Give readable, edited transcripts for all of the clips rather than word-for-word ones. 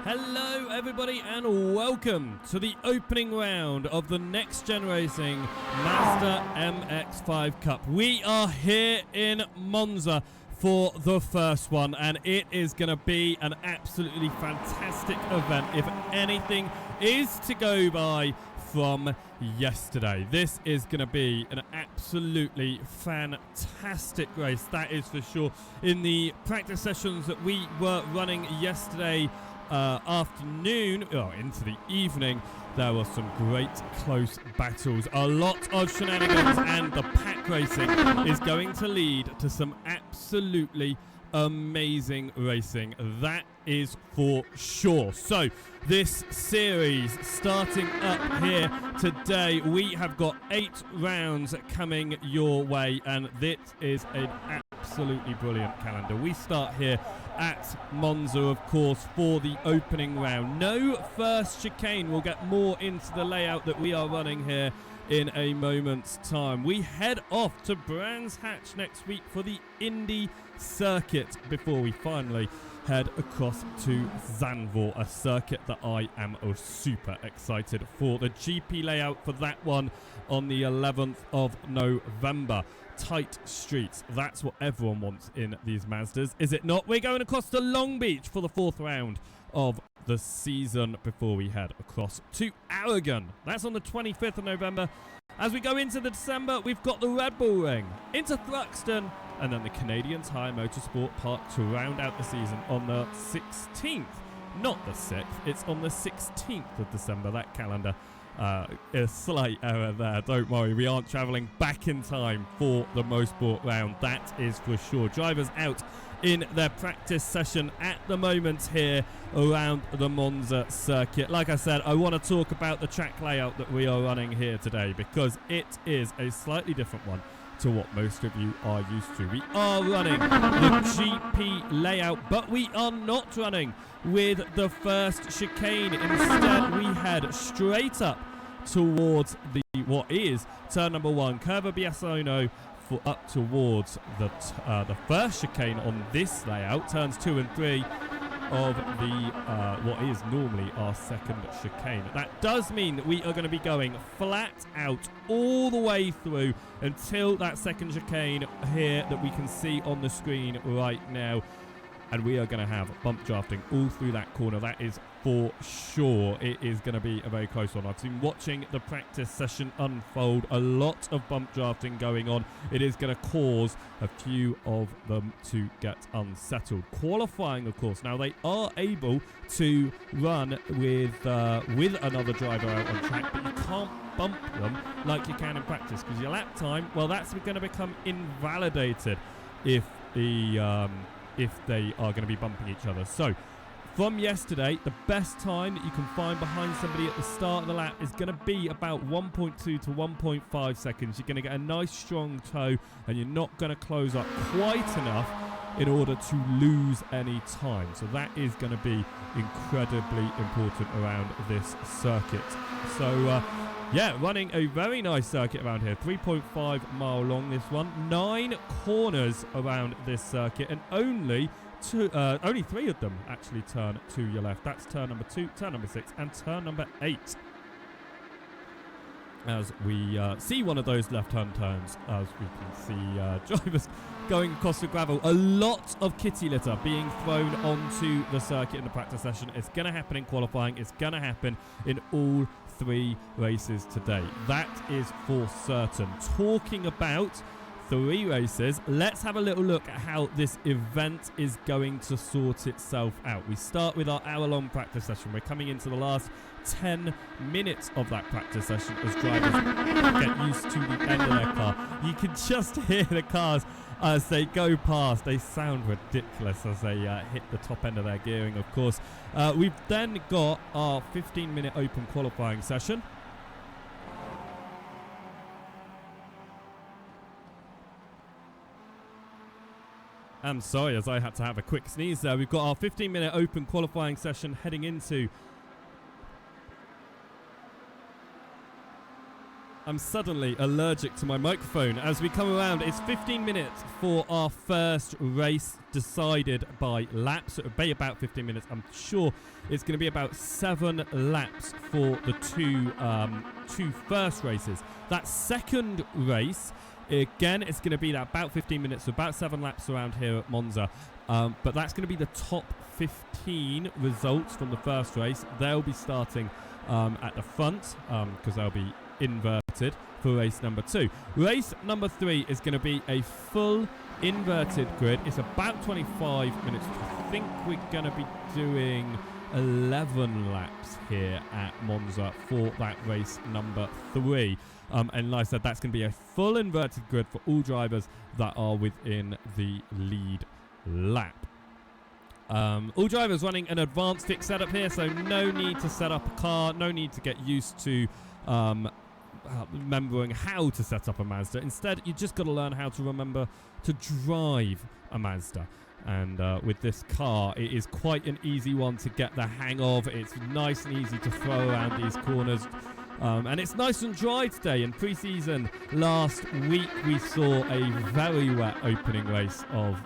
Hello everybody and welcome to the opening round of the NXTGEN Racing Mazda MX5 Cup. We are here in Monza for the first one, and it is going to be an absolutely fantastic event if anything is to go by from yesterday. This is going to be an absolutely fantastic race, that is for sure. In the practice sessions that we were running yesterday afternoon, into the evening, there were some great close battles, a lot of shenanigans, and the pack racing is going to lead to some absolutely amazing racing, that is for sure. So this series starting up here today, we have got 8 rounds coming your way, and this is an absolutely brilliant calendar. We start here at Monza, of course, for the opening round. No first chicane. We'll get more into the layout that we are running here in a moment's time. We head off to Brands Hatch next week for the Indy circuit before we finally head across to Zandvoort, a circuit that I am super excited for. The GP layout for that one on the 11th of November. Tight streets, that's what everyone wants in these Mazdas, is it not? We're going across to Long Beach for the 4th round of the season before we head across to Aragon. That's on the 25th of November. As we go into the December, we've got the Red Bull Ring, into Thruxton, and then the Canadian Tire Motorsport Park to round out the season on the 16th. Not the 6th, it's on the 16th of December, that calendar. A slight error there, don't worry, we aren't travelling back in time for the Motorsport round, that is for sure. Drivers out in their practice session at the moment here around the Monza circuit. Like I said, I want to talk about the track layout that we are running here today, because it is a slightly different one to what most of you are used to. We are running the GP layout, but we are not running with the first chicane. Instead, we head straight up towards the what is turn number 1, Curva Biasono, for up towards the first chicane on this layout, turns 2 and 3 of the what is normally our second chicane. That does mean that we are going to be going flat out all the way through until that second chicane here that we can see on the screen right now. And we are going to have bump drafting all through that corner. That is for sure. It is going to be a very close one. I've been watching the practice session unfold. A lot of bump drafting going on. It is going to cause a few of them to get unsettled. Qualifying, of course. Now, they are able to run with another driver out on track, but you can't bump them like you can in practice, because your lap time, well, that's going to become invalidated if they are going to be bumping each other. So from yesterday, the best time that you can find behind somebody at the start of the lap is going to be about 1.2 to 1.5 seconds. You're going to get a nice strong toe, and you're not going to close up quite enough in order to lose any time. So that is going to be incredibly important around this circuit. So yeah, running a very nice circuit around here. 3.5 mile long, this one. 9 corners around this circuit, and only 3 of them actually turn to your left. That's turn number 2, turn number 6, and turn number 8. As we see one of those left-hand turns, as we can see drivers going across the gravel. A lot of kitty litter being thrown onto the circuit in the practice session. It's going to happen in qualifying. It's going to happen in all 3 races today. That is for certain. Talking about 3 races. Let's have a little look at how this event is going to sort itself out. We start with our hour-long practice session. We're coming into the last 10 minutes of that practice session as drivers get used to the end of their car. You can just hear the cars as they go past. They sound ridiculous as they hit the top end of their gearing, of course. We've then got our 15-minute open qualifying session. I'm sorry, as I had to have a quick sneeze there. We've got our 15-minute open qualifying session heading into... I'm suddenly allergic to my microphone. As we come around, it's 15 minutes for our first race decided by laps. It'll be about 15 minutes. I'm sure it's going to be about 7 laps for the two first races. That second race, again, it's going to be about 15 minutes, so about 7 laps around here at Monza. But that's going to be the top 15 results from the first race. They'll be starting at the front because they'll be inverted for race number 2. Race number 3 is going to be a full inverted grid. It's about 25 minutes. I think we're going to be doing 11 laps here at Monza for that race number 3. And like I said, that's going to be a full inverted grid for all drivers that are within the lead lap. All drivers running an advanced fixed setup here, so no need to set up a car, no need to get used to remembering how to set up a Mazda. Instead, you just got to learn how to remember to drive a Mazda. And with this car, it is quite an easy one to get the hang of. It's nice and easy to throw around these corners. And it's nice and dry today. In pre-season last week, we saw a very wet opening race of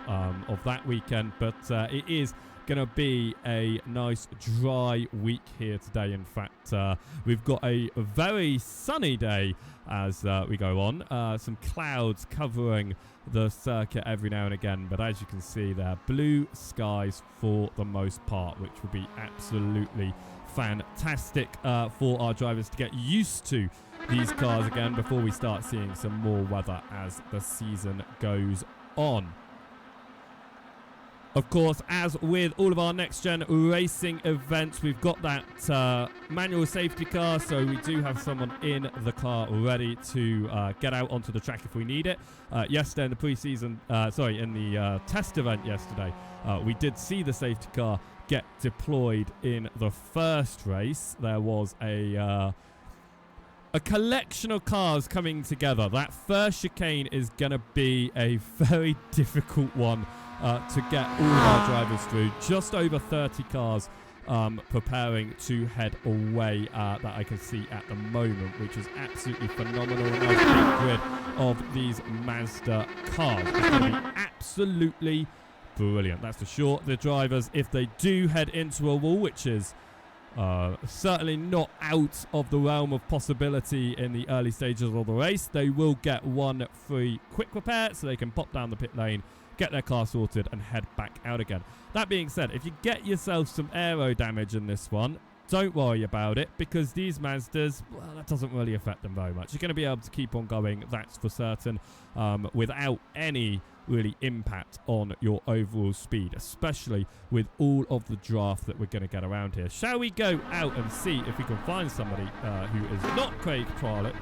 that weekend. But it is going to be a nice dry week here today. In fact, we've got a very sunny day as we go on. Some clouds covering the circuit every now and again, but as you can see there, blue skies for the most part, which will be absolutely fantastic for our drivers to get used to these cars again before we start seeing some more weather as the season goes on. Of course, as with all of our next-gen racing events, we've got that manual safety car, so we do have someone in the car ready to get out onto the track if we need it. Yesterday in the pre-season, in the test event yesterday, we did see the safety car get deployed in the first race. There was a collection of cars coming together. That first chicane is going to be a very difficult one to get all of our drivers through. Just over 30 cars preparing to head away that I can see at the moment, which is absolutely phenomenal. A nice big grid of these Mazda cars. It's going to be absolutely brilliant, that's for sure. The drivers, if they do head into a wall, which is certainly not out of the realm of possibility in the early stages of the race, they will get one free quick repair so they can pop down the pit lane, get their car sorted and head back out again. That being said, if you get yourself some aero damage in this one, don't worry about it, because these Mazdas, well, that doesn't really affect them very much. You're going to be able to keep on going, that's for certain, without any really impact on your overall speed, especially with all of the draft that we're going to get around here. Shall we go out and see if we can find somebody who is not Craig Traddock,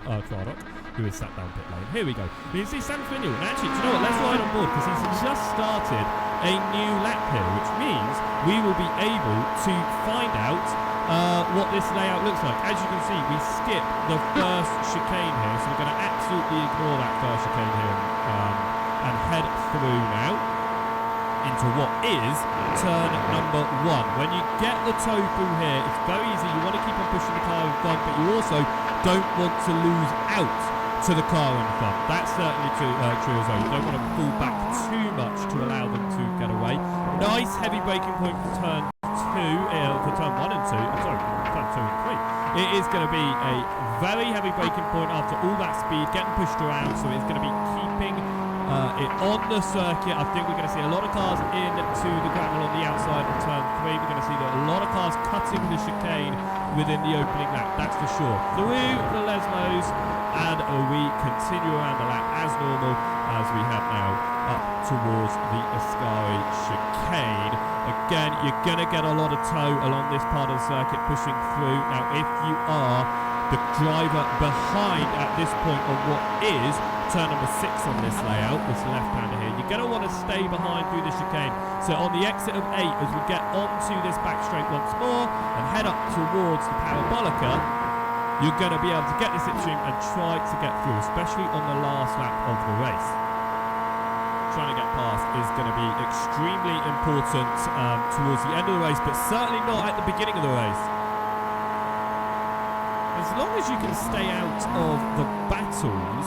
who is sat down pit lane? Here we go. You can see Sam Finial. And actually, do you know what? Let's ride on board, because he's just started a new lap here, which means we will be able to find out what this layout looks like. As you can see, we skip the first chicane here, so we're going to absolutely ignore that first chicane here and head through now into what is turn number 1. When you get the toe through here, it's very easy. You want to keep on pushing the car in front, but you also don't want to lose out to the car in front. That's certainly true as well. You don't want to pull back too much to allow them to get away. Nice heavy braking point for turn 2, for turn 1 and 2. I'm sorry, turn 2 and 3. It is going to be a very heavy braking point after all that speed, getting pushed around, so it's going to be keeping it on the circuit. I think we're going to see a lot of cars into the gravel on the outside of turn 3. We're going to see that a lot of cars cutting the chicane within the opening lap, that's for sure. Through the Lesmos, and we continue around the lap as normal. as we head now up towards the Ascari chicane. Again, you're going to get a lot of tow along this part of the circuit pushing through. Now, if you are the driver behind at this point on what is turn number 6 on this layout, this left-hander here, you're going to want to stay behind through the chicane. So on the exit of 8, as we get onto this back straight once more and head up towards the parabolica, you're going to be able to get the slipstream and try to get through, especially on the last lap of the race. Trying to get past is going to be extremely important towards the end of the race, but certainly not at the beginning of the race. As long as you can stay out of the battles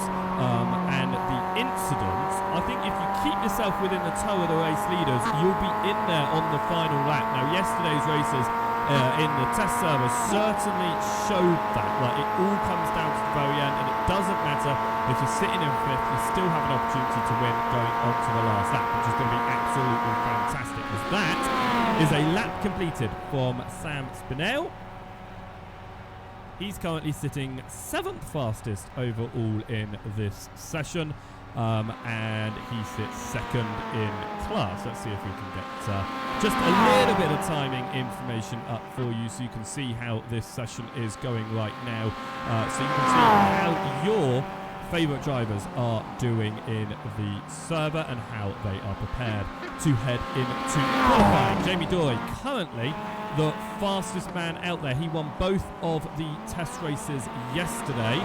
and the incidents, I think if you keep yourself within the tow of the race leaders, you'll be in there on the final lap. Now, yesterday's races in the test server certainly showed that. Like, it all comes down to the very end, and it doesn't matter if you're sitting in 5th, you still have an opportunity to win going on to the last lap, which is going to be absolutely fantastic, because that is a lap completed from Sam Spinell. He's currently sitting 7th fastest overall in this session, and he sits 2nd in class. Let's see if we can get just a little bit of timing information up for you so you can see how this session is going right now. So you can see how your favourite drivers are doing in the server and how they are prepared to head into qualifying. Jamie Dory currently the fastest man out there. He won both of the test races yesterday.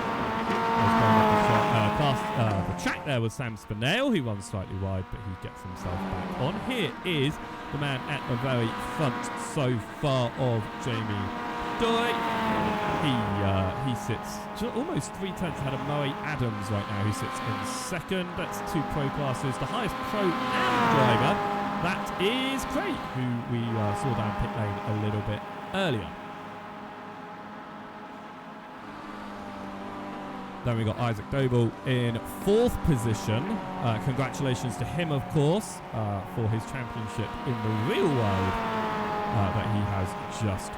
The track there was Sam Spinell. He runs slightly wide, but he gets himself back on. Here is the man at the very front so far of Jamie Dory. He sits almost 3/10 ahead of Murray Adams right now, who sits in 2nd. That's 2 pro classes. The highest pro am driver, that is Craig, who we saw down pit lane a little bit earlier. Then we got Isaac Doble in 4th position. Congratulations to him, of course, for his championship in the real world that he has just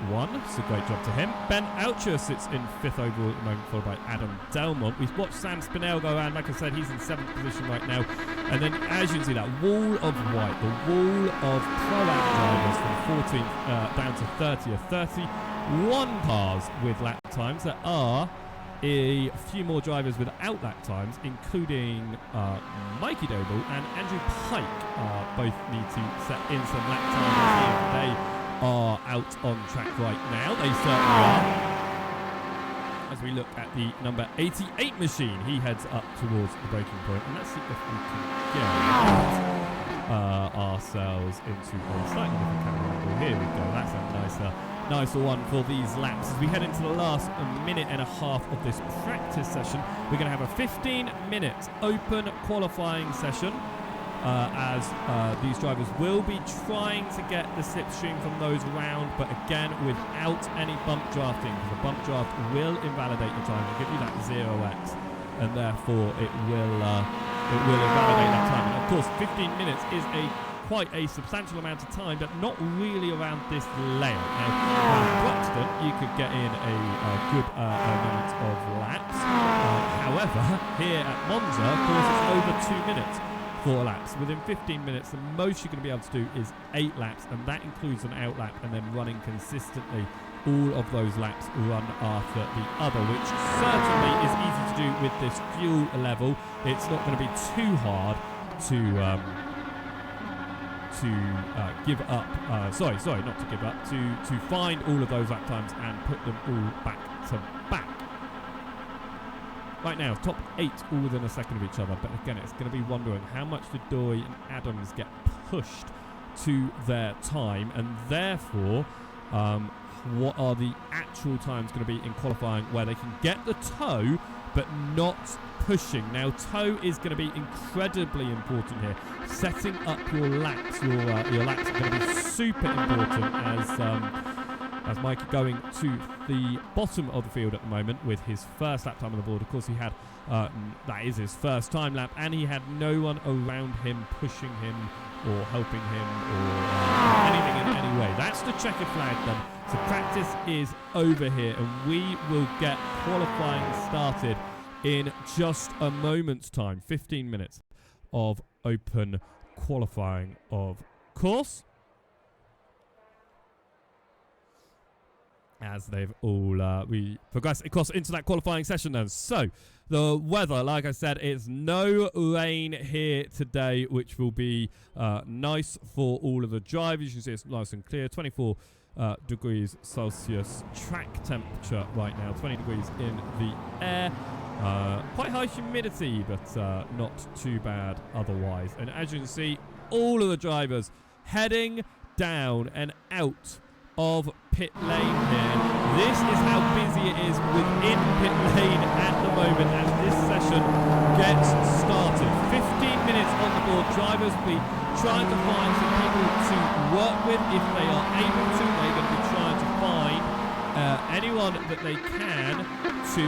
won. So great job to him. Ben Oucher sits in 5th overall at the moment, followed by Adam Delmont. We've watched Sam Spinell go around. Like I said, he's in 7th position right now. And then, as you can see, that wall of white, the wall of pro-am drivers from 14th down to 30th. 31 cars with lap times. There are a few more drivers without lap times, including Mikey Doble and Andrew Pike. Both need to set in some lap times. They are out on track right now. They certainly are. As we look at the number 88 machine, he heads up towards the breaking point. And let's see if we can get ourselves into a slightly different camera angle. Here we go. That's a nicer one for these laps. As we head into the last minute and a half of this practice session, we're going to have a 15-minute open qualifying session. As these drivers will be trying to get the slipstream from those around, but again without any bump drafting, because the bump draft will invalidate the time and give you that 0x, and therefore it will invalidate that time. And of course, 15 minutes is quite a substantial amount of time, but not really around this layout. Now, around Broxton, you could get in a good amount of laps. However, here at Monza, of course, it's over 2 minutes. 4 laps. Within 15 minutes, the most you're going to be able to do is 8 laps, and that includes an out lap and then running consistently. All of those laps run after the other, which certainly is easy to do with this fuel level. It's not going to be too hard to give up. Sorry, not to give up. To find all of those lap times and put them all back to back. Right now, top 8 all within a second of each other, but again, it's going to be wondering how much did Dory and Adams get pushed to their time, and therefore, what are the actual times going to be in qualifying where they can get the tow, but not pushing. Now, tow is going to be incredibly important here. Setting up your laps, your laps are going to be super important as Mikey going to the bottom of the field at the moment with his first lap time on the board. Of course, he had, that is his first time lap, and he had no one around him pushing him or helping him or anything in any way. That's the checkered flag then. So practice is over here, and we will get qualifying started in just a moment's time. 15 minutes of open qualifying, of course, as they've all we progress across into that qualifying session then. So the weather, like I said, it's no rain here today, which will be nice for all of the drivers. You can see it's nice and clear. 24 degrees Celsius track temperature right now, 20 degrees in the air. Quite high humidity, but not too bad otherwise. And as you can see, all of the drivers heading down and out of pit lane here. This is how busy it is within pit lane at the moment as this session gets started. 15 minutes on the board. Drivers will be trying to find some people to work with if they are able to. They're going to be trying to find anyone that they can to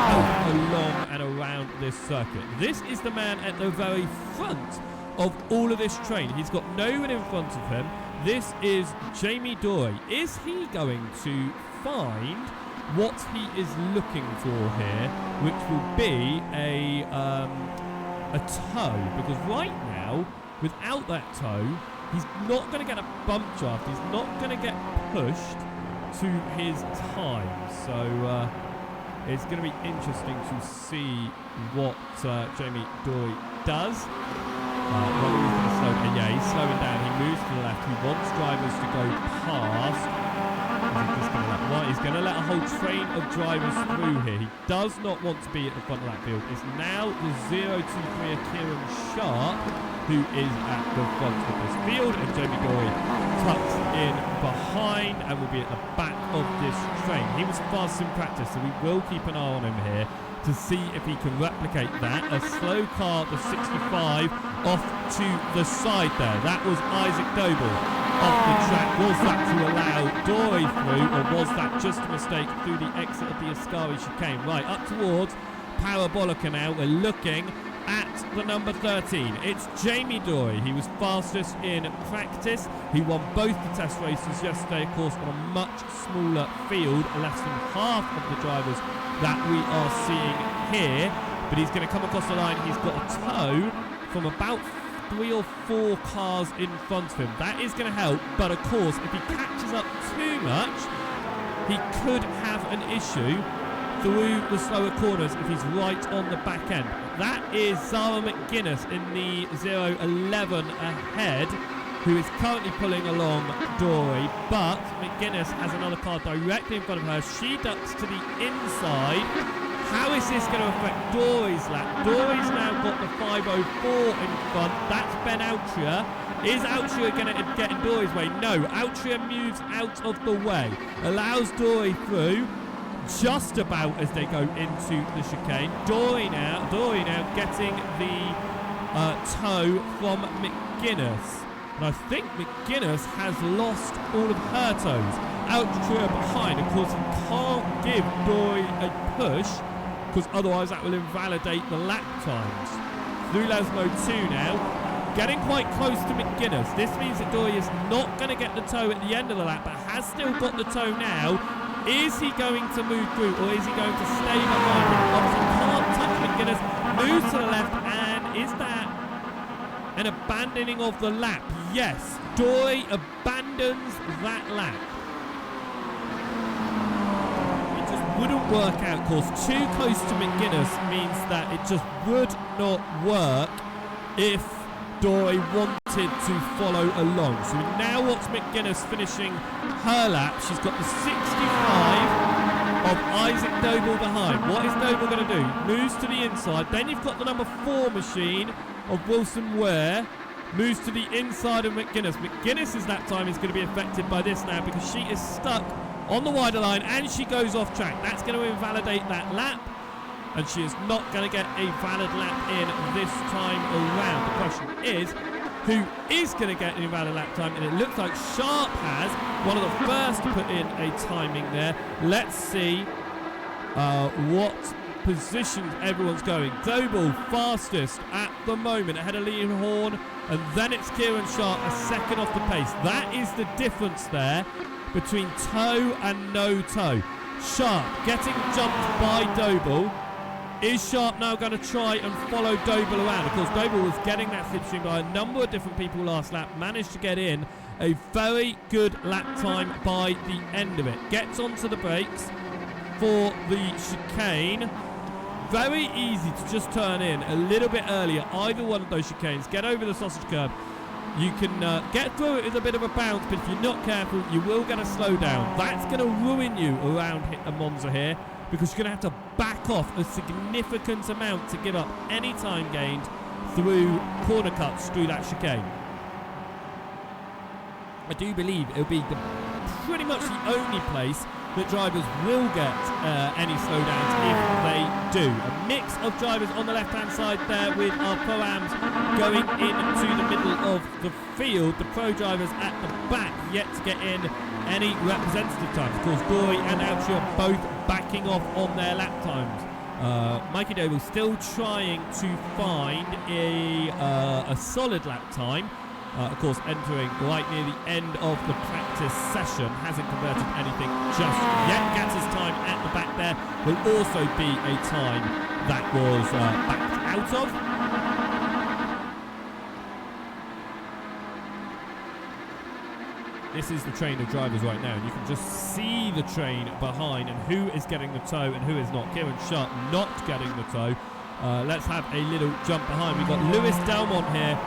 help along and around this circuit. This is the man at the very front of all of this train. He's got no one in front of him. This is Jamie Dory. Is he going to find what he is looking for here, which will be a tow? Because right now, without that tow, he's not going to get a bump draft. He's not going to get pushed to his time. So it's going to be interesting to see what Jamie Dory does. He's slowing down. He moves to the left. He wants drivers to go past. He's going to let a whole train of drivers through here. He does not want to be at the front of that field. It's now the 023 Kieran Sharp who is at the front of this field, and Jamie Dory tucks in behind and will be at the back of this train. He was fast in practice, so we will keep an eye on him here to see if he can replicate that. A slow car, the 65, off to the side there. That was Isaac Doble off the track. Was that to allow Dory through, or was that just a mistake through the exit of the Ascari chicane? Right, up towards Parabolica now. We're looking at the number 13. It's Jamie Dory. He was fastest in practice. He won both the test races yesterday, of course, on a much smaller field, less than half of the drivers that we are seeing here. But he's going to come across the line. He's got a tow from about 3 or 4 cars in front of him. That is going to help, but of course, if he catches up too much, he could have an issue through the slower corners if he's right on the back end. That is Zara McGuinness in the 011 ahead, who is currently pulling along Dory, but McGuinness has another car directly in front of her. She ducks to the inside. How is this going to affect Dory's lap? Dory's now got the 504 in front. That's Ben Altria. Is Altria going to get in Dory's way? No. Altria moves out of the way, allows Dory through just about as they go into the chicane. Dory now getting the tow from McGuinness. And I think McGuinness has lost all of her toes. Altria behind. Of course, he can't give Dory a push, because otherwise that will invalidate the lap times. Through Lesmo 2 now, getting quite close to McGuinness. This means that Dory is not going to get the tow at the end of the lap, but has still got the tow now. Is he going to move through, or is he going to stay behind him? Obviously can't touch McGuinness, moves to the left, and is that an abandoning of the lap? Yes, Dory abandons that lap. Wouldn't work out, of course. Too close to McGuinness means that it just would not work if Dory wanted to follow along. So now watch McGuinness finishing her lap. She's got the 65 of Isaac Doble behind. What is Doble going to do? Moves to the inside. Then you've got the number 4 machine of Wilson Ware. Moves to the inside of McGuinness. McGuinness is that time is going to be affected by this now, because she is stuck on the wider line and she goes off track. That's going to invalidate that lap, and she is not going to get a valid lap in this time around. The question is, who is going to get an invalid lap time? And it looks like Sharp has, one of the first to put in a timing there. Let's see what positions everyone's going. Doble fastest at the moment ahead of Liam Horn, and then it's Kieran Sharp a second off the pace. That is the difference there between tow and no tow. Sharp getting jumped by Doble, Is Sharp now going to try and follow Doble around? Of course, Doble was getting that slipstream by a number of different people last lap, managed to get in a very good lap time by the end of it. Gets onto the brakes for the chicane. Very easy to just turn in a little bit earlier, either one of those chicanes. Get over the sausage curb. You can get through it with a bit of a bounce, but if you're not careful, you will get a slowdown. That's going to ruin you around Monza here, because you're going to have to back off a significant amount to give up any time gained through corner cuts through that chicane. I do believe it'll be pretty much the only place that drivers will get any slowdowns if they do. A mix of drivers on the left-hand side there with our Pro-Ams going into the middle of the field. The Pro drivers at the back yet to get in any representative times. Of course, Dory and Alci are both backing off on their lap times. Mikey Doble still trying to find a solid lap time. Of course, entering right near the end of the practice session. Hasn't converted anything just yet. Gatz's time at the back there will also be a time that was backed out of. This is the train of drivers right now, and you can just see the train behind and who is getting the tow and who is not. Kieran Sharp not getting the tow. Let's have a little jump behind. We've got Lewis Delmont here.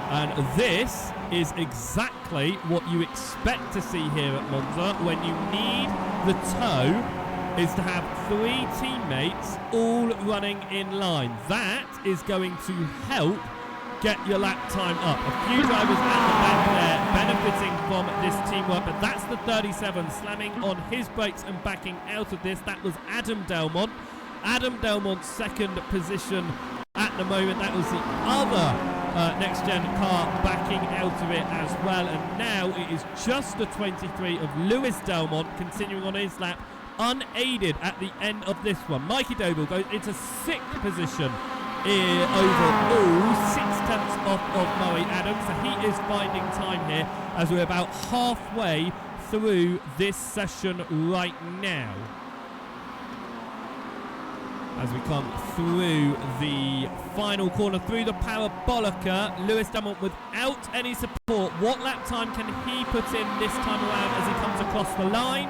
And this is exactly what you expect to see here at Monza when you need the tow, is to have 3 teammates all running in line. That is going to help get your lap time up. A few drivers at the back there benefiting from this teamwork, but that's the 37 slamming on his brakes and backing out of this. That was Adam Delmont. Adam Delmont's second position at the moment. That was the other next-gen car backing out of it as well, and now it is just the 23 of Lewis Delmont continuing on his lap unaided at the end of this one. Mikey Doble goes into 6th position overall, 6/10 off of Murray Adams, so he is finding time here as we're about halfway through this session right now. As we come through the final corner, through the Parabolica, Lewis Delmont without any support. What lap time can he put in this time around as he comes across the line?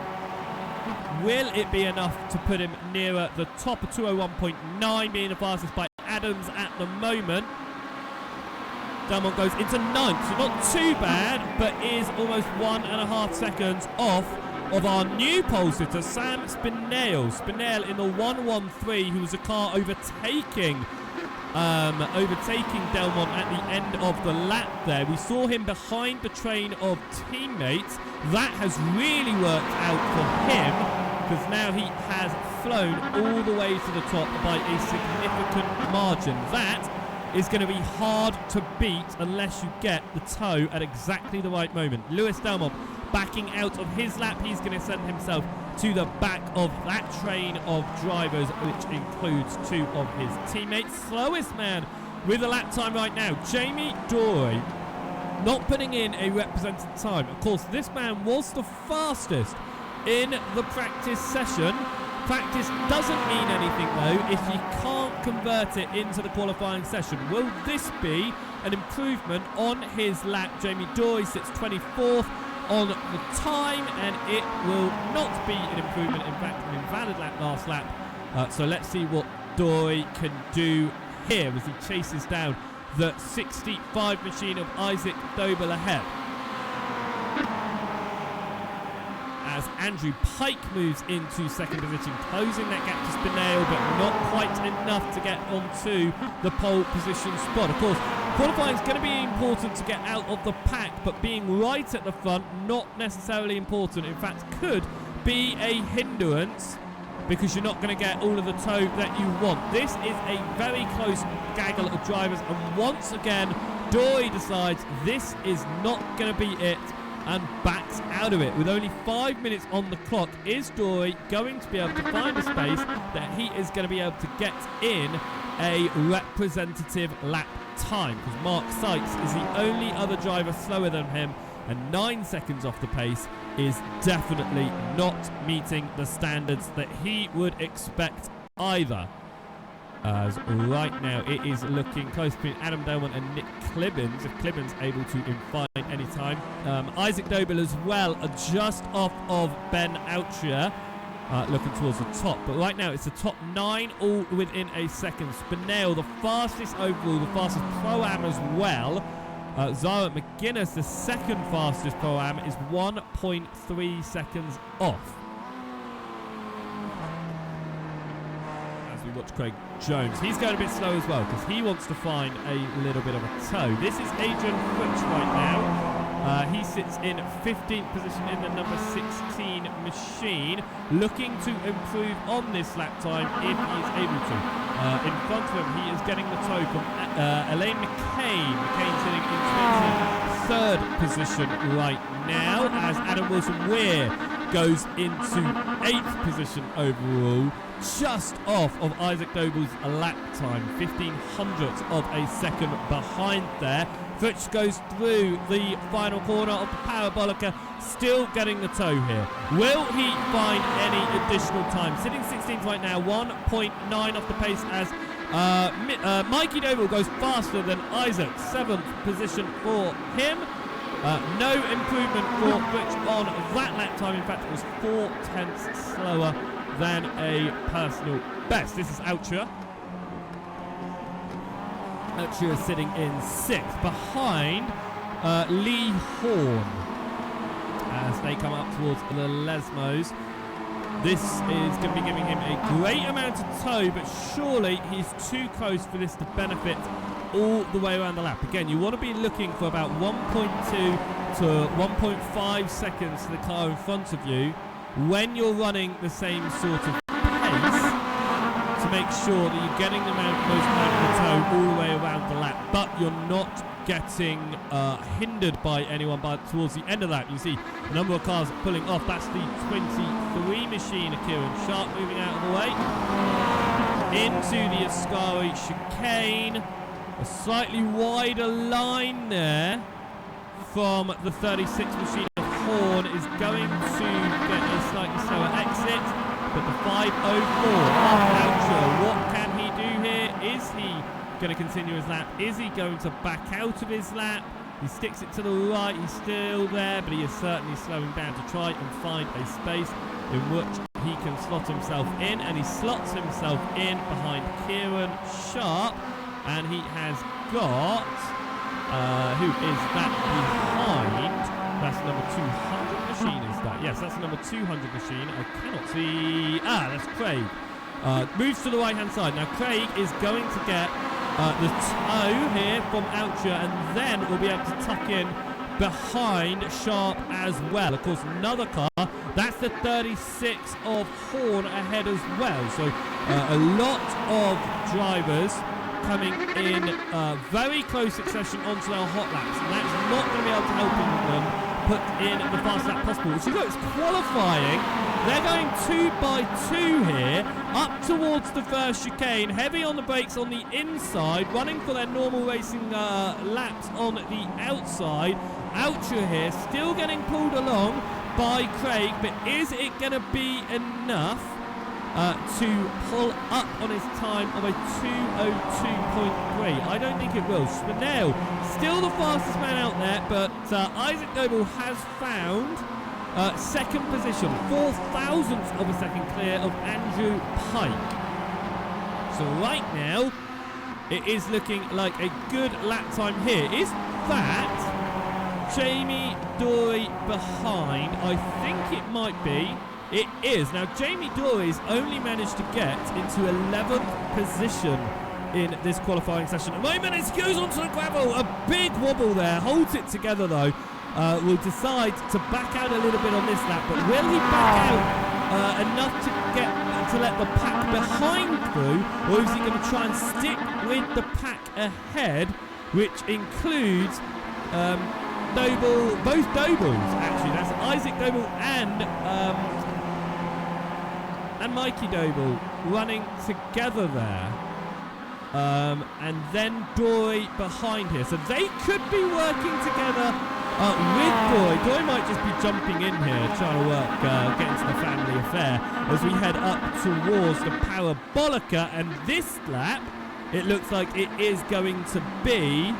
Will it be enough to put him nearer the top of 201.9, being the fastest by Adams at the moment? Delmont goes into 9th, so not too bad, but is almost 1.5 seconds off of our new pole sitter, Sam Spinell. Spinell in the 113, who was a car overtaking Delmont at the end of the lap there. We saw him behind the train of teammates. That has really worked out for him, because now he has flown all the way to the top by a significant margin. That is going to be hard to beat unless you get the tow at exactly the right moment. Lewis Delmont backing out of his lap. He's going to send himself to the back of that train of drivers, which includes 2 of his teammates. Slowest man with a lap time right now, Jamie Dory, not putting in a represented time. Of course, this man was the fastest in the practice session. Practice doesn't mean anything, though, if you can't convert it into the qualifying session. Will this be an improvement on his lap? Jamie Dory sits 24th on the time, and it will not be an improvement. In fact, an invalid lap last lap. So let's see what Dory can do here as he chases down the 65 machine of Isaac Doble ahead. As Andrew Pike moves into 2nd position, closing that gap to Spinell, but not quite enough to get onto the pole position spot. Of course, qualifying is going to be important to get out of the pack, but being right at the front, not necessarily important. In fact, could be a hindrance, because you're not going to get all of the tow that you want. This is a very close gaggle of drivers, and once again, Dory decides this is not going to be it, and backs out of it. With only 5 minutes on the clock, is Dory going to be able to find a space that he is going to be able to get in a representative lap time? Because Mark Sykes is the only other driver slower than him, and 9 seconds off the pace is definitely not meeting the standards that he would expect either. As right now it is looking close between Adam Delmont and Nick Clibbins, if Clibbins able to find any time. Isaac Doble as well, just off of Ben Altria, looking towards the top. But right now it's the top 9 all within a second. Spinell, the fastest overall, the fastest Pro-Am as well. Zara McGuinness, the second fastest Pro-Am, is 1.3 seconds off. Watch Craig Jones. He's going a bit slow as well because he wants to find a little bit of a toe. This is Adrian Fritsch right now. He sits in 15th position in the number 16 machine, looking to improve on this lap time if he is able to. In front of him, he is getting the toe from Elaine McCain. McCain sitting in 23rd position right now as Adam Wilson-Weir goes into 8th position overall, just off of Isaac Doble's lap time, 0.15 of a second behind there. Fritsch goes through the final corner of the Parabolica, still getting the toe here. Will he find any additional time? Sitting 16th right now, 1.9 off the pace as Mikey Doble goes faster than Isaac, 7th position for him. No improvement for Fritsch on that lap time. In fact, it was 0.4 slower than a personal best. This is Altria. Altria is sitting in 6th behind Lee Horn as they come up towards the Lesmos. This is going to be giving him a great amount of toe, but surely he's too close for this to benefit all the way around the lap. Again, you want to be looking for about 1.2 to 1.5 seconds to the car in front of you when you're running the same sort of pace to make sure that you're getting the most amount of the toe all the way around the lap, but you're not getting hindered by anyone towards the end of that. You see a number of cars pulling off. That's the 23 machine of Kieran Sharp moving out of the way into the Ascari chicane. A slightly wider line there from the 36 machine of Horn is going to get a slightly slower exit, but the 504 off Altria, what can he do here? Is he going to continue his lap? Is he going to back out of his lap? He sticks it to the right, he's still there, but he is certainly slowing down to try and find a space in which he can slot himself in, and he slots himself in behind Kieran Sharp, and he has got, who is that behind? That's number 200 machine, is that? Yes, that's the number 200 machine. I cannot see. That's Craig. Moves to the right-hand side. Now, Craig is going to get the toe here from Altria, and then we'll be able to tuck in behind Sharp as well. Of course, another car. That's the 36 of Horn ahead as well. So, a lot of drivers coming in very close succession onto their hot laps, and that's not going to be able to help them put in the fastest lap possible. Which, you know, it's qualifying. They're going 2 by 2 here, up towards the first chicane, heavy on the brakes on the inside, running for their normal racing laps on the outside. Altria here, still getting pulled along by Craig, but is it going to be enough to pull up on his time of a 2:02.3? I don't think it will. Spinell, still the fastest man out there, but Isaac Noble has found second position, 0.004 of a second clear of Andrew Pike. So right now, it is looking like a good lap time here. Is that Jamie Dory behind? I think it might be. It is. Now, Jamie Dory's only managed to get into 11th position in this qualifying session. At the moment, it goes onto the gravel. A big wobble there. Holds it together, though. Will decide to back out a little bit on this lap, but will he back out enough to let the pack behind through, or is he going to try and stick with the pack ahead, which includes both Dobles, actually. That's Isaac Doble and Mikey Doble running together there. And then Dory behind here. So they could be working together With Doy might just be jumping in here, trying to work, get into the family affair as we head up towards the Parabolica. And this lap, it looks like it is going to be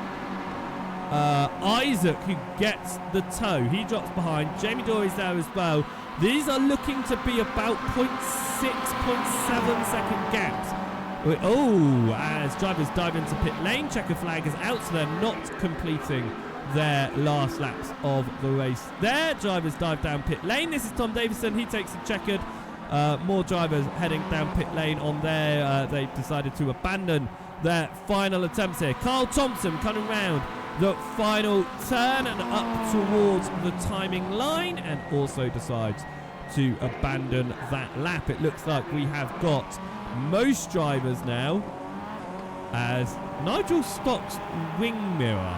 Isaac who gets the toe. He drops behind. Jamie Dory's there as well. These are looking to be about 0.6, 0.7 second gaps. Oh, as drivers dive into pit lane, checker flag is out, so they're not completing their last laps of the race there. Drivers dive down pit lane. This is Tom Davison. He takes a checkered. More drivers heading down pit lane on there. They've decided to abandon their final attempts here. Carl Thompson coming round the final turn and up towards the timing line, and also decides to abandon that lap. It looks like we have got most drivers now, as Nigel Stock's wing mirror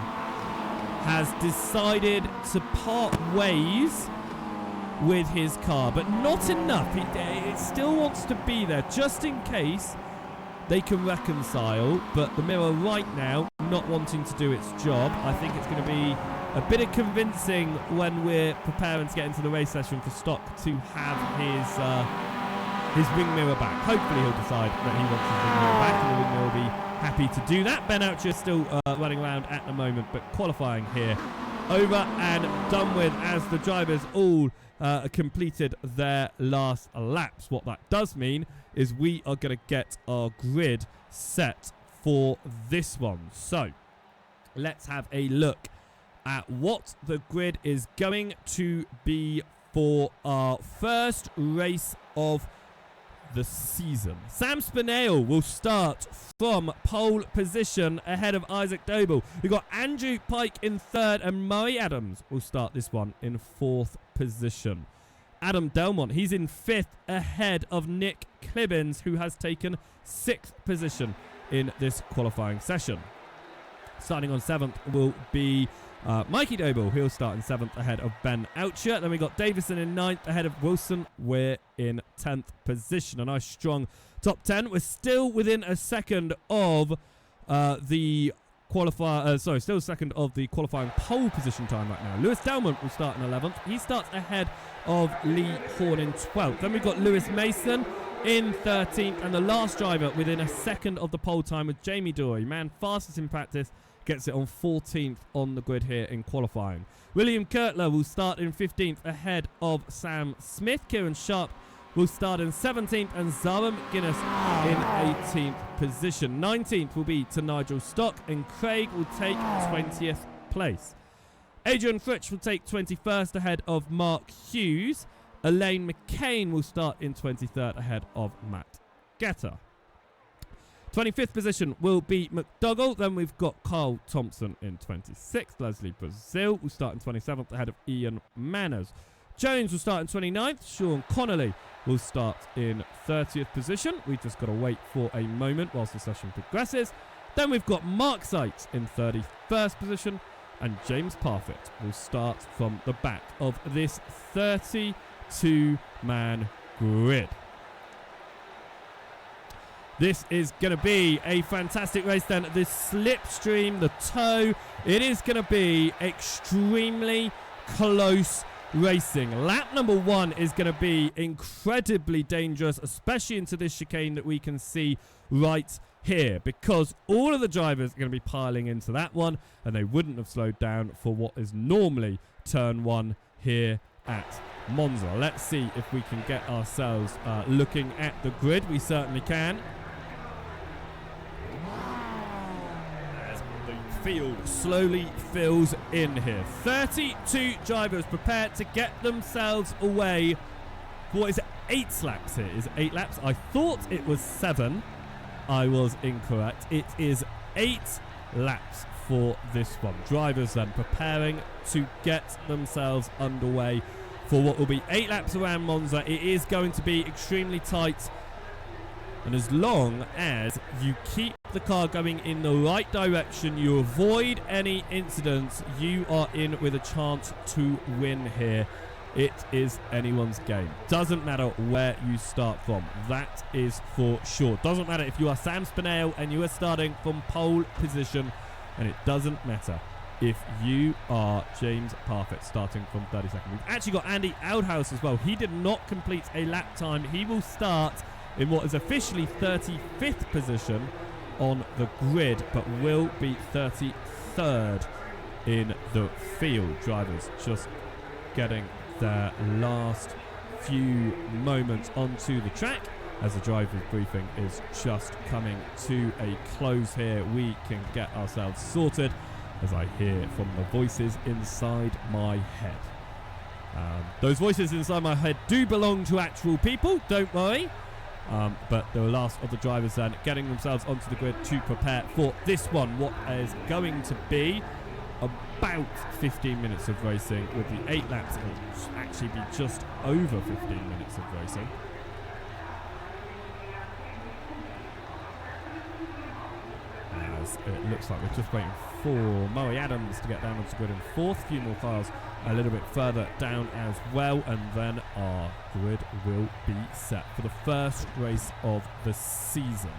has decided to part ways with his car, but not enough. It still wants to be there just in case they can reconcile, but the mirror right now not wanting to do its job. I think it's going to be a bit of convincing when we're preparing to get into the race session for Stock to have his wing mirror back. Hopefully he'll decide that he wants his wing mirror back, and the wing mirror will be happy to do that. Ben Oucher is still running around at the moment, but qualifying here over and done with as the drivers all completed their last laps. What that does mean is we are going to get our grid set for this one. So let's have a look at what the grid is going to be for our first race of the season. Sam Spinale will start from pole position ahead of Isaac Doble. We've got Andrew Pike in third, and Murray Adams will start this one in fourth position. Adam Delmont, he's in fifth ahead of Nick Clibbins, who has taken sixth position in this qualifying session. Starting on seventh will be Mikey Doble. He'll start in seventh ahead of Ben Oucher. Then we got Davison in ninth ahead of Wilson. We're in 10th position. A nice strong top 10. We're still within a second of the qualifier. Still second of the qualifying pole position time right now. Lewis Delmont will start in 11th. He starts ahead of Lee Horn in 12th. Then we've got Lewis Mason in 13th, and the last driver within a second of the pole time with Jamie Dory. Man, fastest in practice. Gets it on 14th on the grid here in qualifying. William Kurtler will start in 15th ahead of Sam Smith. Kieran Sharp will start in 17th, and Zara McGuinness in 18th position. 19th will be to Nigel Stock, and Craig will take 20th place. Adrian Fritsch will take 21st ahead of Mark Hughes. Elaine McCain will start in 23rd ahead of Matt Getter. 25th position will be McDougall. Then we've got Carl Thompson in 26th. Leslie Brazil will start in 27th ahead of Ian Manners. Jones will start in 29th. Sean Connolly will start in 30th position. We've just got to wait for a moment whilst the session progresses. Then we've got Mark Sykes in 31st position. And James Parfitt will start from the back of this 32-man grid. This is going to be a fantastic race then. This slipstream, the toe, it is going to be extremely close racing. Lap number one is going to be incredibly dangerous, especially into this chicane that we can see right here, because all of the drivers are going to be piling into that one, and they wouldn't have slowed down for what is normally turn one here at Monza. Let's see if we can get ourselves looking at the grid. We certainly can. Field slowly fills in here. 32 drivers prepared to get themselves away for what is 8 laps here. Is it 8 laps? I thought it was 7. I was incorrect. It is 8 laps for this one. Drivers then preparing to get themselves underway for what will be 8 laps around Monza. It is going to be extremely tight, and as long as you keep the car going in the right direction, you avoid any incidents, you are in with a chance to win here. It is anyone's game. Doesn't matter where you start from. That is for sure. Doesn't matter if you are Sam Spinale and you are starting from pole position, and it doesn't matter if you are James Parfitt starting from 32nd. We've actually got Andy Outhouse as well. He did not complete a lap time. He will start in what is officially 35th position on the grid, but will be 33rd in the field. Drivers just getting their last few moments onto the track as the driver's briefing is just coming to a close here. We can get ourselves sorted as I hear from the voices inside my head. Those voices inside my head do belong to actual people, don't worry. But the last of the drivers then getting themselves onto the grid to prepare for this one, what is going to be about 15 minutes of racing, with the 8 laps. It will actually be just over 15 minutes of racing. As it looks like we're just waiting for Murray Adams to get down onto the grid in 4th. A few more cars a little bit further down as well, and then our grid will be set for the first race of the season.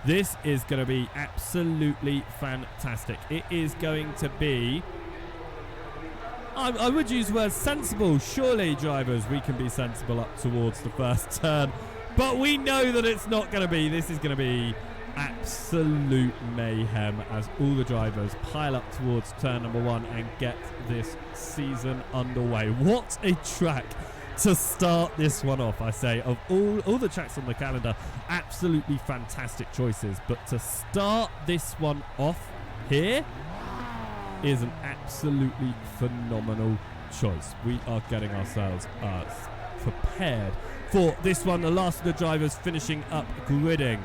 This is going to be absolutely fantastic. It is going to be, I would use the word sensible. Surely, drivers, we can be sensible up towards the first turn, but we know that it's not going to be. This is going to be absolute mayhem as all the drivers pile up towards turn number 1 and get this season underway. What a track to start this one off, I say. Of all the tracks on the calendar, absolutely fantastic choices, but to start this one off here is an absolutely phenomenal choice. We are getting ourselves prepared for this one. The last of the drivers finishing up gridding,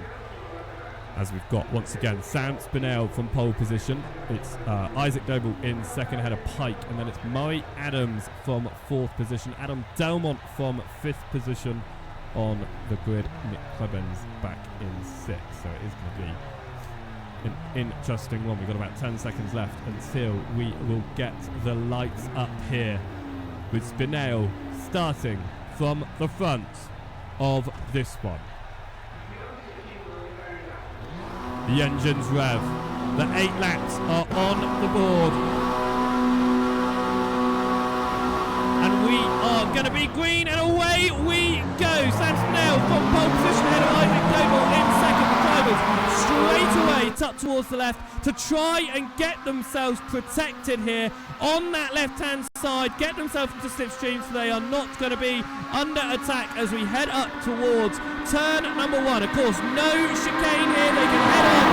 as we've got once again Sam Spinell from pole position. It's Isaac Doble in second ahead of Pike, and then it's Murray Adams from 4th position, Adam Delmont from 5th position on the grid, Nick Clebens back in 6th. So it is going to be an interesting one. We've got about 10 seconds left until we will get the lights up here, with Spinell starting from the front of this one. The engines rev. The 8 laps are on the board. And we are going to be green, and away we go. Sam Spinell from pole position ahead of Isaac Doble in second. The drivers straight away tucked towards the left to try and get themselves protected here on that left-hand side, get themselves into slipstream so they are not going to be under attack as we head up towards turn number 1. Of course, no chicane here. They can head on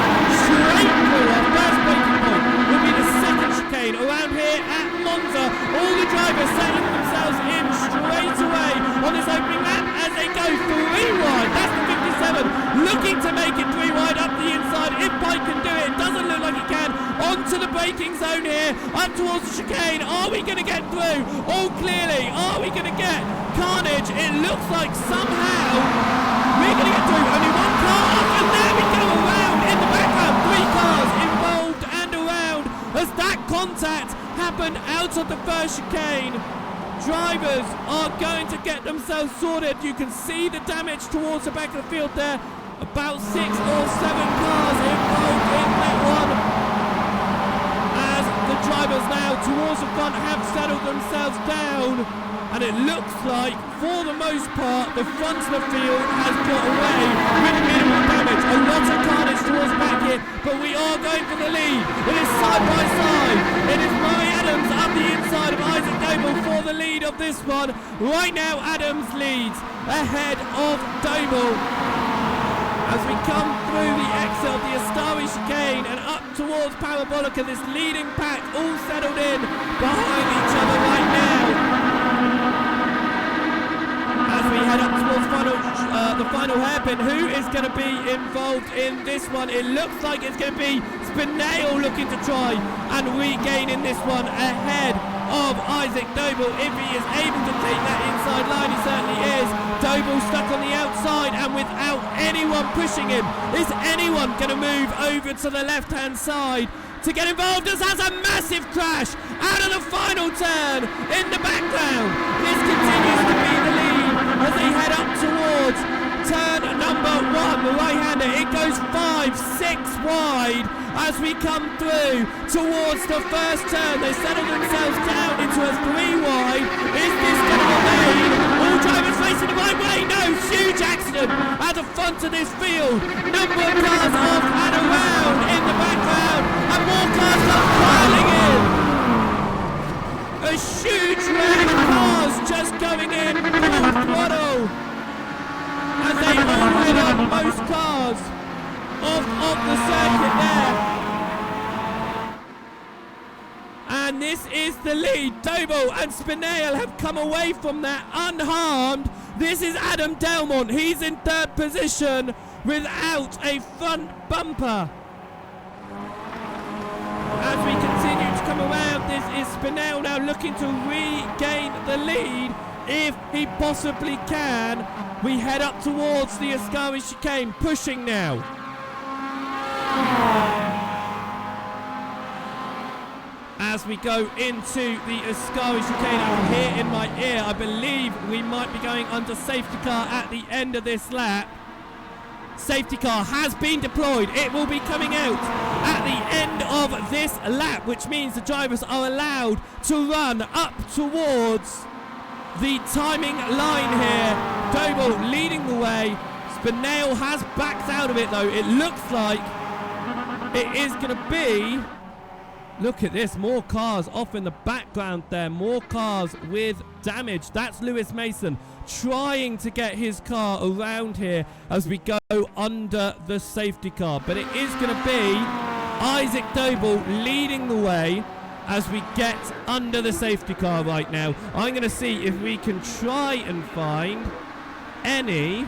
straight through. Our first braking point will be the second chicane around here at Monza. All the drivers settling themselves in straight away on this opening lap as they go 3 wide. That's the 57, looking to make it 3 wide up the inside. If Pike can do it, doesn't look like he can. Onto the braking zone here, up towards the chicane. Are we going to get through? Oh, clearly. Are we going to get carnage? It looks like somehow we're going to get through. Only 1 car up, and there we go around in the background. 3 cars involved and around as that contact happened out of the first chicane. Drivers are going to get themselves sorted. You can see the damage towards the back of the field there. About 6 or 7 cars involved in that one. As the drivers now towards the front have settled themselves down. And it looks like, for the most part, the front of the field has got away with minimal damage. A lot of carnage towards the back here, but we are going for the lead. It is side by side. It is Murray Adams up the inside of Isaac Doble for the lead of this one. Right now, Adams leads ahead of Doble. As we come through the exit of the Astari chicane and up towards Parabolica, this leading pack all settled in behind each other right now. As we head up towards the final hairpin, who is going to be involved in this one? It looks like it's going to be Spinell looking to try and regain in this one ahead of Isaac Doble. If he is able to take that inside line, he certainly is. Doble stuck on the outside, and without anyone pushing him, is anyone going to move over to the left-hand side to get involved? As has a massive crash out of the final turn in the background. This continues to be the lead as they head up towards turn number 1. The right-hand right-hander. It goes 5, 6 wide as we come through towards the first turn. They settle themselves down into a 3 wide. Is this going to remain? All drivers facing the right way. No, huge accident at the front of this field. Number of cars off and around in the background, and more cars are piling in. A huge wreck of cars just going in full throttle as they all head up most cars off the circuit there. And this is the lead. Doble and Spinale have come away from that unharmed. This is Adam Delmont. He's in 3rd position without a front bumper. As we continue to come around, this is Spinale now looking to regain the lead if he possibly can. We head up towards the Ascari chicane, pushing now. As we go into the Ascari chicane, I can hear in my ear, I believe we might be going under safety car at the end of this lap. Safety car has been deployed. It will be coming out at the end of this lap, which means the drivers are allowed to run up towards the timing line here. Doble leading the way. Spinale has backed out of it though. It looks like it is going to be... Look at this, more cars off in the background there, more cars with damage. That's Lewis Mason trying to get his car around here as we go under the safety car. But it is going to be Isaac Doble leading the way as we get under the safety car right now. I'm going to see if we can try and find any...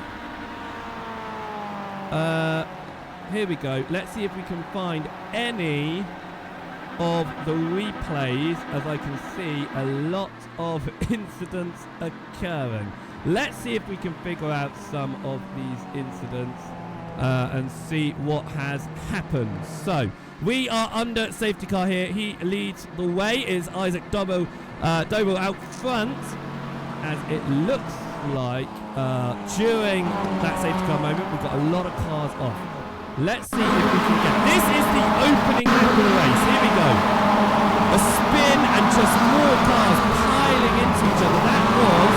here we go. Let's see if we can find any of the replays, as I can see a lot of incidents occurring. Let's see if we can figure out some of these incidents and see what has happened. So we are under safety car here. He leads the way. Is Isaac Doble out front, as it looks like during that safety car moment we've got a lot of cars off. Let's see if we can get... This is the opening lap of the race. Here we go. A spin and just more cars piling into each other. That was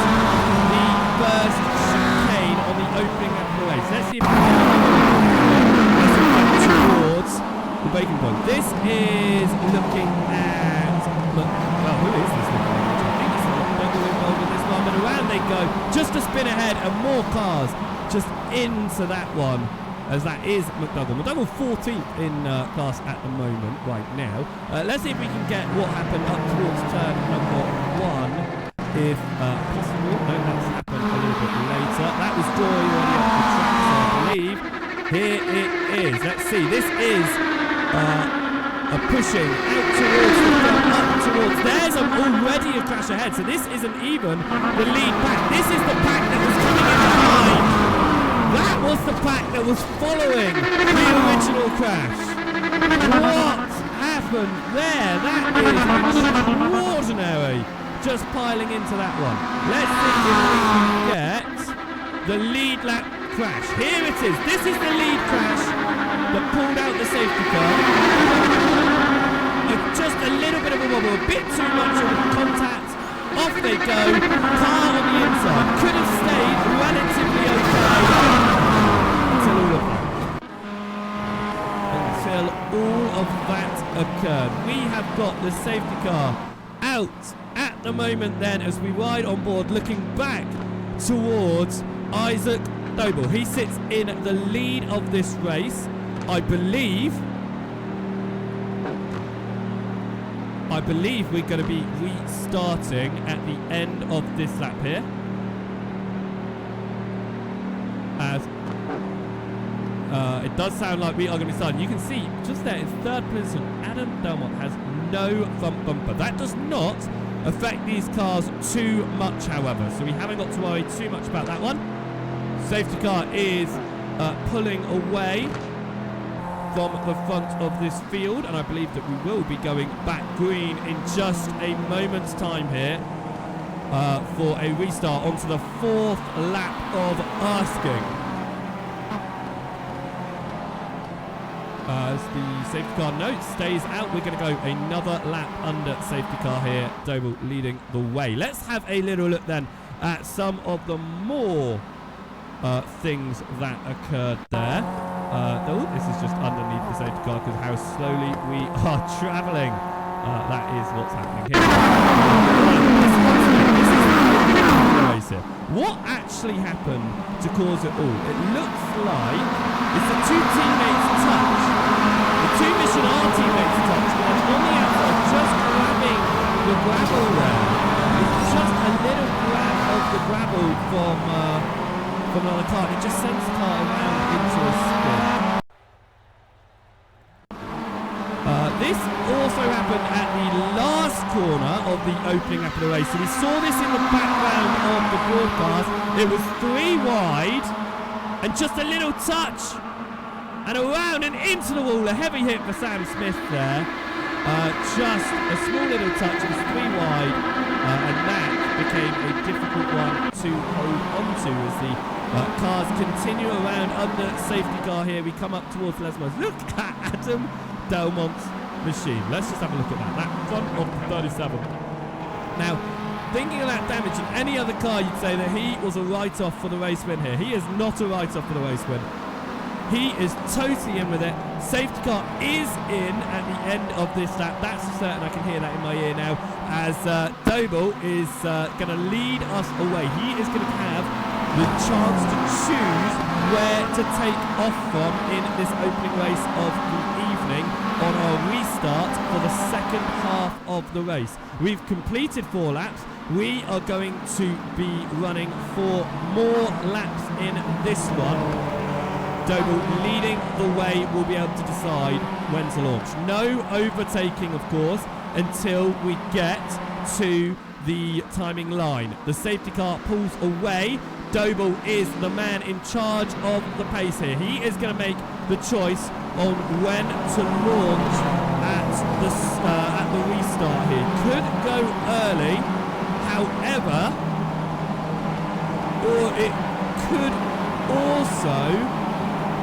the first chicane on the opening lap of the race. Let's see if we can get towards the breaking point. This is looking at... Well, who is this looking at? I think it's Doble involved in this one, but around they go. Just a spin ahead and more cars just into that one. As that is McDougall. McDougall 14th in class at the moment, right now. Let's see if we can get what happened up towards turn number 1, if possible. No, that's happened a little bit later. That was Joy already up the track, so I believe. Here it is. Let's see. This is a pushing out towards the front, up towards. There's already a crash ahead, so this isn't even the lead pack. This is the pack that was coming in behind. That was the pack that was following the original crash. What happened there? That is extraordinary. Just piling into that one. Let's see if we can get the lead lap crash. Here it is. This is the lead crash that pulled out the safety car. Just a little bit of a wobble, a bit too much of a contact. Off they go. Car on the inside. Could have stayed relatively okay. Until all of that occurred. We have got the safety car out at the moment then as we ride on board, looking back towards Isaac Doble. He sits in the lead of this race. I believe we're going to be restarting at the end of this lap here. As it does sound like we are going to be starting. You can see just there in 3rd position, Adam Delmont has no front bumper. That does not affect these cars too much, however, so we haven't got to worry too much about that one. Safety car is pulling away from the front of this field, and I believe that we will be going back green in just a moment's time here for a restart onto the 4th lap of asking. As the safety car note stays out, we're going to go another lap under safety car here. Doble leading the way. Let's have a little look then at some of the more things that occurred there. Oh, this is just underneath the safety car because how slowly we are travelling. That is what's happening here. This is what actually happened to cause it all? It looks like it's the two teammates touch. The two Mission R teammates touch. And on the outside, just grabbing the gravel there. It's just a little grab of the gravel from another car. It just sends the car around into a spin. This also happened at the last corner of the opening lap of the race. So we saw this in the background of the broadcast. It was 3 wide and just a little touch and around and into the wall. A heavy hit for Sam Smith there. Just a small little touch. It was 3 wide and that became a difficult one to hold onto as the cars continue around under safety car here. We come up towards Lesmos. Look at Adam Delmont's machine. Let's just have a look at that. That front of 37. Now, thinking of that damage in any other car, you'd say that he was a write-off for the race win here. He is not a write-off for the race win. He is totally in with it. Safety car is in at the end of this lap. That's certain. I can hear that in my ear now. As Doble is going to lead us away. He is going to have the chance to choose where to take off from in this opening race of the evening on our restart for the second half of the race. We've completed 4 laps. We are going to be running 4 more laps in this one. Doble leading the way will be able to decide when to launch. No overtaking, of course, until we get to the timing line. The safety car pulls away. Doble is the man in charge of the pace here. He is going to make the choice on when to launch at the restart here. Could go early, however, or it could also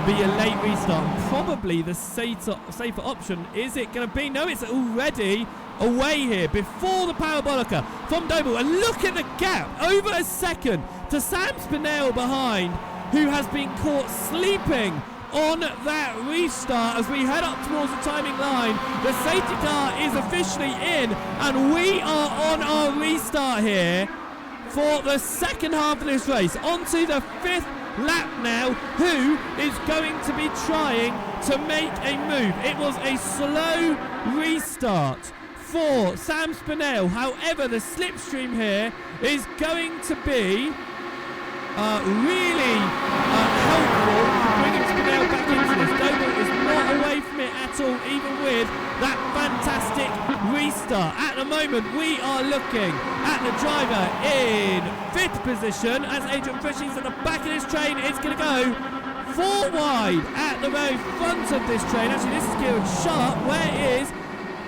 be a late restart. Probably the safer option. Is it going to be? No, it's already away here before the parabolica from Doble. And look at the gap, over a second to Sam Spinell behind, who has been caught sleeping on that restart as we head up towards the timing line. The safety car is officially in and we are on our restart here for the second half of this race. Onto the 5th lap now. Who is going to be trying to make a move? It was a slow restart for Sam Spinell. However, the slipstream here is going to be really helpful to bringing Spinell back into this. Doble is not away from it at all, even with that fantastic restart. At the moment, we are looking at the driver in 5th position as Adrian Frisching's at the back of this train. It's going to go 4 wide at the very front of this train. Actually, this is Kieran Sharp. Where is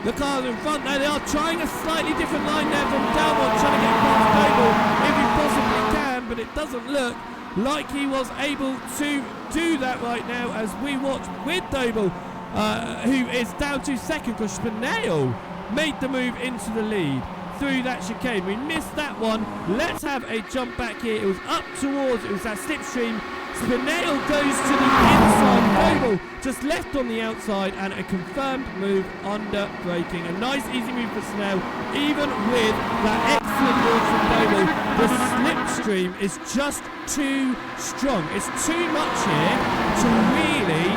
the car in front? Now they are trying a slightly different line there from Delmont, trying to get past Doble if he possibly can, but it doesn't look like he was able to do that right now as we watch with Doble, who is down to second because Spinell made the move into the lead through that chicane. We missed that one. Let's have a jump back here. It was up towards, it was that slipstream. Spinell goes to the inside. Doble just left on the outside and a confirmed move under braking. A nice easy move for Spinell, even with that excellent launch from Doble. The slipstream is just too strong. It's too much here to really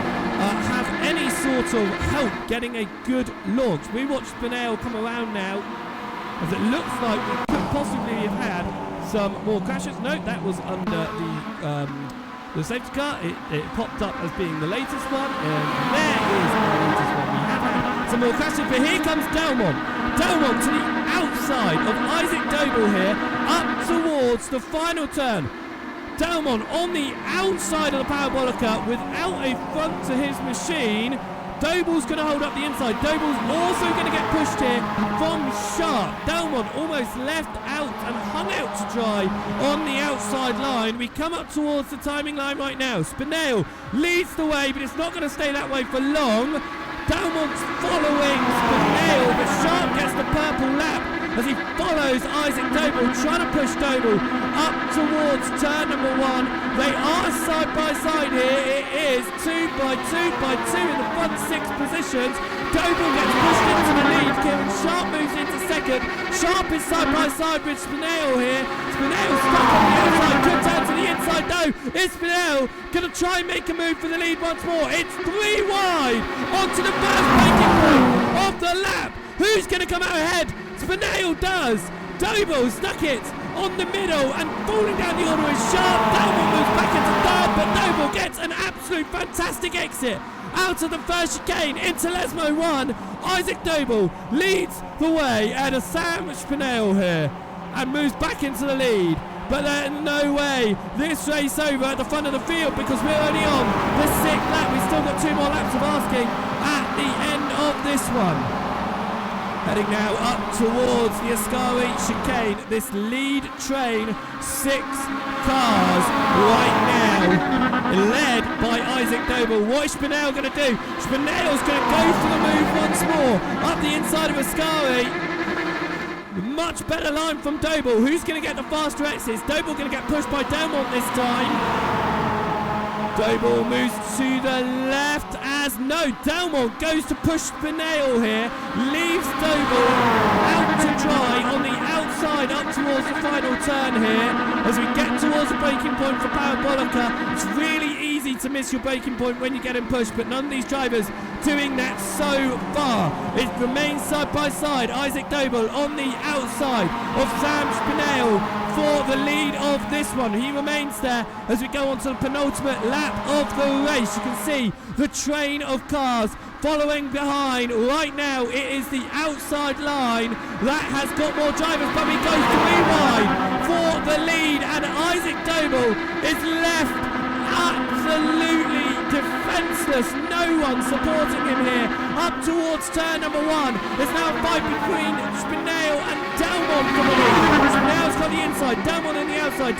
have any sort of help getting a good launch. We watch Spinell come around now as it looks like we could possibly have had some more crashes. No, that was under the safety car. It popped up as being the latest one, and there is the latest one. We have had some more crashes, but here comes Delmont. Delmont to the outside of Isaac Doble here, up towards the final turn. Delmont on the outside of the parabolica without a front to his machine. Doble's going to hold up the inside. Doble's also going to get pushed here from Sharp. Delmont almost left out and hung out to dry on the outside line. We come up towards the timing line right now. Spinell leads the way, but it's not going to stay that way for long. Delmont's following Spinell, but Sharp gets the purple lap as he follows Isaac Doble, trying to push Doble up towards turn number 1. They are side by side here. It is 2 by 2 by 2 in the front 6 positions. Doble gets pushed into the lead. Kieran Sharp moves into second. Sharp is side by side with Spinell here. Spinell stuck on the outside. Good turn to the inside though. Is Spinell going to try and make a move for the lead once more? It's 3 wide onto the first breaking point of the lap. Who's going to come out ahead? Spinell does. Doble stuck it on the middle and falling down the order is Sharp. Doble moves back into third, but Doble gets an absolute fantastic exit out of the first chicane into Lesmo 1. Isaac Doble leads the way and a Sam Spinell here and moves back into the lead. But there's no way this race over at the front of the field because we're only on the 6th lap. We've still got 2 more laps of asking at the end of this one. Heading now up towards the Ascari chicane. This lead train, 6 cars right now, led by Isaac Doble. What is Spinell going to do? Spinell's going to go for the move once more up the inside of Ascari. Much better line from Doble. Who's going to get the faster exits? Doble going to get pushed by Delmont this time. Doble moves to the left as Delmont goes to push Spinell here, leaves Doble out to dry on the outside up towards the final turn here. As we get towards the braking point for Parabolica, it's really easy to miss your braking point when you get in pushed, but none of these drivers doing that so far. It remains side by side. Isaac Doble on the outside of Sam Spinell for the lead of this one. He remains there as we go on to the penultimate lap of the race. You can see the train of cars following behind. Right now it is the outside line that has got more drivers, but he goes 3 wide for the lead and Isaac Doble is left absolutely defenceless. No one supporting him here up towards turn number 1. There's now a fight between Spinell and Delmont for the lead. Spinell's got the inside, Delmont on the outside.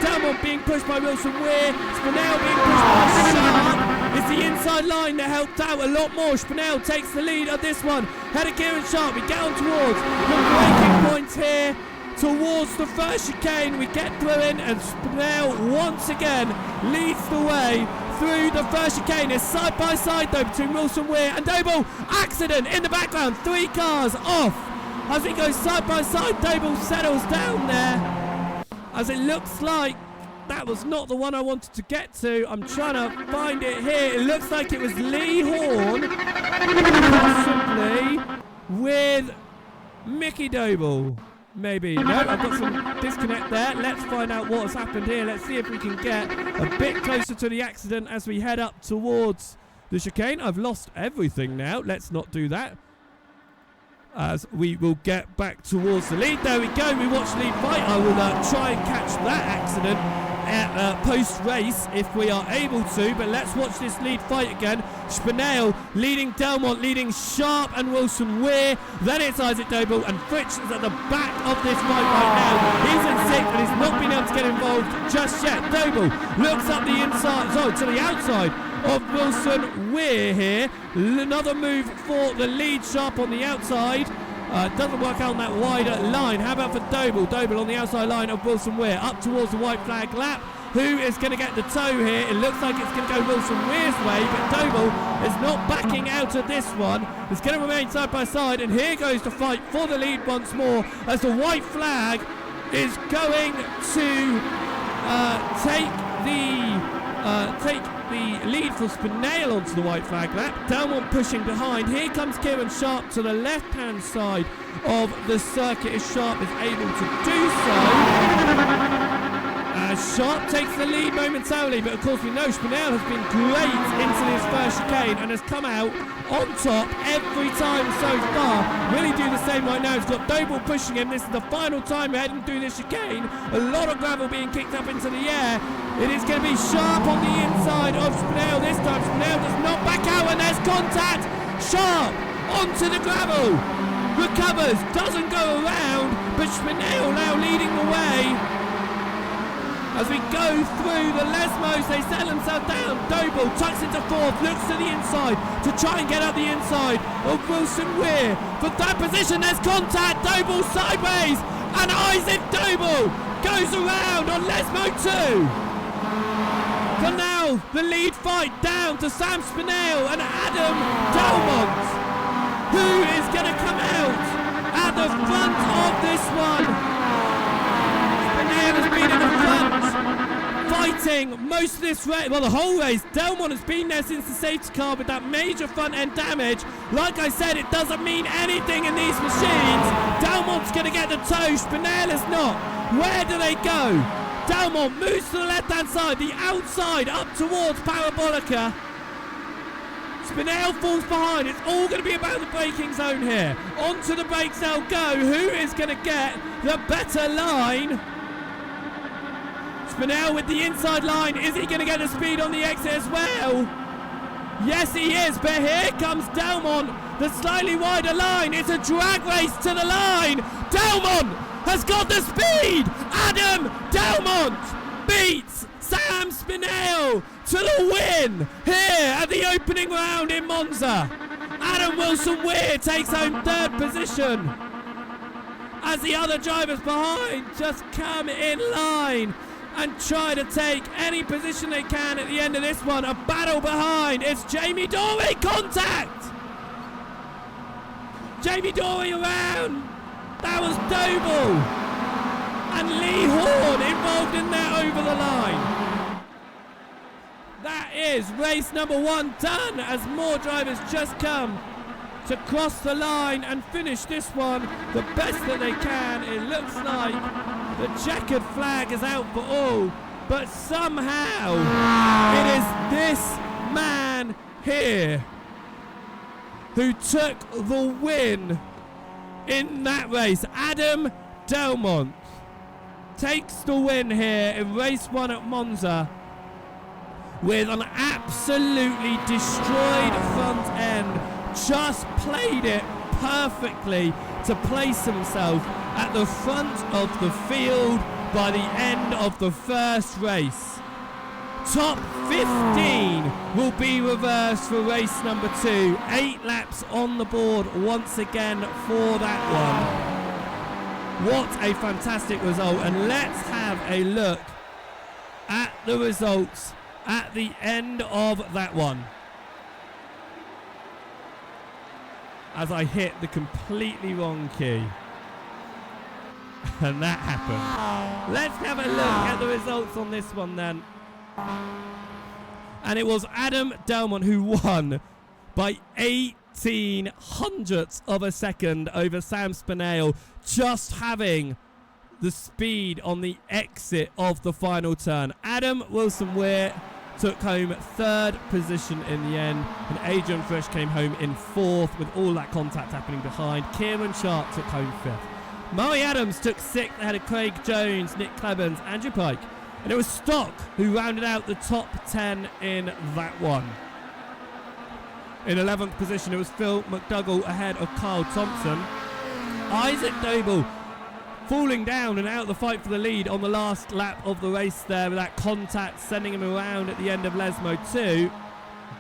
Delmont being pushed by Wilson Weir, Spinell being pushed by Sharp. It's the inside line that helped out a lot more. Spinell takes the lead of this one. Head of Kieran Sharp, we get on towards the braking points here. Towards the first chicane, we get through in and Spinell once again leads the way through the first chicane. It's side by side though between Wilson Weir and Doble. Accident in the background, 3 cars off. As he goes side by side, Doble settles down there. As it looks like that was not the one I wanted to get to. I'm trying to find it here. It looks like it was Lee Horn, possibly with Mickey Doble. Maybe. No, I've got some disconnect there. Let's find out what has happened here. Let's see if we can get a bit closer to the accident as we head up towards the chicane. I've lost everything now. Let's not do that. As we will get back towards the lead. There we go. We watch the lead fight. I will try and catch that accident at post-race if we are able to, but let's watch this lead fight again. Spinell leading Delmont, leading Sharp and Wilson Weir. Then it's Isaac Doble and Fritsch is at the back of this fight right now. He's in 6th and he's not been able to get involved just yet. Doble looks up the inside, to the outside of Wilson Weir here. Another move for the lead. Sharp on the outside. Doesn't work out on that wider line. How about for Doble? Doble on the outside line of Wilson Weir up towards the white flag lap. Who is going to get the toe here? It looks like it's going to go Wilson Weir's way, but Doble is not backing out of this one. It's going to remain side by side, and here goes the fight for the lead once more as the white flag is going to take the lead for Spinell onto the white flag lap. Delmont pushing behind. Here comes Kieran Sharp to the left-hand side of the circuit as Sharp is able to do so. Sharp takes the lead momentarily, but of course we know Spinell has been great into this first chicane and has come out on top every time so far. Will he do the same right now? He's got Doble pushing him. This is the final time we're heading through this chicane. A lot of gravel being kicked up into the air. It is going to be Sharp on the inside of Spinell this time. Spinell does not back out, and there's contact. Sharp onto the gravel. Recovers, doesn't go around, but Spinell now leading the way. As we go through the Lesmos, they settle themselves down. Doble tucks into fourth, looks to the inside to try and get up the inside of Wilson Weir. For third position, there's contact. Doble sideways, and Isaac Doble goes around on Lesmo 2. For now, the lead fight down to Sam Spinell and Adam Delmont. Who is going to come out at the front of this one? Spinell has been in the front, fighting most of this race, well, the whole race. Delmont has been there since the safety car with that major front end damage. Like I said, it doesn't mean anything in these machines. Delmont's going to get the toe, Spinell is not. Where do they go? Delmont moves to the left hand side, the outside up towards Parabolica. Spinell falls behind. It's all going to be about the braking zone here. Onto the brakes they'll go. Who is going to get the better line? Spinell with the inside line. Is he going to get the speed on the exit as well? Yes, he is. But here comes Delmont. The slightly wider line. It's a drag race to the line. Delmont has got the speed. Adam Delmont beats Sam Spinell to the win here at the opening round in Monza. Adam Wilson-Weir takes home third position as the other drivers behind just come in line and try to take any position they can at the end of this one. A battle behind. It's Jamie Dory. Contact! Jamie Dory around. That was Doble. And Lee Horn involved in that over the line. That is race number 1 done as more drivers just come to cross the line and finish this one the best that they can. It looks like the checkered flag is out for all, but somehow it is this man here who took the win in that race. Adam Delmont takes the win here in race 1 at Monza with an absolutely destroyed front end. Just played it perfectly to place himself at the front of the field by the end of the first race. Top 15 will be reversed for race number 2. 8 laps on the board once again for that one. What a fantastic result. And let's have a look at the results at the end of that one. As I hit the completely wrong key. And that happened. Let's have a look at the results on this one then. And it was Adam Delmont who won by 18 hundredths of a second over Sam Spinell, just having the speed on the exit of the final turn. Adam Wilson-Weir took home third position in the end, and Adrian Frisch came home in fourth with all that contact happening behind. Kieran Sharp took home fifth. Murray Adams took sixth ahead of Craig Jones, Nick Clebens, Andrew Pike, and it was Stock who rounded out the top 10 in that one. In 11th position it was Phil McDougall ahead of Kyle Thompson. Isaac Doble falling down and out of the fight for the lead on the last lap of the race there with that contact sending him around at the end of Lesmo 2.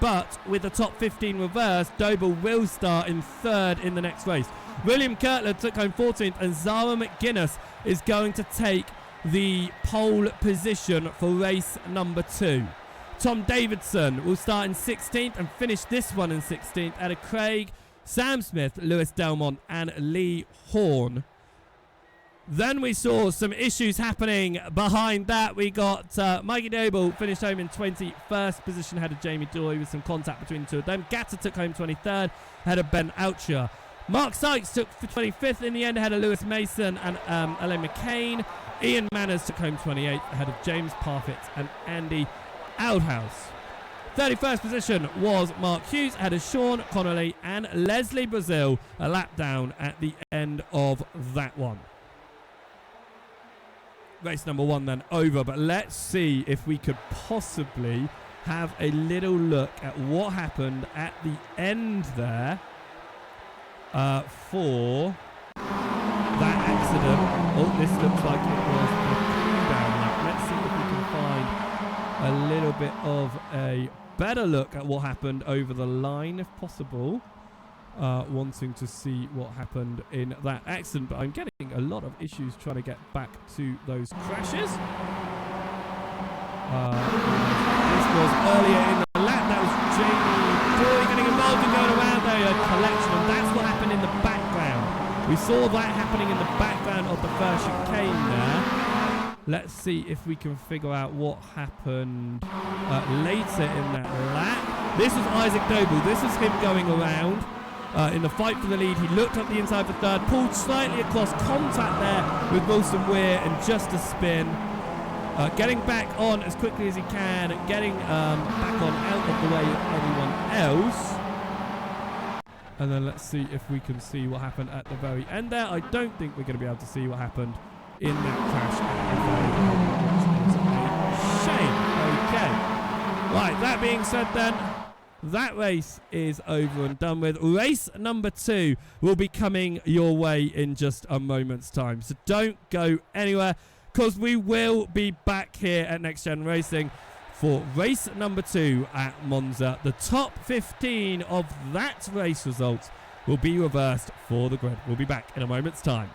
But with the top 15 reversed, Doble will start in third in the next race. William Kirtland took home 14th, and Zara McGuinness is going to take the pole position for race number 2. Tom Davidson will start in 16th and finish this one in 16th out of Craig, Sam Smith, Lewis Delmont and Lee Horn. Then we saw some issues happening behind that. We got Mikey Doble finished home in 21st position ahead of Jamie Dory with some contact between the two of them. Gatter took home 23rd ahead of Ben Oucher. Mark Sykes took 25th in the end ahead of Lewis Mason and Alain McCain. Ian Manners took home 28th ahead of James Parfitt and Andy Aldhouse. 31st position was Mark Hughes ahead of Sean Connolly and Leslie Brazil, a lap down at the end of that one. Race number 1 then over, but let's see if we could possibly have a little look at what happened at the end there for that accident. Oh, this looks like it was a cool-down lap. Let's see if we can find a little bit of a better look at what happened over the line, if possible. Wanting to see what happened in that accident, but I'm getting a lot of issues trying to get back to those crashes. This was earlier in the lap. That was Jamie Dory getting involved and going around a collection, and that's what happened in the background. We saw that happening in the background of the first chicane there. Let's see if we can figure out what happened later in that lap. This was Isaac Noble. This is him going around in the fight for the lead. He looked up the inside for third, pulled slightly across, contact there with Wilson Weir, and just a spin. Getting back on as quickly as he can, getting back on out of the way of everyone else. And then let's see if we can see what happened at the very end there. I don't think we're going to be able to see what happened in that crash at the very end. Shame. Okay. Right, that being said then, that race is over and done with. Race number 2 will be coming your way in just a moment's time. So don't go anywhere, because we will be back here at NXTGEN Racing for race number 2 at Monza. The top 15 of that race results will be reversed for the grid. We'll be back in a moment's time.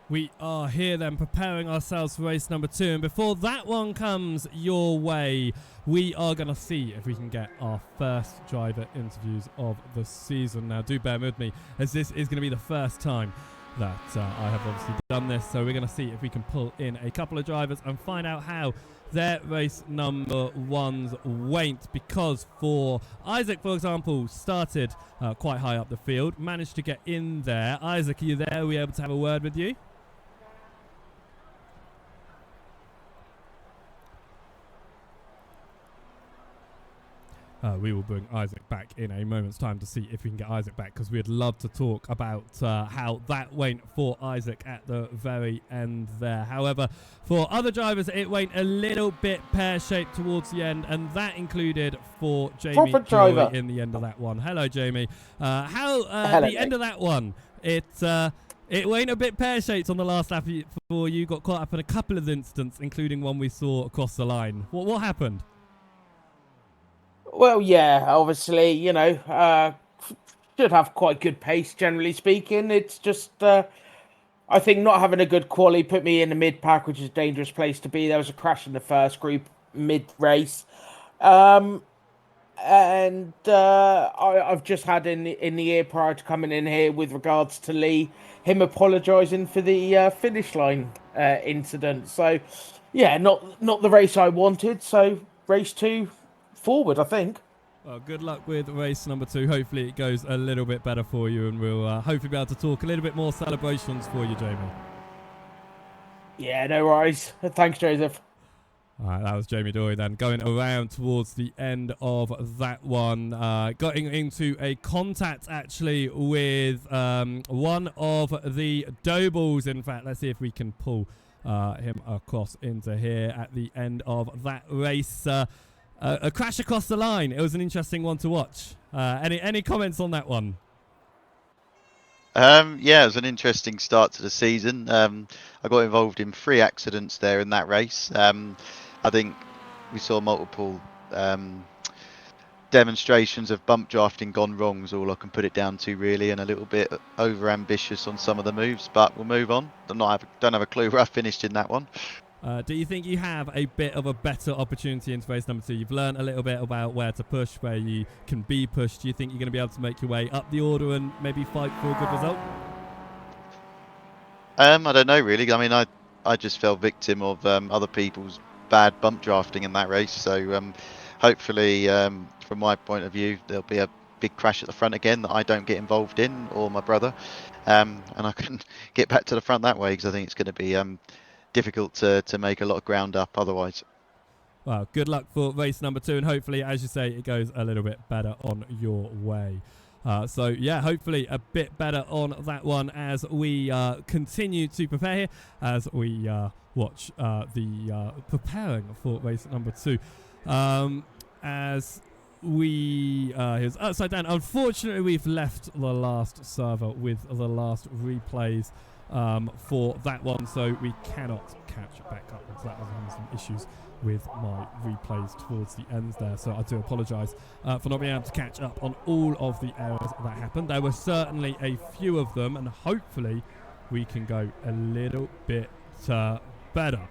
We are here then preparing ourselves for race number 2, and before that one comes your way, we are going to see if we can get our first driver interviews of the season. Now do bear with me, as this is going to be the first time that I have obviously done this, so we're going to see if we can pull in a couple of drivers and find out how their race number 1s went, because for Isaac, for example, started quite high up the field, managed to get in there. Isaac, are you there? Are we able to have a word with you? We will bring Isaac back in a moment's time to see if we can get Isaac back, because we'd love to talk about how that went for Isaac at the very end there. However, for other drivers, it went a little bit pear-shaped towards the end, and that included for Jamie Joy in the end of that one. Hello, Jamie. Hello, the end of that one, it went a bit pear-shaped on the last lap before you got caught up in a couple of incidents, including one we saw across the line. What happened? Well, yeah, obviously, you know, should have quite good pace, generally speaking. It's just, I think not having a good quali put me in the mid-pack, which is a dangerous place to be. There was a crash in the first group mid-race. I've just had in the ear prior to coming in here with regards to Lee, him apologising for the finish line incident. So, yeah, not the race I wanted. So, race 2... forward, I think. Well, good luck with race number 2. Hopefully it goes a little bit better for you, and we'll hopefully be able to talk a little bit more celebrations for you, Jamie. Yeah, no worries. Thanks, Joseph. All right, that was Jamie Dory then, going around towards the end of that one. Getting into a contact, actually, with one of the Dobles. In fact, let's see if we can pull him across into here at the end of that race. A crash across the line. It was an interesting one to watch. Any comments on that one? Yeah, it was an interesting start to the season. I got involved in 3 accidents there in that race. I think we saw multiple demonstrations of bump drafting gone wrong is all I can put it down to, really, and a little bit over ambitious on some of the moves, but we'll move on. Don't have a clue where I finished in that one. Do you think you have a bit of a better opportunity into race number 2? You've learned a little bit about where to push, where you can be pushed. Do you think you're going to be able to make your way up the order and maybe fight for a good result? I don't know, really. I mean, I just fell victim of other people's bad bump drafting in that race. So hopefully, from my point of view, there'll be a big crash at the front again that I don't get involved in, or my brother, and I can get back to the front that way, because I think it's going to be difficult to make a lot of ground up otherwise. Well, good luck for race number 2, and hopefully, as you say, it goes a little bit better on your way. So yeah, hopefully a bit better on that one as we continue to prepare here, as we watch the preparing for race number 2. As we here's upside down. Unfortunately, we've left the last server with the last replays for that one, so we cannot catch back up, because that was having some issues with my replays towards the ends there, so I do apologise for not being able to catch up on all of the errors that happened. There were certainly a few of them, and hopefully we can go a little bit better.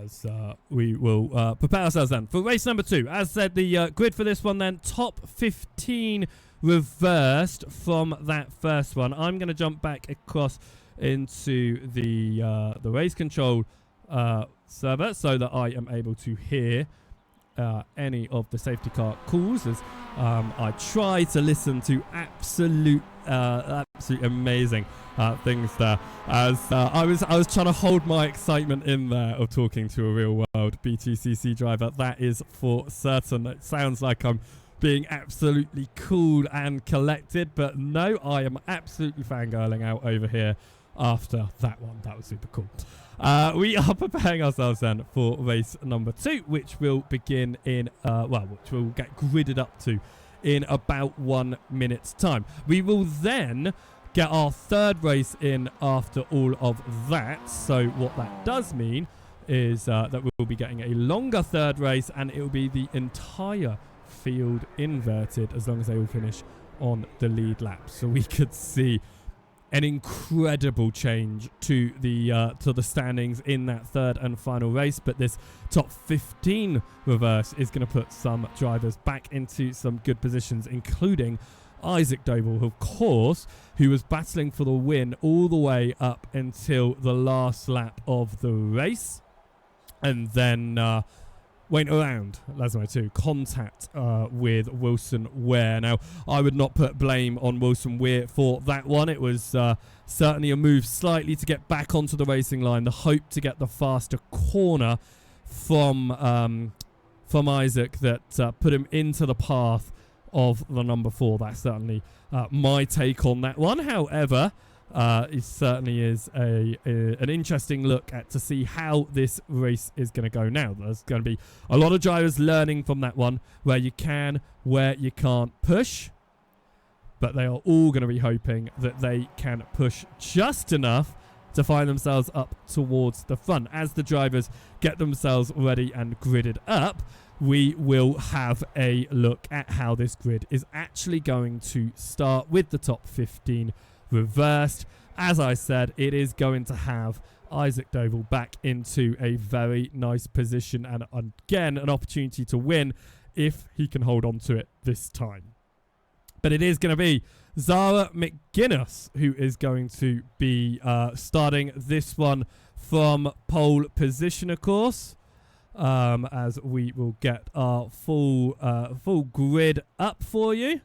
As we will prepare ourselves then for race number 2. As said, the grid for this one then, top 15 reversed from that first one. I'm going to jump back across into the race control server so that I am able to hear any of the safety car calls, as I try to listen to absolute amazing things there, as I was trying to hold my excitement in there of talking to a real world BTCC driver. That is for certain. It sounds like I'm being absolutely cool and collected, but no, I am absolutely fangirling out over here after that one. That was super cool. We are preparing ourselves then for race number 2, which will begin in which will get gridded up to in about 1 minute's time. We will then get our third race in after all of that. So what that does mean is that we'll be getting a longer third race, and it will be the entire field inverted as long as they all finish on the lead lap. So we could see an incredible change to the standings in that third and final race, but this top 15 reverse is going to put some drivers back into some good positions, including Isaac Doble, of course, who was battling for the win all the way up until the last lap of the race, and then went around Lasmo to contact with Wilson Ware. Now, I would not put blame on Wilson Ware for that one. It was certainly a move slightly to get back onto the racing line, the hope to get the faster corner from Isaac that put him into the path of the number 4. That's certainly my take on that one. However, it certainly is an interesting look at to see how this race is going to go now. There's going to be a lot of drivers learning from that one, where you can, where you can't push, but they are all going to be hoping that they can push just enough to find themselves up towards the front. As the drivers get themselves ready and gridded up, we will have a look at how this grid is actually going to start with the top 15 reversed. As I said, it is going to have Isaac Doble back into a very nice position, and again an opportunity to win if he can hold on to it this time. But it is going to be Zara McGuinness who is going to be starting this one from pole position, of course, as we will get our full grid up for you.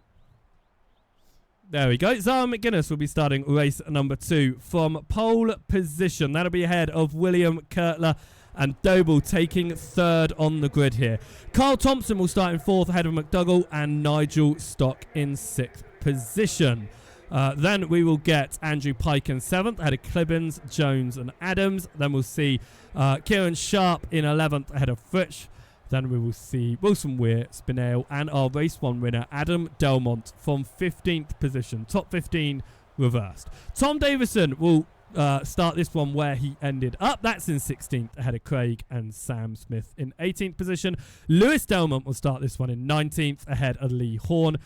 There we go. Zara McGuinness will be starting race number 2 from pole position. That'll be ahead of William Kurtler, and Doble taking third on the grid here. Carl Thompson will start in 4th ahead of McDougall, and Nigel Stock in 6th position. Then we will get Andrew Pike in 7th ahead of Clibbins, Jones and Adams. Then we'll see Kieran Sharp in 11th ahead of Fritsch. Then we will see Wilson Weir, Spinell, and our race 1 winner, Adam Delmont, from 15th position. Top 15 reversed. Tom Davison will start this one where he ended up. That's in 16th ahead of Craig and Sam Smith in 18th position. Lewis Delmont will start this one in 19th ahead of Lee Horn.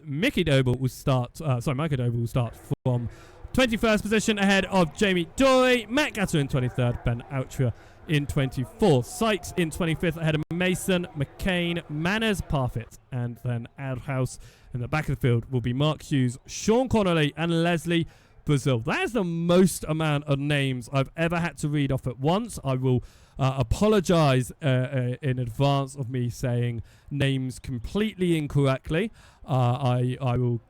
Michael Doble will start from 21st position ahead of Jamie Dory. Matt Gatter in 23rd. Ben Outra in 24th. Sykes in 25th ahead of Mason, McCain, Manners, Parfit, and then Outhouse. In the back of the field will be Mark Hughes, Sean Connolly, and Leslie Brazil. That is the most amount of names I've ever had to read off at once. I will apologise in advance of me saying names completely incorrectly. I will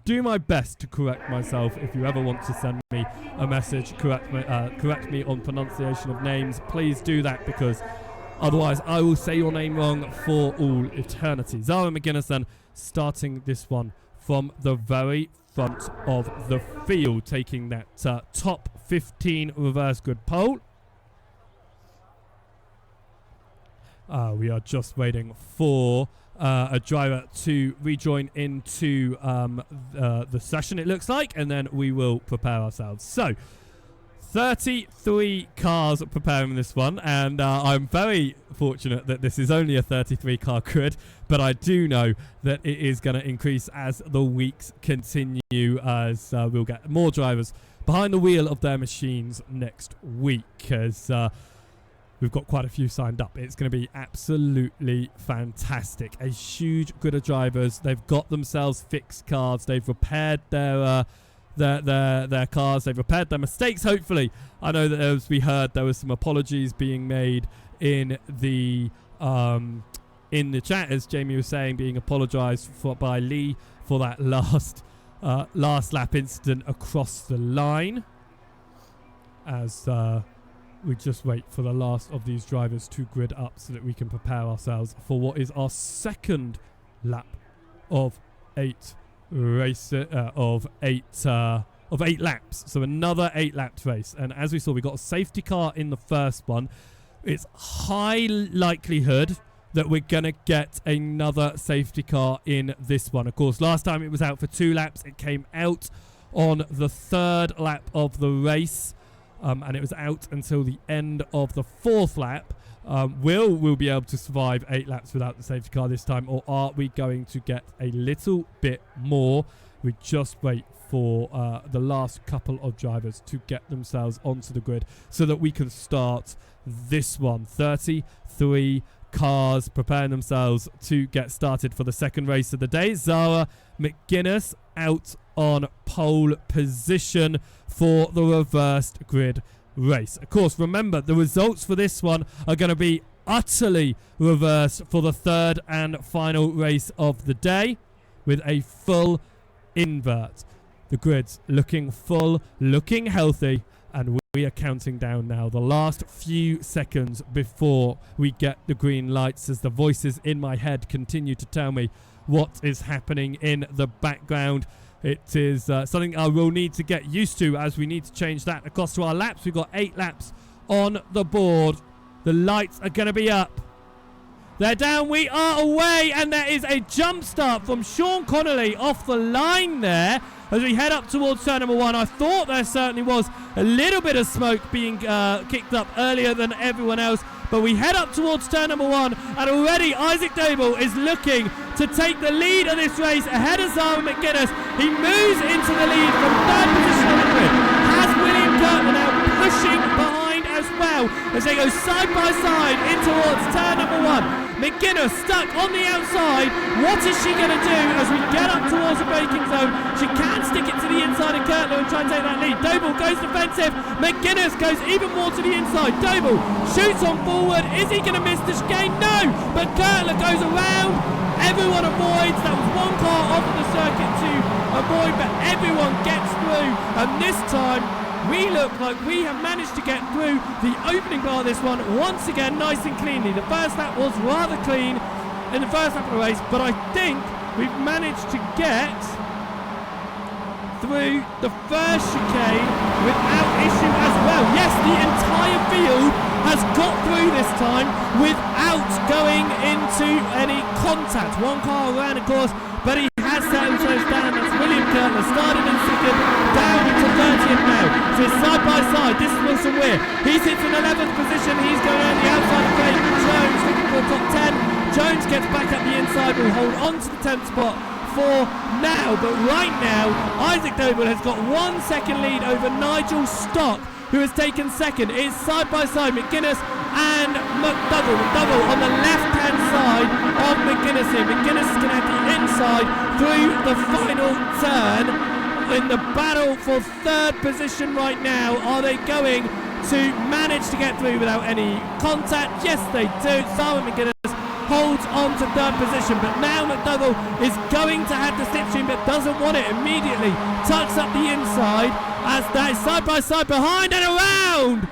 do my best to correct myself. If you ever want to send me a message, correct me on pronunciation of names, please do that, because otherwise I will say your name wrong for all eternity. Zara McGuinness then starting this one from the very front of the field, taking that top 15 reverse grid pole. We are just waiting for a driver to rejoin into the session, it looks like, and then we will prepare ourselves. So 33 cars preparing this one, and I'm very fortunate that this is only a 33 car grid, but I do know that it is going to increase as the weeks continue, as we'll get more drivers behind the wheel of their machines next week, as we've got quite a few signed up. It's going to be absolutely fantastic. A huge grid of drivers. They've got themselves fixed cars. They've repaired their cars. They've repaired their mistakes, hopefully. I know that, as we heard, there was some apologies being made in the chat, as Jamie was saying, being apologised for by Lee for that last lap incident across the line. As we just wait for the last of these drivers to grid up so that we can prepare ourselves for what is our second lap of 8 laps. So another 8 laps race. And as we saw, we got a safety car in the first one. It's high likelihood that we're going to get another safety car in this one. Of course, last time it was out for 2 laps. It came out on the 3rd lap of the race. And it was out until the end of the 4th lap. Will we be able to survive 8 laps without the safety car this time, or are we going to get a little bit more? We just wait for the last couple of drivers to get themselves onto the grid so that we can start this one. 33 cars preparing themselves to get started for the second race of the day. Zara McGuinness out on pole position for the reversed grid race. Of course, remember, the results for this one are going to be utterly reversed for the third and final race of the day with a full invert. The grid's looking full, looking healthy, and we are counting down now the last few seconds before we get the green lights as the voices in my head continue to tell me what is happening in the background. It is something I will need to get used to as we need to change that across to our laps. We've got 8 laps on the board. The lights are going to be up. They're down, we are away, and there is a jump start from Sean Connolly off the line there as we head up towards turn number 1. I thought there certainly was a little bit of smoke being kicked up earlier than everyone else, but we head up towards turn number 1, and already Isaac Doble is looking to take the lead of this race ahead of Zara McGuinness. He moves into the lead from 3rd position on the grid. Has William Kirkland now pushing behind as well as they go side by side in towards turn number 1. McGuinness stuck on the outside. What is she going to do as we get up towards the braking zone? She can stick it to the inside of Kirtler and try and take that lead. Doble goes defensive. McGuinness goes even more to the inside. Doble shoots on forward. Is he going to miss the chicane? No! But Kirtler goes around. Everyone avoids. That was one car off of the circuit to avoid, but everyone gets through. And this time, we look like we have managed to get through the opening bar of this one once again nice and cleanly. The first lap was rather clean in the first lap of the race, but I think we've managed to get through the first chicane without issue as well. Yes, the entire field has got through this time without going into any contact. One car ran, of course, but he has set himself down. That's William Kirtler, started in second, down into 30th now. So it's side by side. This is Wilson Weir. He sits in 11th position. He's going around the outside of Craig Jones, looking for the top 10. Jones gets back up the inside, will hold on to the 10th spot for now. But right now, Isaac Doble has got 1 second lead over Nigel Stock, who has taken second. It is side by side, McGuinness and McDougall. McDougall on the left-hand side of McGuinness here. McGuinness is going to have the inside through the final turn in the battle for 3rd position right now. Are they going to manage to get through without any contact? Yes, they do. Simon McGuinness holds on to 3rd position, but now McDougall is going to have the slipstream but doesn't want it immediately. Tucks up the inside as that is side by side behind, and around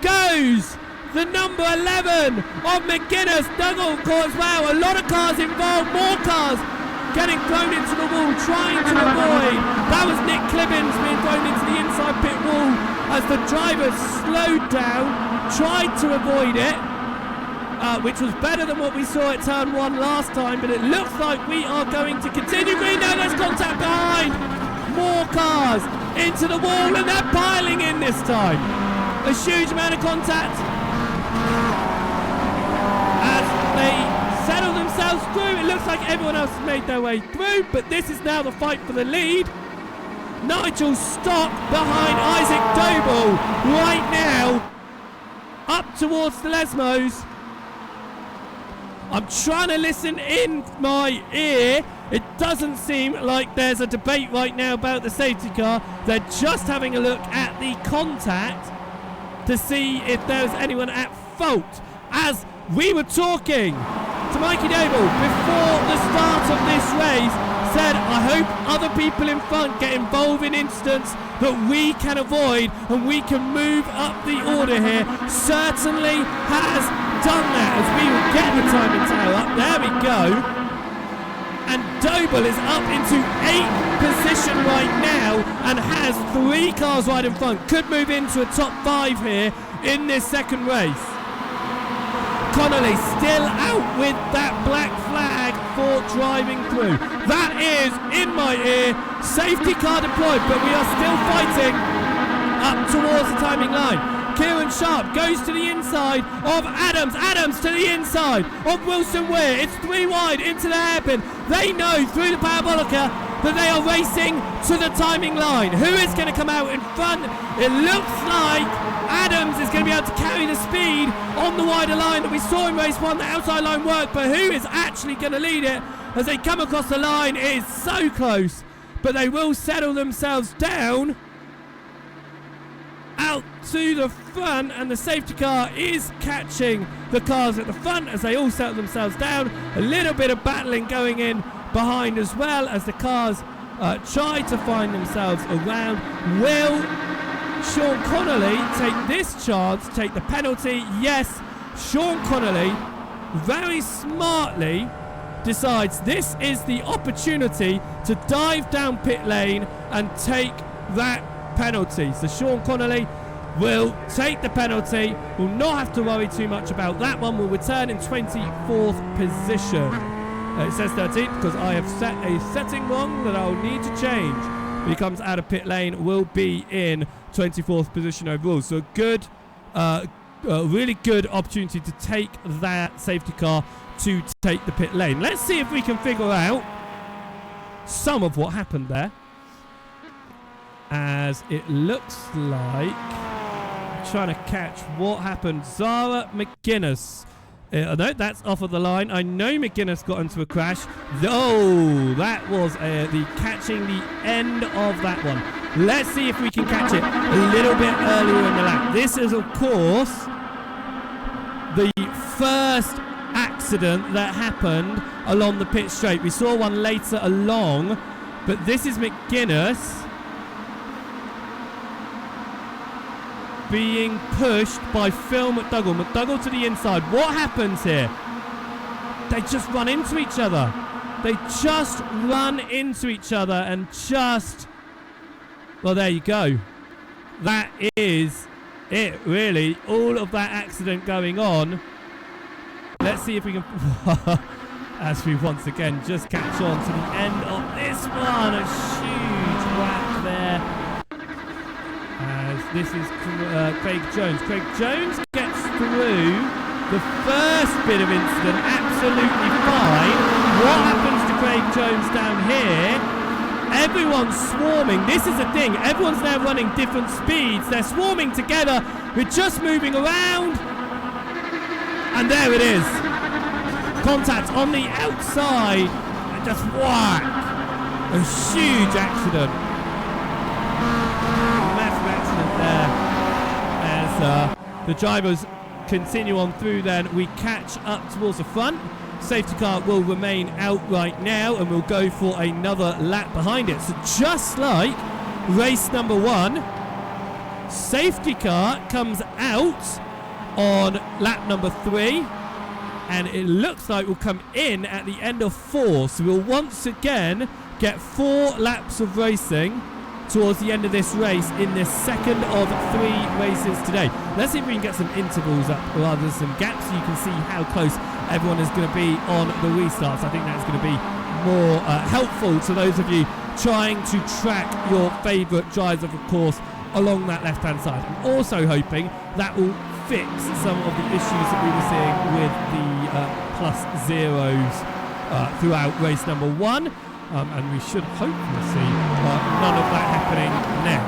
goes the number 11 of McGuinness. Dougall caught as well. A lot of cars involved, more cars getting thrown into the wall, trying to avoid. That was Nick Clibbins being thrown into the inside pit wall as the driver slowed down, tried to avoid it, which was better than what we saw at turn 1 last time, but it looks like we are going to continue. Green, now there's contact behind. More cars into the wall, and they're piling in this time. A huge amount of contact as they settle themselves through. It looks like everyone else has made their way through, but this is now the fight for the lead. Nigel Stock behind Isaac Doble right now, up towards the Lesmos. I'm trying to listen in my ear. It doesn't seem like there's a debate right now about the safety car. They're just having a look at the contact to see if there's anyone at fault. As we were talking to Mikey Doble before the start of this race, said, I hope other people in front get involved in incidents that we can avoid and we can move up the order here. Certainly has done that as we will get the timing tower up. There we go. And Doble is up into 8th position right now and has 3 cars right in front. Could move into a top 5 here in this second race. Connolly still out with that black flag for driving through. That is, in my ear, safety car deployed, but we are still fighting up towards the timing line. Kieran Sharp goes to the inside of Adams. Adams to the inside of Wilson Weir. It's 3 wide into the hairpin. They know through the parabolica that they are racing to the timing line. Who is going to come out in front? It looks like Adams is going to be able to carry the speed on the wider line that we saw in race 1. The outside line worked, but who is actually going to lead it as they come across the line? It is so close, but they will settle themselves down out to the front, and the safety car is catching the cars at the front as they all settle themselves down. A little bit of battling going in behind as well as the cars try to find themselves around. Will Sean Connolly take this chance, take the penalty? Yes, Sean Connolly very smartly decides this is the opportunity to dive down pit lane and take that penalty. So Sean Connolly will take the penalty, will not have to worry too much about that one, will return in 24th position. It says 13th because I have set a setting wrong that I'll need to change. He comes out of pit lane, will be in 24th position overall. So good, really good opportunity to take that safety car to take the pit lane. Let's see if we can figure out some of what happened there, as it looks like I'm trying to catch what happened. Zara McGuinness. No, that's off of the line. I know McGuinness got into a crash. Oh, that was the catching the end of that one. Let's see if we can catch it a little bit earlier in the lap. This is, of course, the first accident that happened along the pit straight. We saw one later along, but this is McGuinness being pushed by Phil McDougall. McDougall to the inside. What happens here? They just run into each other. They just run into each other and just... Well, there you go. That is it, really. All of that accident going on. Let's see if we can... As we once again just catch on to the end of this one. A huge whack there. As this is Craig Jones. Craig Jones gets through the first bit of incident absolutely fine. What happens to Craig Jones down here? Everyone's swarming. This is the thing. Everyone's now running different speeds. They're swarming together. We're just moving around. And there it is. Contact on the outside. And just whack. A huge accident. Massive accident there. As the drivers continue on through, then we catch up towards the front. Safety car will remain out right now and we'll go for another lap behind it. So just like race number 1, safety car comes out on lap number 3 and it looks like we'll come in at the end of 4. So we'll once again get 4 laps of racing towards the end of this race in this second of 3 races today. Let's see if we can get some intervals up, or rather some gaps, so you can see how close everyone is going to be on the restarts. I think that's going to be more helpful to those of you trying to track your favourite drivers, of course, along that left-hand side. I'm also hoping that will fix some of the issues that we were seeing with the plus zeros throughout race number 1. And we should hopefully see none of that happening now.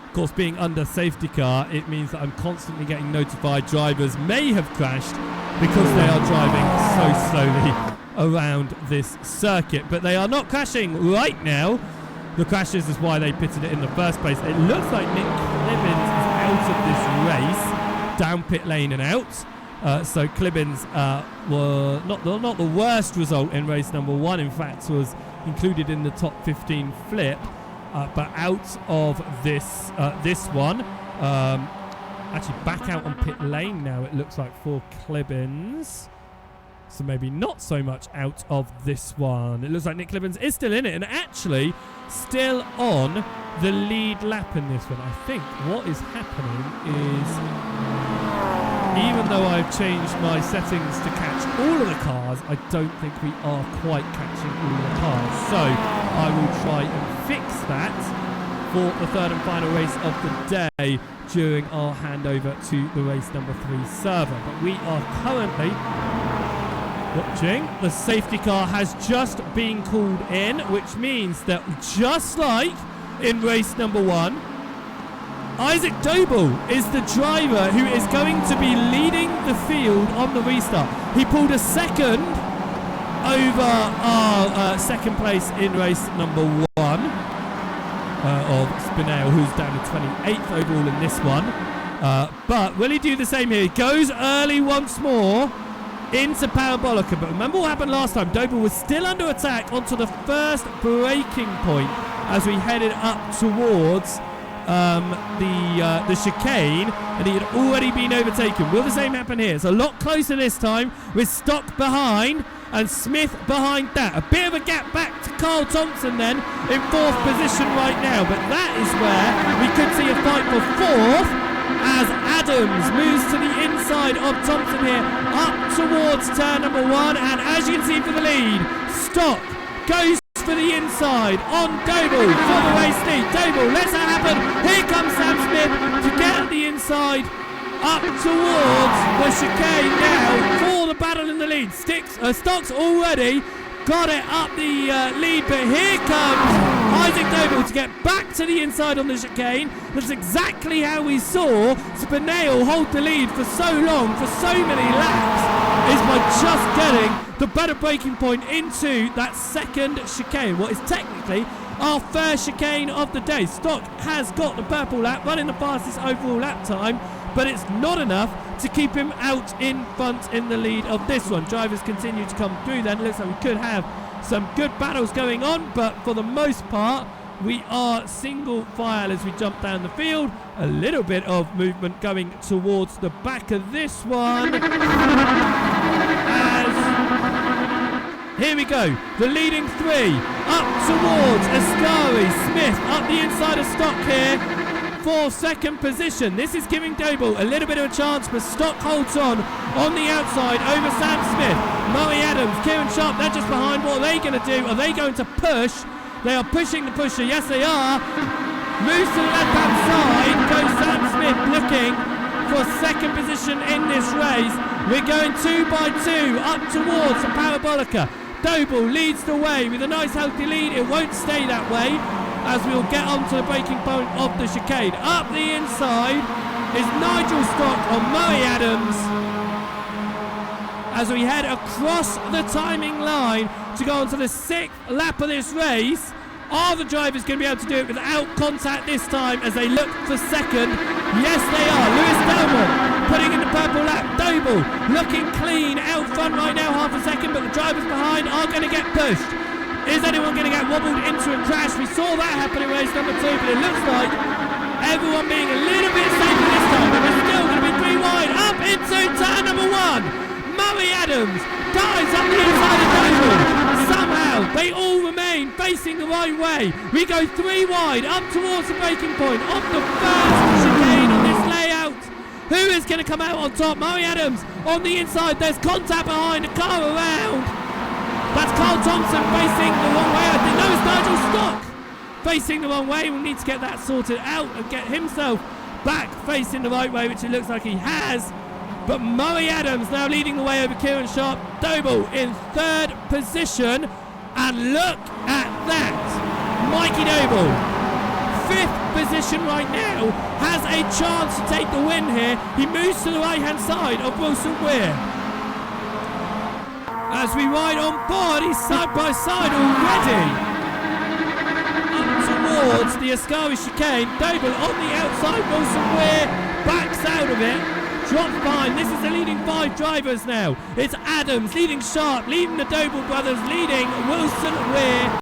Of course, being under safety car, it means that I'm constantly getting notified drivers may have crashed because they are driving so slowly around this circuit. But they are not crashing right now. The crashes is why they pitted it in the first place. It looks like Nick Clibbins is out of this race, down pit lane and out. So Clibbins were not the worst result in race number 1. In fact, was included in the top 15 flip, but out of this one. Actually, back out on pit lane now. It looks like for Clibbins. So maybe not so much out of this one. It looks like Nick Clibbins is still in it and actually still on the lead lap in this one. I think what is happening is, even though I've changed my settings to catch all of the cars, I don't think we are quite catching all of the cars. So I will try and fix that for the third and final race of the day during our handover to the race number 3 server. But we are currently Watching, the safety car has just been called in, which means that just like in race number 1, Isaac Doble is the driver who is going to be leading the field on the restart. He pulled a second over our second place in race number 1 of Spinell, who's down to 28th overall in this one. But will he do the same here? He goes early once more into Parabolica, but remember what happened last time. Doble was still under attack onto the first braking point as we headed up towards the chicane, and he had already been overtaken. Will the same happen here? It's a lot closer this time, with Stock behind and Smith behind that. A bit of a gap back to Carl Thompson then in 4th position right now, but that is where we could see a fight for 4th as Adams moves to the inside of Thompson here, up towards turn number 1, and as you can see for the lead, Stock goes for the inside on Doble for the race lead. Doble lets that happen. Here comes Sam Smith to get the inside up towards the chicane now for the battle in the lead. Stock's already got it up the lead, but here comes Isaac Doble to get back to the inside on the chicane. That's exactly how we saw Spinell hold the lead for so long, for so many laps, is by just getting the better braking point into that second chicane, what is technically our first chicane of the day. Stock has got the purple lap, running the fastest overall lap time, but it's not enough to keep him out in front in the lead of this one. Drivers continue to come through then. Looks like we could have some good battles going on, but for the most part, we are single file as we jump down the field. A little bit of movement going towards the back of this one. Here we go, the leading 3 up towards Ascari. Smith up the inside of Stock here for 2nd position. This is giving Doble a little bit of a chance, but Stock holds on the outside over Sam Smith. Murray Adams, Kieran Sharp, they're just behind. What are they going to do? Are they going to push? They are pushing the pusher. Yes, they are. Moves to the left-hand side. Goes Sam Smith looking for 2nd position in this race. We're going 2 by 2 up towards the Parabolica. Doble leads the way with a nice healthy lead. It won't stay that way as we'll get onto the braking point of the chicane. Up the inside is Nigel Stock on Murray Adams as we head across the timing line to go onto the 6th lap of this race. Are the drivers going to be able to do it without contact this time as they look for 2nd? Yes, they are. Lewis Delmont putting in the purple lap. Doble looking clean out front right now, half a second, but the drivers behind are going to get pushed. Is anyone going to get wobbled into a crash? We saw that happen in race number 2, but it looks like everyone being a little bit safer this time, but we're still going to be 3 wide. Up into turn number 1. Murray Adams dives up the inside of Doble. Somehow they all remain facing the right way. We go 3 wide up towards the braking point of the first chicane on this layout. Who is going to come out on top? Murray Adams on the inside. There's contact behind, a car around. That's Carl Thompson facing the wrong way. I think no, it's Nigel Stock facing the wrong way. We'll need to get that sorted out and get himself back facing the right way, which it looks like he has. But Murray Adams now leading the way over Kieran Sharp. Doble in 3rd position. And look at that. Mikey Doble, 5th position right now, has a chance to take the win here. He moves to the right-hand side of Wilson Weir. As we ride on board, he's side by side already. Up towards the Ascari chicane. Doble on the outside. Wilson Weir backs out of it. Drops behind. This is the leading 5 drivers now. It's Adams leading Sharp, leading the Doble brothers, leading Wilson Weir.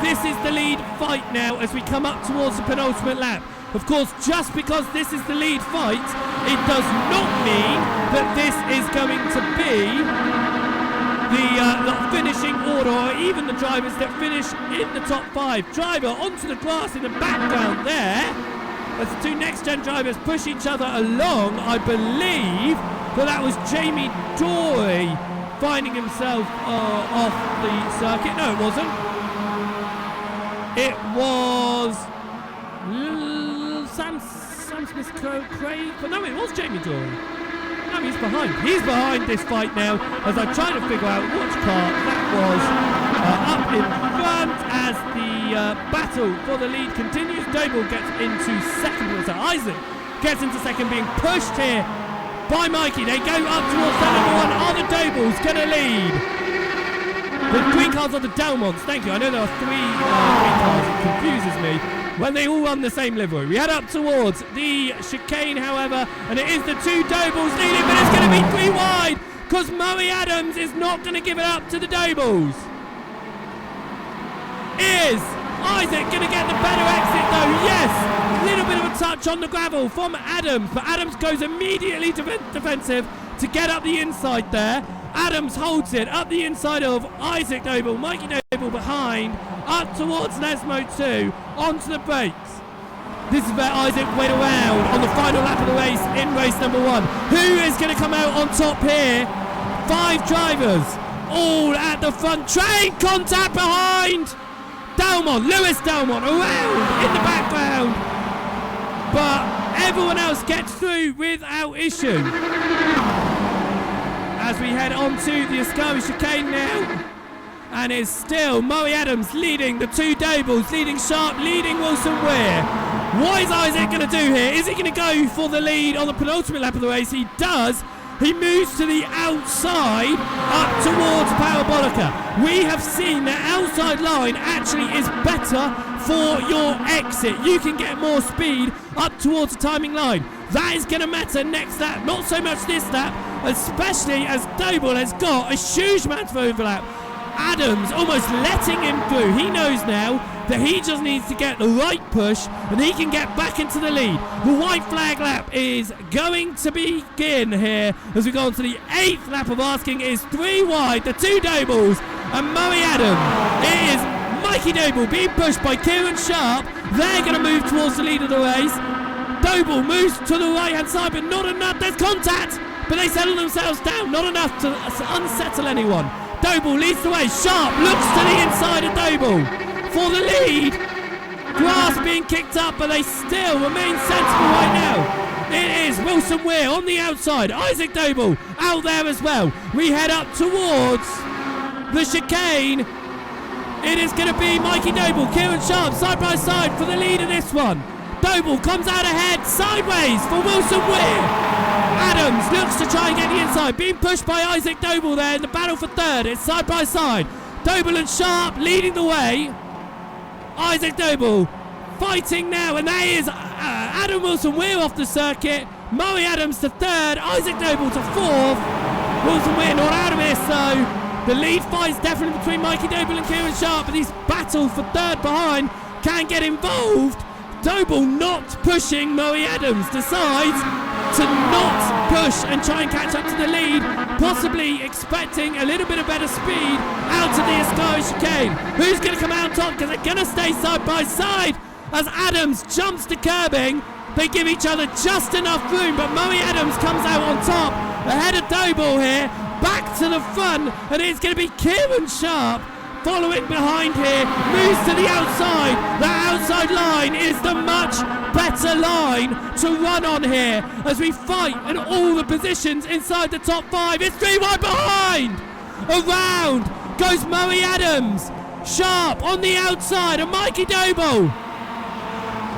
This is the lead fight now as we come up towards the penultimate lap. Of course, just because this is the lead fight, it does not mean that this is going to be the finishing order, or even the drivers that finish in the top 5. Driver onto the grass in the background there. As the 2 next-gen drivers push each other along, I believe that was Jamie Dory finding himself off the circuit. No, it wasn't. It was Sam Smith Craig. But no, it was Jamie Dory. No, he's behind. He's behind this fight now as I try to figure out which car that was. Up in front as the battle for the lead continues. Doble gets into second. So Isaac gets into second, being pushed here by Mikey. They go up towards that number one. Are the Dobles going to lead? The green cars are the Delmonts. Thank you. I know there are three green cars. It confuses me when they all run the same livery. We head up towards the chicane, however, and it is the two Dobles leading, but it's going to be 3 wide because Murray Adams is not going to give it up to the Dobles. Is Isaac going to get the better exit though? Yes! A little bit of a touch on the gravel from Adams, but Adams goes immediately defensive to get up the inside there. Adams holds it up the inside of Isaac Doble, Mikey Doble behind, up towards Nesmo 2, onto the brakes. This is where Isaac went around on the final lap of the race in race number 1. Who is going to come out on top here? 5 drivers, all at the front. Train contact behind! Delmont, Lewis Delmont around in the background, but everyone else gets through without issue. As we head on to the Ascari chicane now, and it's still Murray Adams leading the two Dobles, leading Sharp, leading Wilson Weir. What is Isaac going to do here? Is he going to go for the lead on the penultimate lap of the race? He does. He moves to the outside up towards Parabolica. We have seen the outside line actually is better for your exit. You can get more speed up towards the timing line. That is going to matter next lap, not so much this lap, especially as Doble has got a huge amount of overlap. Adams almost letting him through. He knows now that he just needs to get the right push and he can get back into the lead. The white flag lap is going to begin here as we go on to the 8th lap of asking. Is 3 wide, the two Dobles and Murray Adams. It is Mikey Doble being pushed by Kieran Sharp. They're going to move towards the lead of the race. Doble moves to the right hand side, but not enough. There's contact, but they settle themselves down. Not enough to unsettle anyone. Doble leads the way. Sharp looks to the inside of Doble for the lead. Grass being kicked up, but they still remain sensible right now. It is Wilson Weir on the outside. Isaac Doble out there as well. We head up towards the chicane. It is going to be Mikey Doble, Kieran Sharp side by side for the lead of this one. Doble comes out ahead, sideways for Wilson Weir. Adams looks to try and get the inside, being pushed by Isaac Doble there in the battle for third. It's side by side. Doble and Sharp leading the way. Isaac Doble fighting now, and that is Adam Wilson Weir off the circuit. Murray Adams to third, Isaac Doble to fourth. Wilson Weir not out of this, so the lead fight's definitely between Mikey Doble and Kieran Sharp, but this battle for third behind can get involved. Doble not pushing. Murray Adams decides to not push and try and catch up to the lead, possibly expecting a little bit of better speed out to the Ascari chicane. Who's going to come out on top, because they're going to stay side by side as Adams jumps to curbing. They give each other just enough room, but Murray Adams comes out on top ahead of Doble here, back to the front, and it's going to be Kieran Sharp following behind here, moves to the outside. That outside line is the much better line to run on here as we fight in all the positions inside the top 5. It's 3 wide behind. Around goes Murray Adams. Sharp on the outside and Mikey Doble.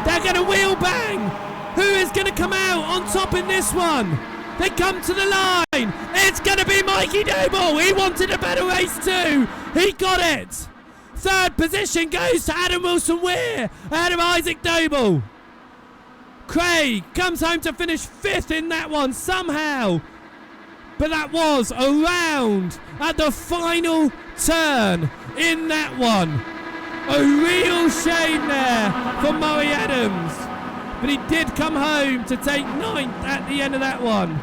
They're going to wheel bang. Who is going to come out on top in this one? They come to the line. It's going to be Mikey Doble. He wanted a better race too. He got it. Third position goes to Adam Wilson Weir ahead of Isaac Doble. Craig comes home to finish 5th in that one somehow. But that was around at the final turn in that one. A real shame there for Murray Adams. But he did come home to take 9th at the end of that one.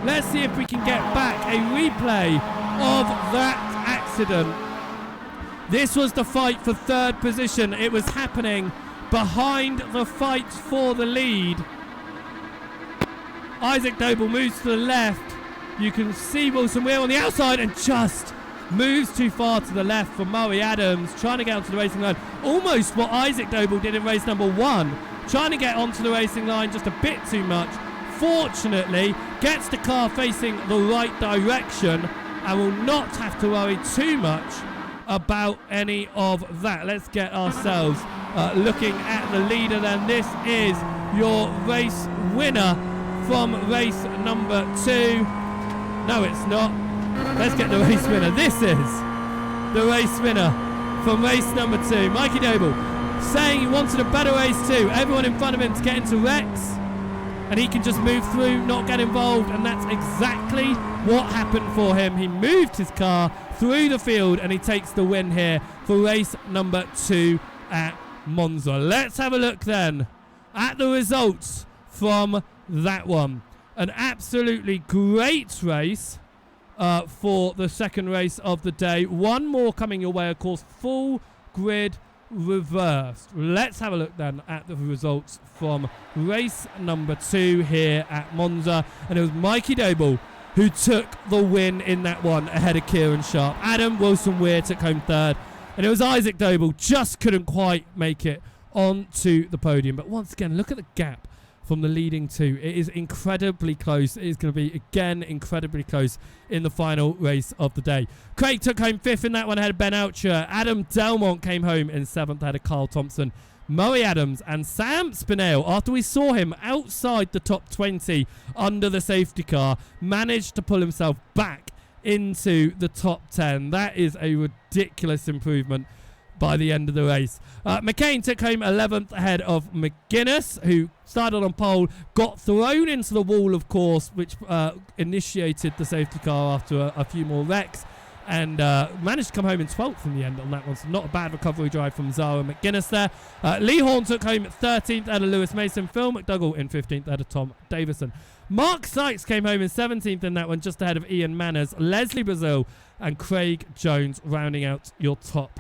Let's see if we can get back a replay of that accident. This was the fight for third position. It was happening behind the fight for the lead. Isaac Doble moves to the left. You can see Wilson Weir on the outside and just moves too far to the left for Murray Adams, trying to get onto the racing line. Almost what Isaac Doble did in race number 1. Trying to get onto the racing line just a bit too much. fortunately gets the car facing the right direction and will not have to worry too much about any of that. Let's get ourselves looking at the leader then. This is your race winner from race number 2. No, it's not. Let's get the race winner. This is the race winner from race number 2. Mikey Doble saying he wanted a better race too. Everyone in front of him to get into wrecks and he can just move through, not get involved, and that's exactly what happened for him. He moved his car through the field and he takes the win here for race number 2 at Monza. Let's have a look then at the results from that one. An absolutely great race for the second race of the day. One more coming your way, of course, full grid reversed. Let's have a look then at the results from race number 2 here at Monza, and it was Mikey Doble who took the win in that one ahead of Kieran Sharp. Adam Wilson-Weir took home 3rd, and it was Isaac Doble just couldn't quite make it onto the podium. But once again, look at the gap from the leading 2. It is incredibly close. It is going to be, again, incredibly close in the final race of the day. Craig took home 5th in that one ahead of Ben Oucher. Adam Delmont came home in 7th ahead of Carl Thompson. Murray Adams and Sam Spinell, after we saw him outside the top 20 under the safety car, managed to pull himself back into the top 10. That is a ridiculous improvement by the end of the race. McCain took home 11th ahead of McGuinness, who started on pole, got thrown into the wall, of course, which initiated the safety car after a few more wrecks, and managed to come home in 12th in the end on that one. So not a bad recovery drive from Zara McGuinness there. Lee Horn took home 13th ahead of Lewis Mason. Phil McDougall in 15th ahead of Tom Davison. Mark Sykes came home in 17th in that one, just ahead of Ian Manners. Leslie Brazil and Craig Jones rounding out your top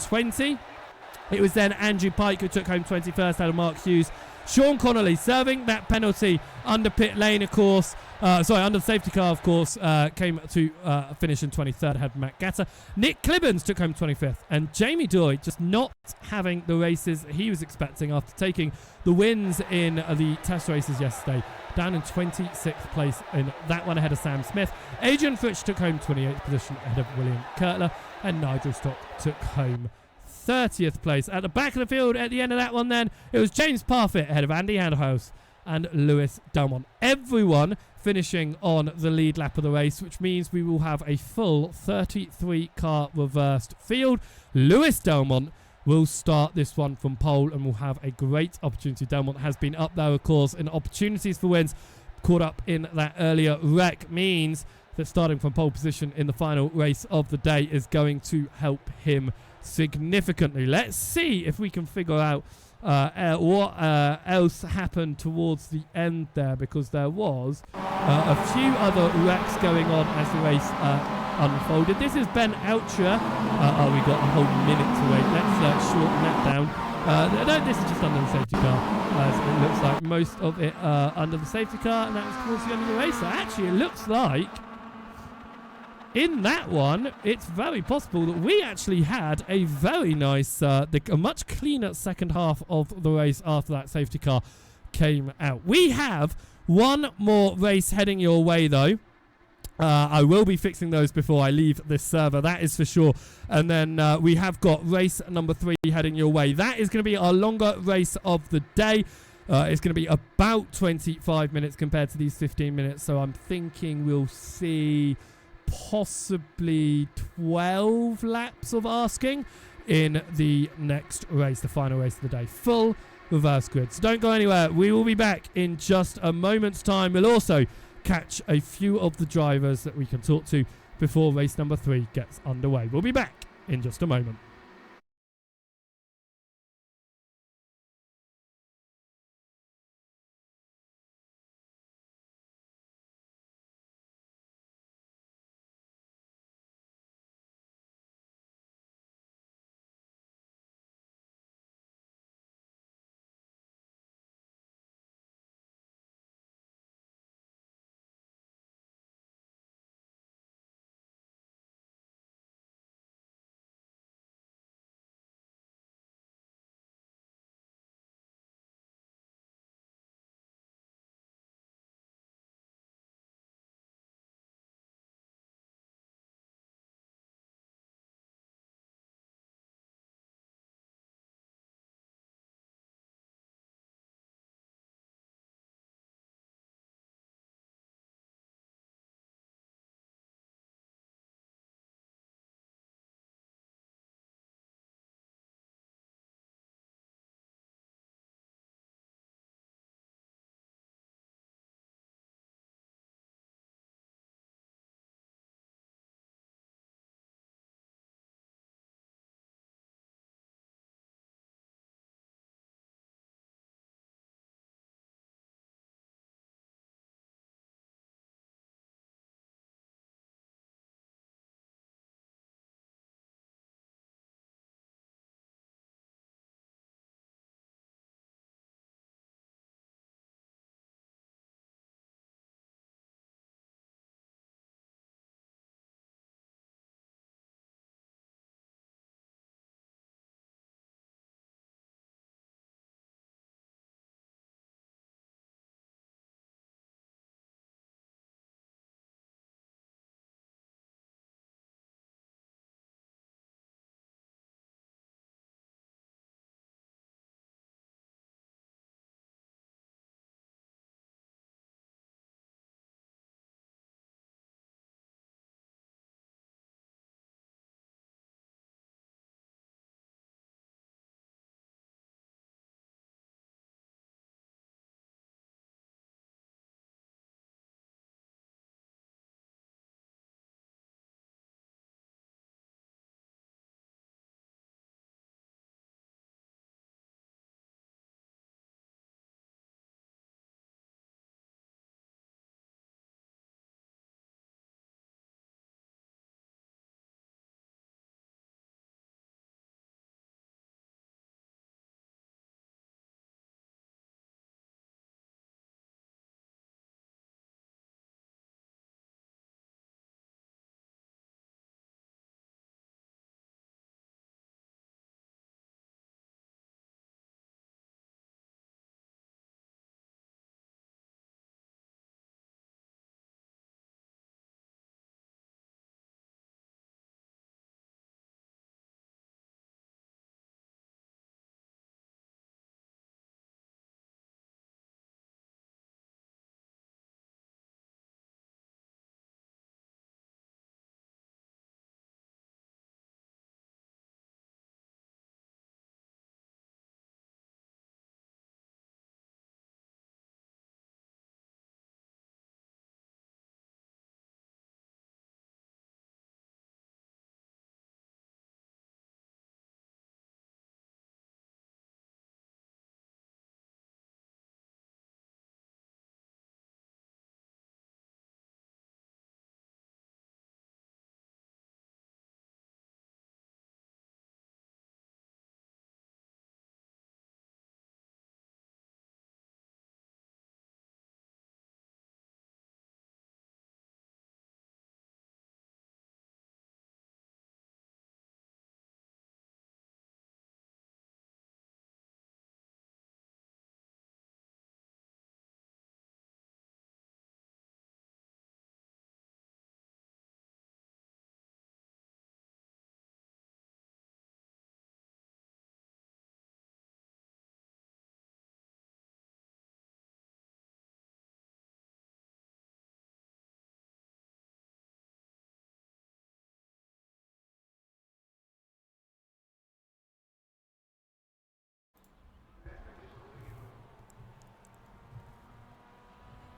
20. It was then Andrew Pike who took home 21st out of Mark Hughes. Sean Connolly serving that penalty under pit lane, of course. Under the safety car, of course, came to finish in 23rd, had Matt Gatter. Nick Clibbons took home 25th, and Jamie Doy just not having the races he was expecting after taking the wins in the test races yesterday, down in 26th place in that one ahead of Sam Smith. Adrian Fritsch took home 28th position ahead of William Kurtler, and Nigel Stock took home 30th place. At the back of the field at the end of that one then, it was James Parfitt ahead of Andy Handhouse and Lewis Delmont. Everyone finishing on the lead lap of the race, which means we will have a full 33 car reversed field. Lewis Delmont will start this one from pole and will have a great opportunity. Delmont has been up there, of course, in opportunities for wins. Caught up in that earlier wreck means that starting from pole position in the final race of the day is going to help him significantly. Let's see if we can figure out what else happened towards the end there, because there was a few other wrecks going on as the race unfolded. This is Ben Oucher. We got a whole minute to wait. Let's shorten that down. No, this is just under the safety car. As it looks like most of it under the safety car, and that was towards the end of the race. So actually, it looks like in that one, it's very possible that we actually had a very nice, a much cleaner second half of the race after that safety car came out. We have one more race heading your way, though. I will be fixing those before I leave this server, that is for sure. And then we have got race number 3 heading your way. That is going to be our longer race of the day. It's going to be about 25 minutes compared to these 15 minutes. So I'm thinking we'll see possibly 12 laps of asking in the next race, the final race of the day. Full reverse grid. So don't go anywhere. We will be back in just a moment's time. We'll also catch a few of the drivers that we can talk to before race number 3 gets underway. We'll be back in just a moment.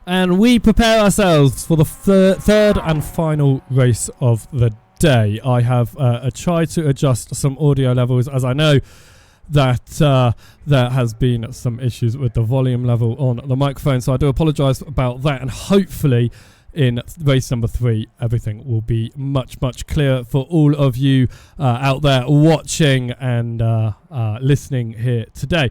And we prepare ourselves for the third and final race of the day. I have tried to adjust some audio levels, as I know that there has been some issues with the volume level on the microphone, so I do apologise about that, and hopefully in race number 3 everything will be much clearer for all of you out there watching and listening here today.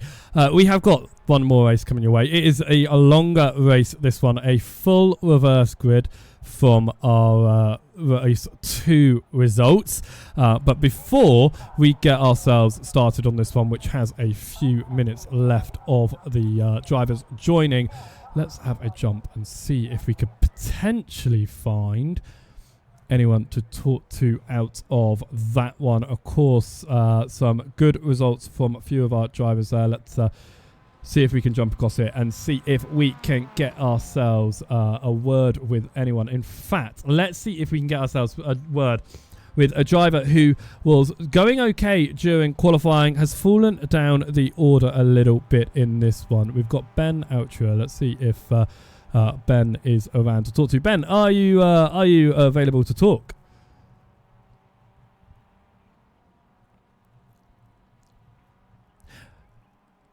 We have got one more race coming your way. It is a longer race, this one, a full reverse grid from our race 2 results, but before we get ourselves started on this one, which has a few minutes left of the drivers joining, let's have a jump and see if we could potentially find anyone to talk to out of that one. Of course, some good results from a few of our drivers there. Let's see if we can jump across it and see if we can get ourselves a word with anyone. In fact, let's see if we can get ourselves a word with a driver who was going okay during qualifying, has fallen down the order a little bit in this one. We've got Ben Outro. Let's see if Ben is around to talk to. Ben, are you available to talk?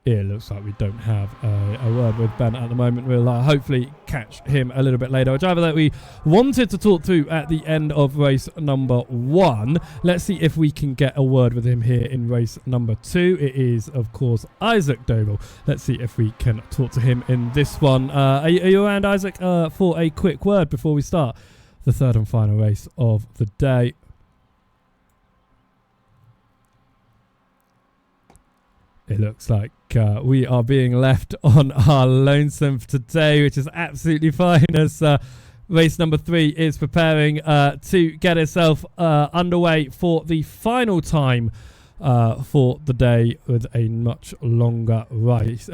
It looks like we don't have a word with Ben at the moment. We'll hopefully catch him a little bit later. A driver that we wanted to talk to at the end of race number 1. Let's see if we can get a word with him here in race number 2. It is, of course, Isaac Doble. Let's see if we can talk to him in this one. Are you around, Isaac, for a quick word before we start the third and final race of the day? It looks like we are being left on our lonesome for today, which is absolutely fine, as race number 3 is preparing to get itself underway for the final time for the day, with a much longer race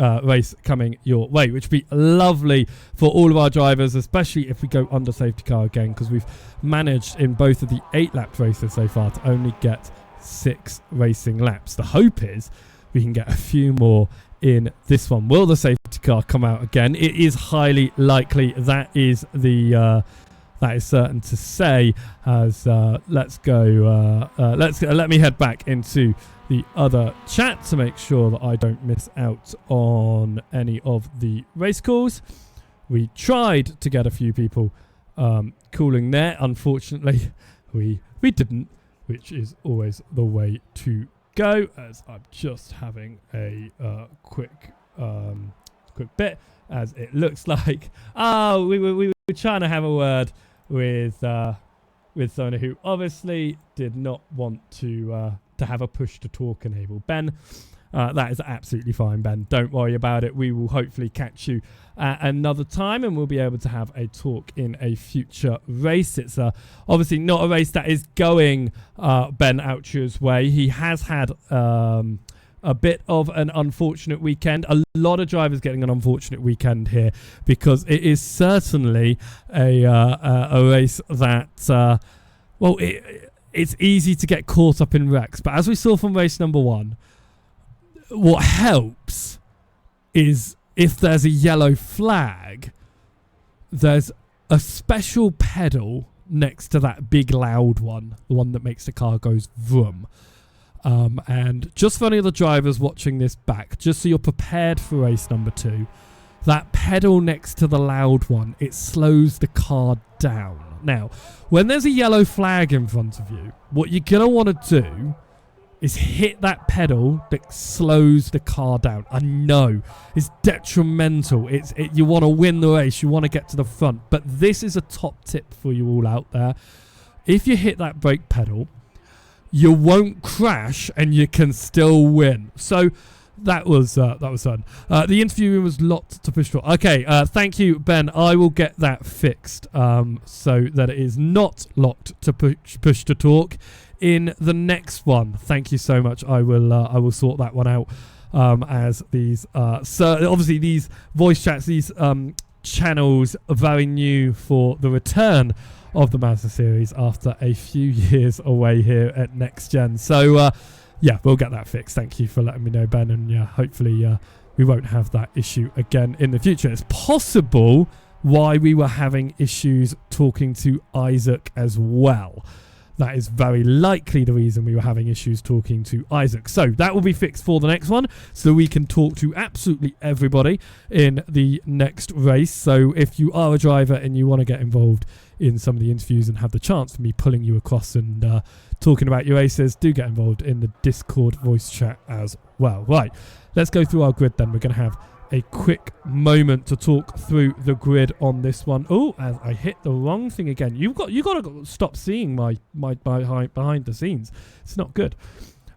coming your way, which would be lovely for all of our drivers, especially if we go under safety car again, because we've managed in both of the 8-lap races so far to only get 6 racing laps. The hope is we can get a few more in this one. Will the safety car come out again? It is highly likely. That is certain to say. As let's go. Let me head back into the other chat to make sure that I don't miss out on any of the race calls. We tried to get a few people calling there. Unfortunately, we didn't, which is always the way to go, as I'm just having a quick bit, as it looks like we were trying to have a word with someone who obviously did not want to have a push to talk enabled. Ben, that is absolutely fine, Ben. Don't worry about it. We will hopefully catch you at another time, and we'll be able to have a talk in a future race. It's obviously not a race that is going Ben Oucher's way. He has had a bit of an unfortunate weekend. A lot of drivers getting an unfortunate weekend here, because it is certainly a race that, it's easy to get caught up in wrecks. But as we saw from race number 1, what helps is if there's a yellow flag, there's a special pedal next to that big loud one, the one that makes the car goes vroom. And just for any of the drivers watching this back, just so you're prepared for race number 2, that pedal next to the loud one, it slows the car down. Now, when there's a yellow flag in front of you, what you're going to want to do is hit that pedal that slows the car down. I know it's detrimental. You want to win the race. You want to get to the front. But this is a top tip for you all out there. If you hit that brake pedal, you won't crash and you can still win. So that was fun. The interview was locked to push to. Okay, thank you, Ben. I will get that fixed so that it is not locked to push to talk in the next one. Thank you so much. I will sort that one out, as these so obviously these voice chats, these channels are very new for the return of the Mazda series after a few years away here at NXTGEN. So yeah, we'll get that fixed. Thank you for letting me know, Ben, and yeah, hopefully we won't have that issue again in the future. It's possible why we were having issues talking to Isaac as well. That is very likely the reason we were having issues talking to Isaac. So that will be fixed for the next one, so we can talk to absolutely everybody in the next race. So if you are a driver and you want to get involved in some of the interviews and have the chance of me pulling you across and talking about your races, do get involved in the Discord voice chat as well. Right, let's go through our grid then. We're going to have a quick moment to talk through the grid on this one. Oh, as I hit the wrong thing again. You got to stop seeing my behind the scenes. It's not good.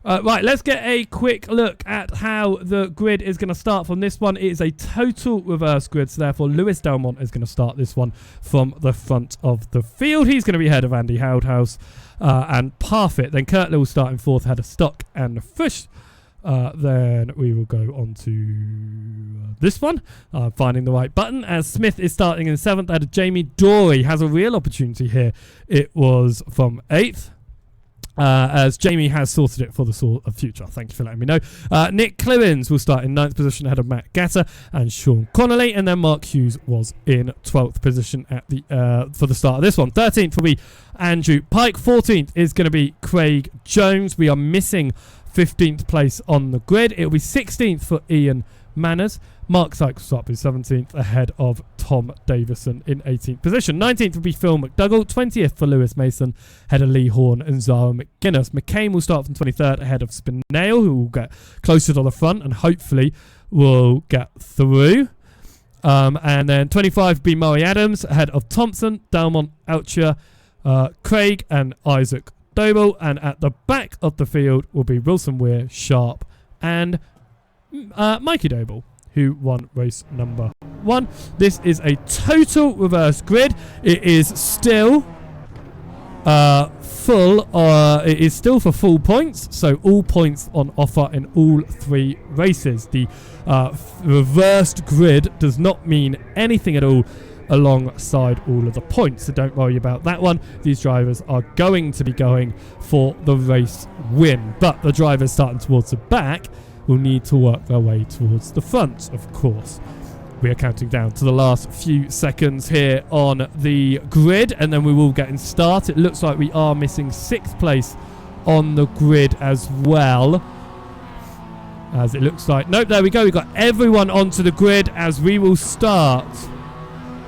Right, let's get a quick look at how the grid is going to start from this one. It is a total reverse grid, so therefore Lewis Delmont is going to start this one from the front of the field. He's going to be ahead of Andy Howdhouse and Parfit. Then Kurt will start in fourth, ahead of Stock and Fish. Then we will go on to this one, finding the right button, as Smith is starting in seventh, ahead of Jamie. Dory has a real opportunity here. It was from eighth, as Jamie has sorted it for the future. Thank you for letting me know. Nick Clewins will start in ninth position, ahead of Matt Gatter and Sean Connolly, and then Mark Hughes was in 12th position at the for the start of this one. 13th will be Andrew Pike. 14th is going to be Craig Jones. We are missing 15th place on the grid. It'll be 16th for Ian Manners. Mark Sykes will start with 17th, ahead of Tom Davison in 18th position. 19th will be Phil McDougall. 20th for Lewis Mason, ahead of Lee Horn and Zara McGuinness. McCain will start from 23rd, ahead of Spinale, who will get closer to the front and hopefully will get through. And then 25 will be Murray Adams, ahead of Thompson, Delmont, Oucher, Craig and Isaac Doble, and at the back of the field will be Wilson Weir, Sharp and Mikey Doble, who won race number 1. This is a total reverse grid. It is still full. It is still for full points, so all points on offer in all 3 races. The reversed grid does not mean anything at all alongside all of the points, so don't worry about that one. These drivers are going to be going for the race win, but the drivers starting towards the back will need to work their way towards the front, of course. We are counting down to the last few seconds here on the grid, and then we will get in start. It looks like we are missing 6th place on the grid as well, as it looks like. Nope, there we go. We've got everyone onto the grid as we will start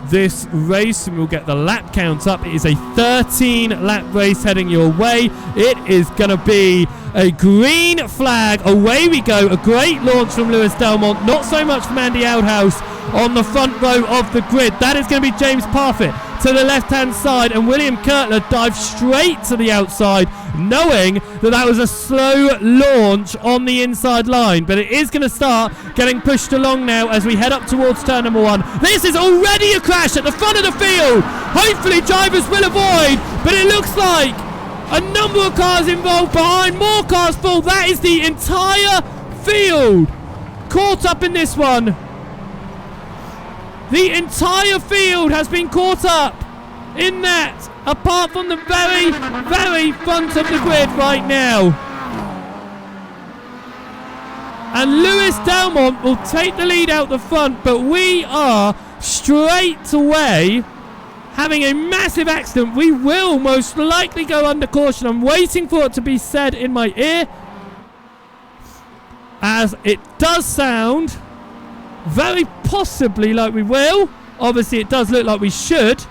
this race, and we'll get the lap count up. It is a 13 lap race heading your way. It is going to be a green flag. Away we go. A great launch from Lewis Delmont. Not so much from Andy Outhouse on the front row of the grid. That is going to be James Parfit to the left-hand side, and William Kirtler dives straight to the outside, knowing that was a slow launch on the inside line. But it is going to start getting pushed along now as we head up towards turn number 1. This is already a crash at the front of the field. Hopefully drivers will avoid, but it looks like a number of cars involved behind, more cars full. That is the entire field caught up in this one. The entire field has been caught up in that, apart from the very, very front of the grid right now. And Lewis Delmont will take the lead out the front, but we are straight away having a massive accident. We will most likely go under caution. I'm waiting for it to be said in my ear, as it does sound very possibly like we will. Obviously it does look like we should,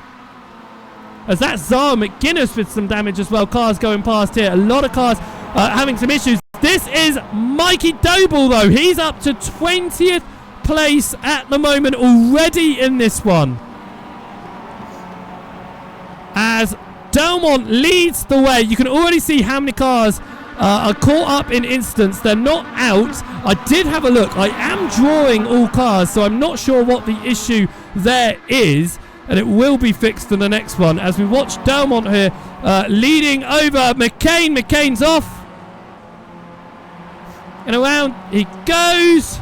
as that's Zara McGuinness with some damage as well. Cars going past here, a lot of cars having some issues. This is Mikey Doble though. He's up to 20th place at the moment already in this one, as Delmont leads the way. You can already see how many cars are caught up in incidents. They're not out. I did have a look. I am drawing all cars, so I'm not sure what the issue there is, and it will be fixed in the next one as we watch Delmont here leading over McCain. McCain's off and around he goes,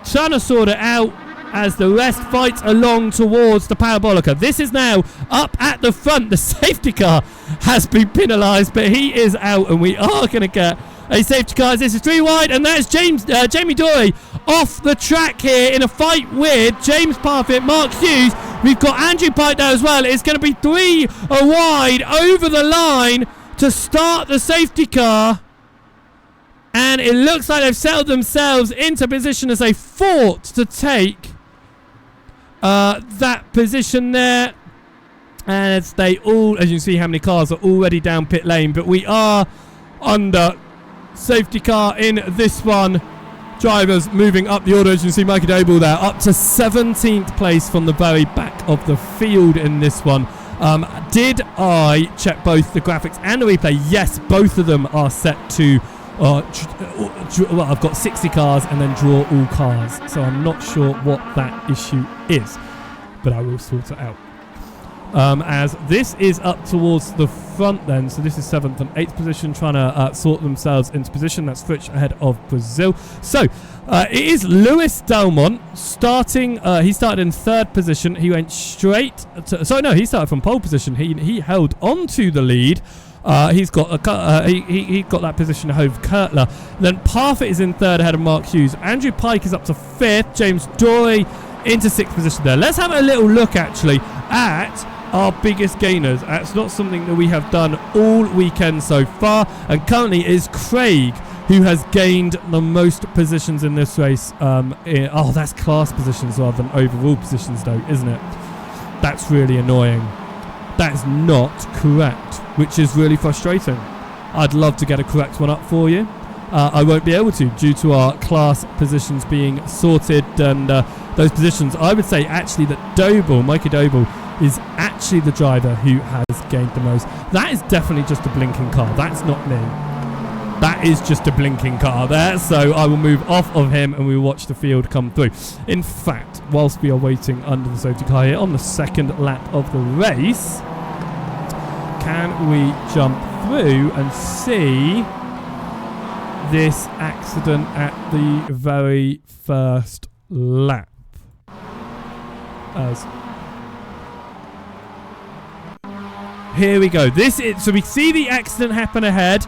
trying to sort it out as the rest fight along towards the Parabolica. This is now up at the front. The safety car has been penalised, but he is out, and we are going to get a safety car. This is 3 wide, and that's Jamie Dory off the track here in a fight with James Parfitt, Mark Hughes. We've got Andrew Pike there as well. It's going to be 3 wide over the line to start the safety car. And it looks like they've settled themselves into position as they fought to take that position there. And as they all, as you can see, how many cars are already down pit lane. But we are under safety car in this one. Drivers moving up the order. As you can see, Mikey Doble there up to 17th place from the very back of the field in this one. Did I check both the graphics and the replay? Yes, both of them are set to well, I've got 60 cars and then draw all cars, so I'm not sure what that issue is, but I will sort it out. As this is up towards the front then, so this is 7th and 8th position, trying to sort themselves into position. That's Fritsch ahead of Brazil. So it is Lewis Delmont starting. He started in 3rd position. He went straight to, sorry, no, he started from pole position. He held on to the lead. He's got he got that position ahead of Kurtler. Then Parfitt is in 3rd ahead of Mark Hughes. Andrew Pike is up to 5th. James Dory into 6th position there. Let's have a little look actually at our biggest gainers. That's not something that we have done all weekend so far, and currently is Craig who has gained the most positions in this race. That's class positions rather than overall positions though, isn't it? That's really annoying. That's not correct, which is really frustrating. I'd love to get a correct one up for you. I won't be able to due to our class positions being sorted, and those positions, I would say actually that Mikey Doble, is actually the driver who has gained the most. That is definitely just a blinking car. That's not me. That is just a blinking car there. So I will move off of him and we will watch the field come through. In fact, whilst we are waiting under the safety car here on the 2nd lap of the race, can we jump through and see this accident at the very first lap? Here we go. So we see the accident happen ahead.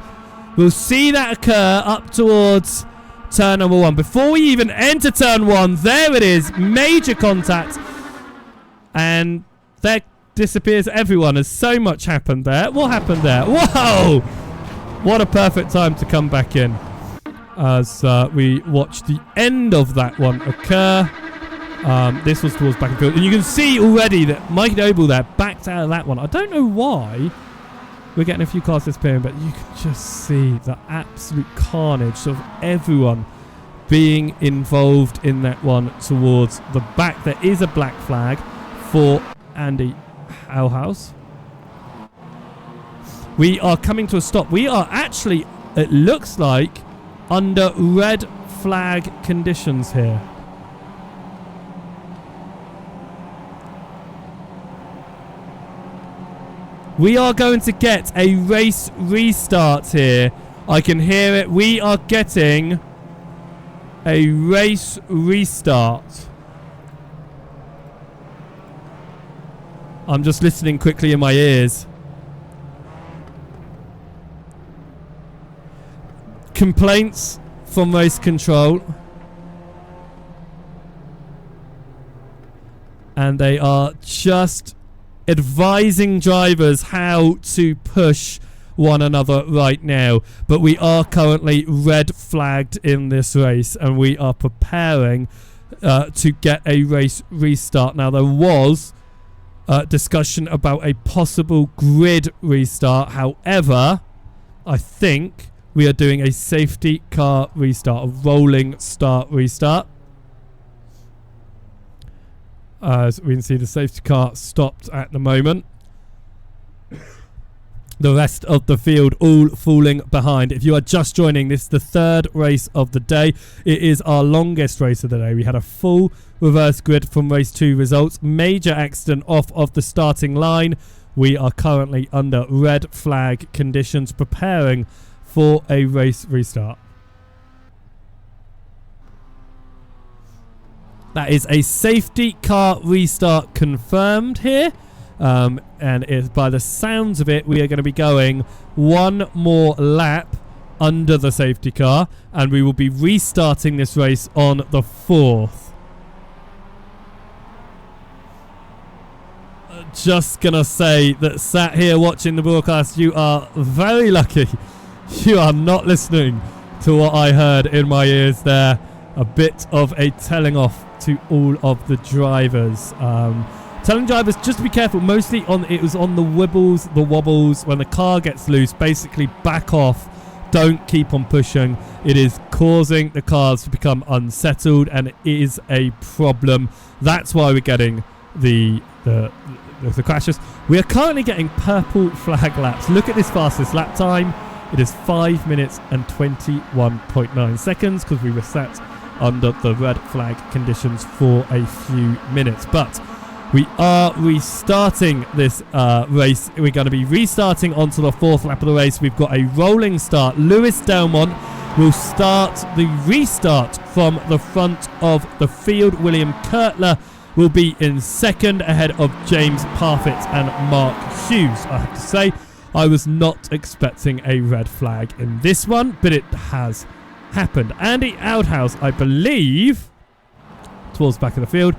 We'll see that occur up towards turn number 1. Before we even enter turn 1, there it is. Major contact. And there disappears everyone as so much happened there. What happened there? Whoa! What a perfect time to come back in as we watch the end of that one occur. This was towards back and field. And you can see already that Mike Noble there backed out of that one. I don't know why we're getting a few cars disappearing, but you can just see the absolute carnage of everyone being involved in that one towards the back. There is a black flag for Andy Howhouse. We are coming to a stop. We are actually, it looks like, under red flag conditions here. We are going to get a race restart here. I can hear it. We are getting a race restart. I'm just listening quickly in my ears. Complaints from race control. And they are just advising drivers how to push one another right now. But we are currently red flagged in this race, and we are preparing to get a race restart. Now, there was discussion about a possible grid restart. However, I think we are doing a safety car restart, a rolling start restart. As we can see, the safety car stopped at the moment. The rest of the field all falling behind. If you are just joining, this is the 3rd race of the day. It is our longest race of the day. We had a full reverse grid from race 2 results. Major accident off of the starting line. We are currently under red flag conditions, preparing for a race restart. That is a safety car restart confirmed here. And by the sounds of it, we are going to be going one more lap under the safety car, and we will be restarting this race on the 4th. Just gonna say that sat here watching the broadcast, you are very lucky. You are not listening to what I heard in my ears there. A bit of a telling off to all of the drivers. Telling drivers just to be careful. Mostly it was on the wibbles, the wobbles. When the car gets loose, basically back off. Don't keep on pushing. It is causing the cars to become unsettled, and it is a problem. That's why we're getting the crashes. We are currently getting purple flag laps. Look at this fastest lap time. It is 5 minutes and 21.9 seconds because we were sat under the red flag conditions for a few minutes. But we are restarting this race. We're going to be restarting onto the 4th lap of the race. We've got a rolling start. Lewis Delmont will start the restart from the front of the field. William Kurtler will be in second ahead of James Parfitt and Mark Hughes. I have to say, I was not expecting a red flag in this one, but it has happened. Andy Outhouse, I believe, towards the back of the field,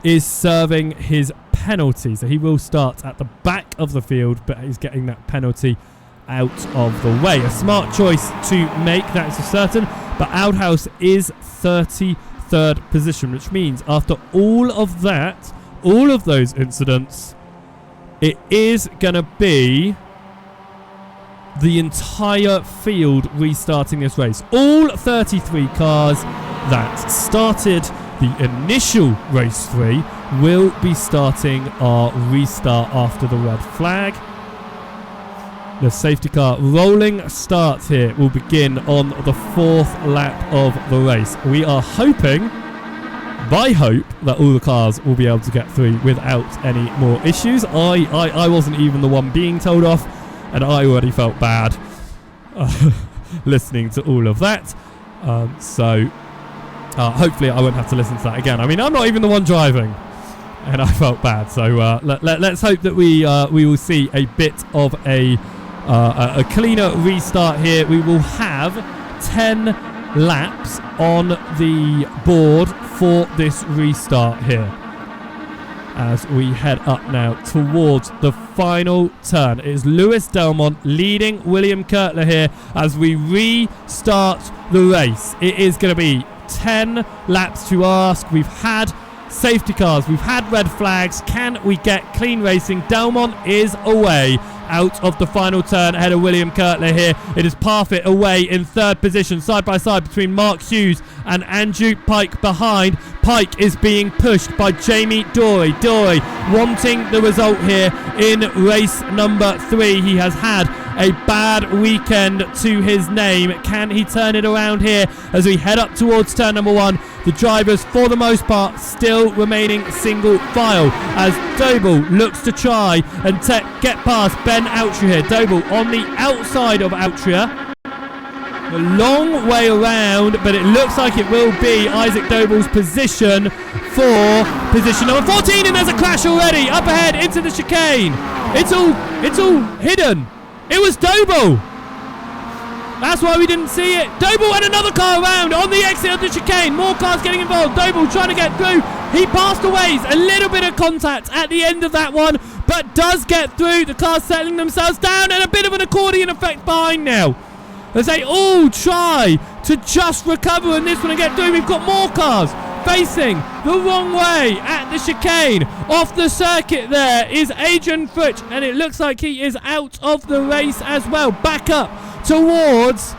is serving his penalty. So he will start at the back of the field, but he's getting that penalty out of the way. A smart choice to make, that is for certain. But Outhouse is 33rd position, which means after all of that, all of those incidents, it is going to be the entire field restarting this race. All 33 cars that started the initial race 3 will be starting our restart after the red flag. The safety car rolling start here will begin on the 4th lap of the race. We are hoping, by hope, that all the cars will be able to get through without any more issues. I wasn't even the one being told off, and I already felt bad listening to all of that. Hopefully I won't have to listen to that again. I mean, I'm not even the one driving, and I felt bad. So let's hope that we will see a bit of a cleaner restart here. We will have 10 laps on the board for this restart here, as we head up now towards the final turn. It is Lewis Delmont leading William Kurtler here as we restart the race. It is going to be 10 laps to ask. We've had safety cars, we've had red flags. Can we get clean racing? Delmont is away out of the final turn ahead of William Kurtler here. It is Parfitt away in 3rd position, side by side between Mark Hughes and Andrew Pike behind. Pike is being pushed by Jamie Dory. Dory wanting the result here in race number 3. He has had a bad weekend to his name. Can he turn it around here as we head up towards turn number 1? The drivers, for the most part, still remaining single file as Doble looks to try and get past Ben Altria here. Doble on the outside of Altria. A long way around, but it looks like it will be Isaac Doble's position for position number 14, and there's a crash already up ahead into the chicane. It's all hidden. It was Doble. That's why we didn't see it. Doble and another car around on the exit of the chicane. More cars getting involved. Doble trying to get through. He passed away. A little bit of contact at the end of that one, but does get through. The cars settling themselves down, and a bit of an accordion effect behind now, as they all try to just recover in this one and get through. We've got more cars facing the wrong way at the chicane. Off the circuit there is Adrian Fritsch, and it looks like he is out of the race as well. Back up towards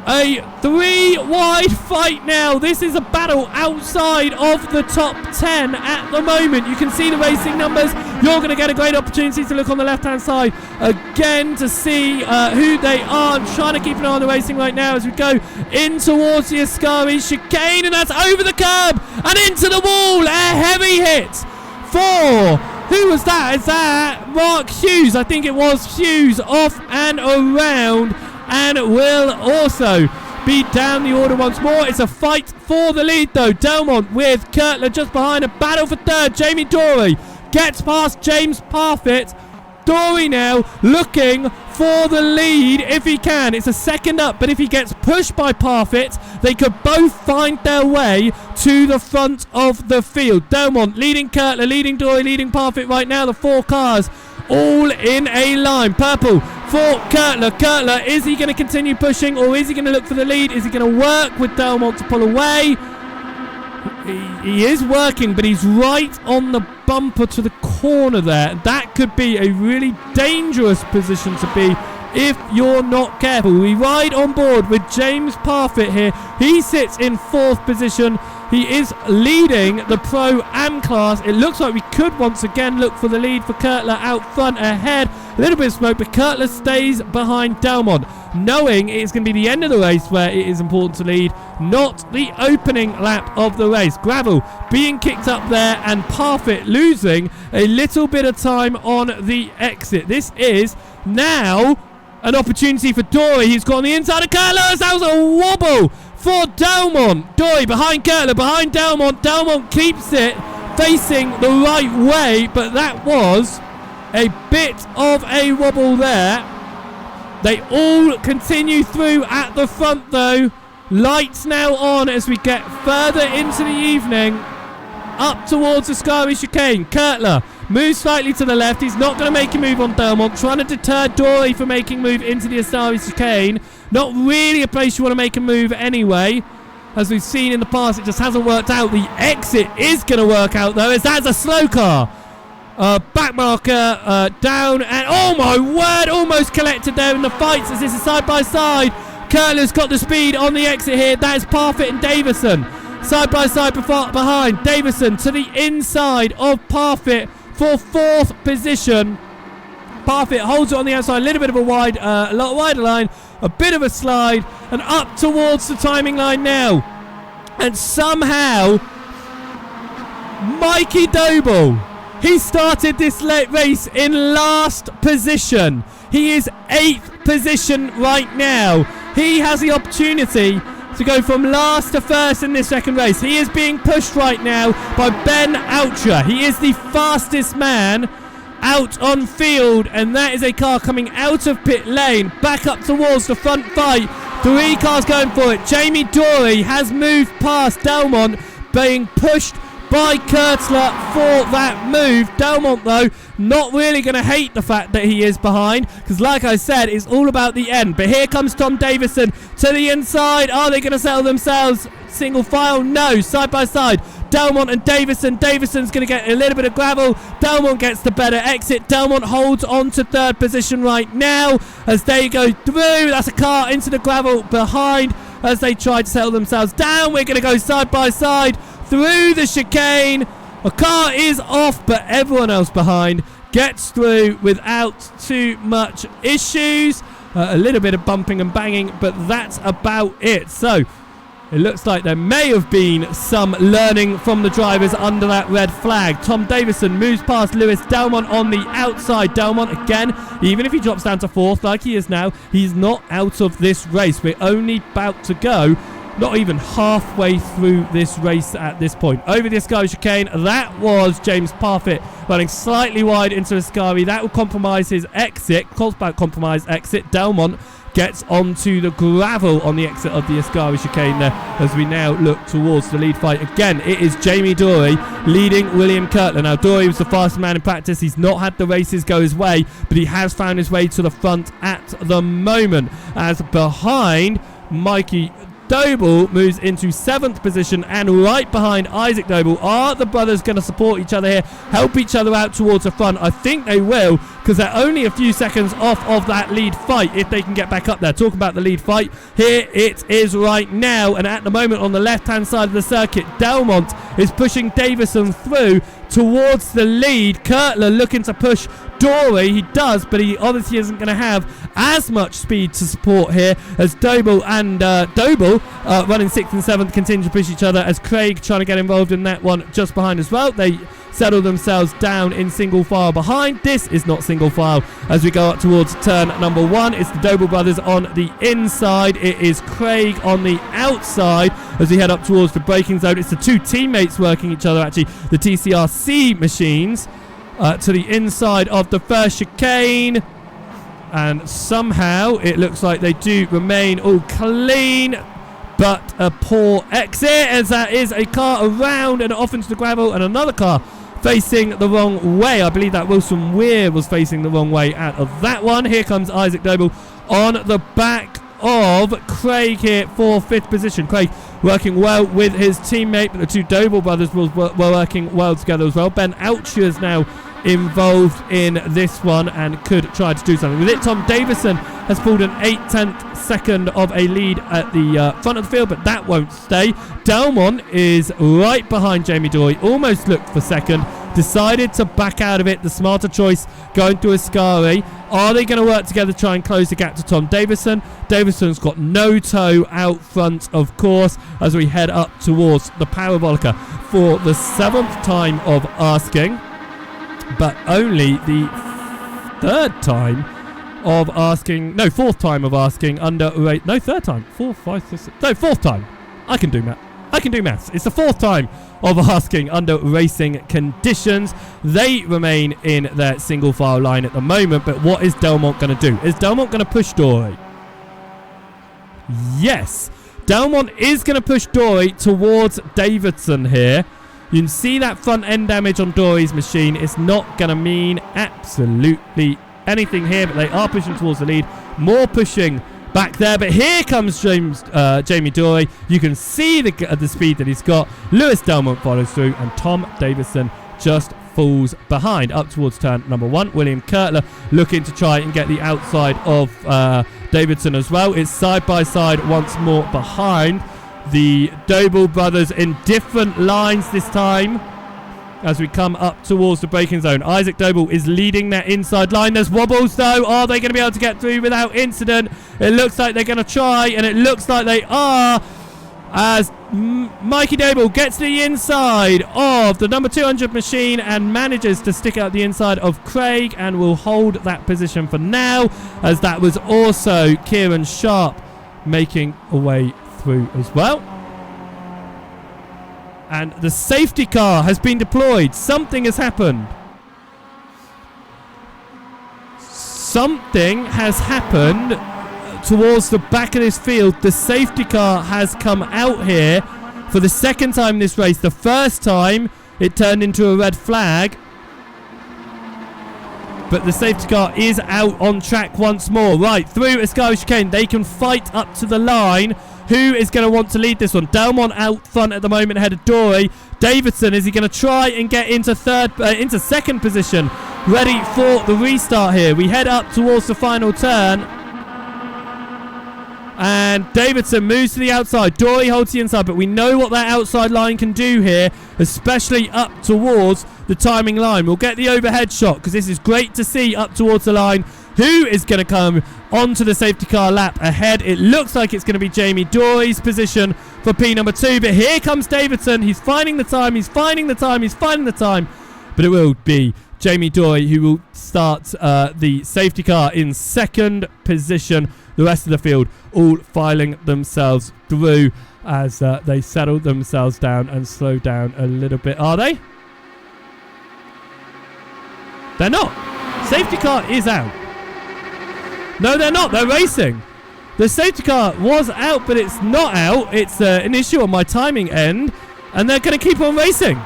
a 3-wide fight now. This is a battle outside of the top 10 at the moment. You can see the racing numbers. You're going to get a great opportunity to look on the left-hand side again to see who they are. I'm trying to keep an eye on the racing right now as we go in towards the Ascari chicane, and that's over the curb and into the wall. A heavy hit for... who was that? Is that Mark Hughes? I think it was Hughes, off and around, and will also be down the order once more. It's a fight for the lead though. Delmont with Kurtler just behind. A battle for 3rd. Jamie Dory gets past James Parfitt. Dory now looking for the lead if he can. It's a second up, but if he gets pushed by Parfit, they could both find their way to the front of the field. Delmont leading Kurtler, leading Dory, leading Parfit right now. The 4 cars all in a line. Purple for Kurtler. Kurtler, is he going to continue pushing, or is he going to look for the lead? Is he going to work with Delmont to pull away? He is working, but he's right on the bumper to the corner there. That could be a really dangerous position to be if you're not careful. We ride on board with James Parfit here. He sits in 4th position. He is leading the Pro-Am class. It looks like we could once again look for the lead for Kurtler out front ahead. A little bit of smoke, but Kurtler stays behind Delmont, knowing it's going to be the end of the race where it is important to lead, not the opening lap of the race. Gravel being kicked up there, and Parfit losing a little bit of time on the exit. This is now an opportunity for Dory. He's got on the inside of Kurtler. That was a wobble for Delmont. Dory behind Kurtler, behind Delmont. Delmont keeps it facing the right way, but that was a bit of a wobble there. They all continue through at the front though. Lights now on as we get further into the evening, up towards the Ascari chicane. Kurtler moves slightly to the left. He's not going to make a move on Delmont, trying to deter Dory from making a move into the Ascari chicane. Not really a place you want to make a move anyway. As we've seen in the past, it just hasn't worked out. The exit is going to work out though, as that's a slow car. Back marker down, and oh my word, almost collected there in the fights as this is side by side. Kurtler's got the speed on the exit here. That is Parfit and Davison side by side behind. Davison to the inside of Parfit for 4th position. Parfit holds it on the outside, a little bit of a lot wider line, a bit of a slide, and up towards the timing line now. And somehow Mikey Doble, he started this race in last position. He is 8th position right now. He has the opportunity to go from last to first in this second race. He is being pushed right now by Ben Outra. He is the fastest man out on field, and that is a car coming out of pit lane, back up towards the front fight. 3 cars going for it. Jamie Dory has moved past Delmont, being pushed by Kurtler for that move. Delmont though not really going to hate the fact that he is behind, because like I said, it's all about the end. But here comes Tom Davison to the inside. Are they going to settle themselves single file? No, side by side, Delmont and Davison. Davison's going to get a little bit of gravel. Delmont gets the better exit. Delmont holds on to 3rd position right now as they go through. That's a car into the gravel behind as they try to settle themselves down. We're going to go side by side through the chicane. A car is off, but everyone else behind gets through without too much issues. A little bit of bumping and banging, but that's about it. So it looks like there may have been some learning from the drivers under that red flag. Tom Davison moves past Lewis. Delmont on the outside. Delmont again, even if he drops down to 4th like he is now, he's not out of this race. We're only about to go not even halfway through this race at this point. Over the Ascari chicane, that was James Parfit running slightly wide into Ascari. That will compromise his exit. Compromised exit. Delmont gets onto the gravel on the exit of the Ascari chicane there as we now look towards the lead fight. Again, it is Jamie Dory leading William Kurtler. Now, Dory was the fastest man in practice. He's not had the races go his way, but he has found his way to the front at the moment, as behind Mikey Doble moves into 7th position, and right behind Isaac Doble are the brothers going to support each other here, help each other out towards the front. I think they will, because they're only a few seconds off of that lead fight if they can get back up there. Talk about the lead fight. Here it is right now, and at the moment on the left-hand side of the circuit, Delmont is pushing Davison through towards the lead. Kurtler looking to push Dory. He does, but he obviously isn't going to have as much speed to support here as Doble and Doble running 6th and 7th continue to push each other, as Craig trying to get involved in that one just behind as well. They settle themselves down in single file behind. This is not single file as we go up towards turn number 1. It's the Doble brothers on the inside. It is Craig on the outside as we head up towards the braking zone. It's the 2 teammates working each other, actually, the TCRC machines. to the inside of the first chicane. And somehow it looks like they do remain all clean. But a poor exit, as that is a car around and off into the gravel, and another car facing the wrong way. I believe that Wilson Weir was facing the wrong way out of that one. Here comes Isaac Doble on the back of Craig here for 5th position. Craig working well with his teammate, but the two Doble brothers were working well together as well. Ben Oucher is now involved in this one and could try to do something with it. Tom Davison has pulled an 8/10 second of a lead at the front of the field, but that won't stay. Delmont is right behind Jamie Dory, almost looked for second, decided to back out of it. The smarter choice going through Ascari. Are they going to work together to try and close the gap to Tom Davison? Davison's got no toe out front, of course, as we head up towards the Parabolica for the 7th time of asking, but only the 3rd time of asking, no, 4th time of asking under, no, 3rd time, 4, 5, 6, no, 4th time. I can do maths. It's the 4th time of asking under racing conditions. They remain in their single file line at the moment, but what is Delmont going to do? Is Delmont going to push Dory? Yes, Delmont is going to push Dory towards Davidson here. You can see that front end damage on Dory's machine. It's not going to mean absolutely anything here, but they are pushing towards the lead. More pushing back there, but here comes Jamie Dory. You can see the speed that he's got. Lewis Delmont follows through, and Tom Davison just falls behind up towards turn number 1. William Kurtler looking to try and get the outside of Davidson as well. It's side by side once more behind. The Doble brothers in different lines this time as we come up towards the braking zone. Isaac Doble is leading that inside line. There's wobbles though. Are they going to be able to get through without incident? It looks like they're going to try, and it looks like they are, as Mikey Doble gets to the inside of the number 200 machine and manages to stick out the inside of Craig, and will hold that position for now, as that was also Kieran Sharp making a way through as well. And the safety car has been deployed. Something has happened. Something has happened towards the back of this field. The safety car has come out here for the 2nd time this race. The first time it turned into a red flag, but the safety car is out on track once more. Right, through Ascari Chicane. They can fight up to the line. Who is going to want to lead this one? Delmont out front at the moment ahead of Dory. Davidson, is he going to try and get into 2nd position? Ready for the restart here. We head up towards the final turn. And Davidson moves to the outside. Dory holds the inside, but we know what that outside line can do here, especially up towards the timing line. We'll get the overhead shot because this is great to see up towards the line. Who is going to come onto the safety car lap ahead? It looks like it's going to be Jamie Dory's position for P number 2, but here comes Davidson. He's finding the time, but it will be Jamie Dory who will start the safety car in 2nd position. The rest of the field all filing themselves through as they settle themselves down and slow down a little bit. Are they? They're not. Safety car is out. No, they're not. They're racing. The safety car was out, but it's not out. It's an issue on my timing end, and they're going to keep on racing.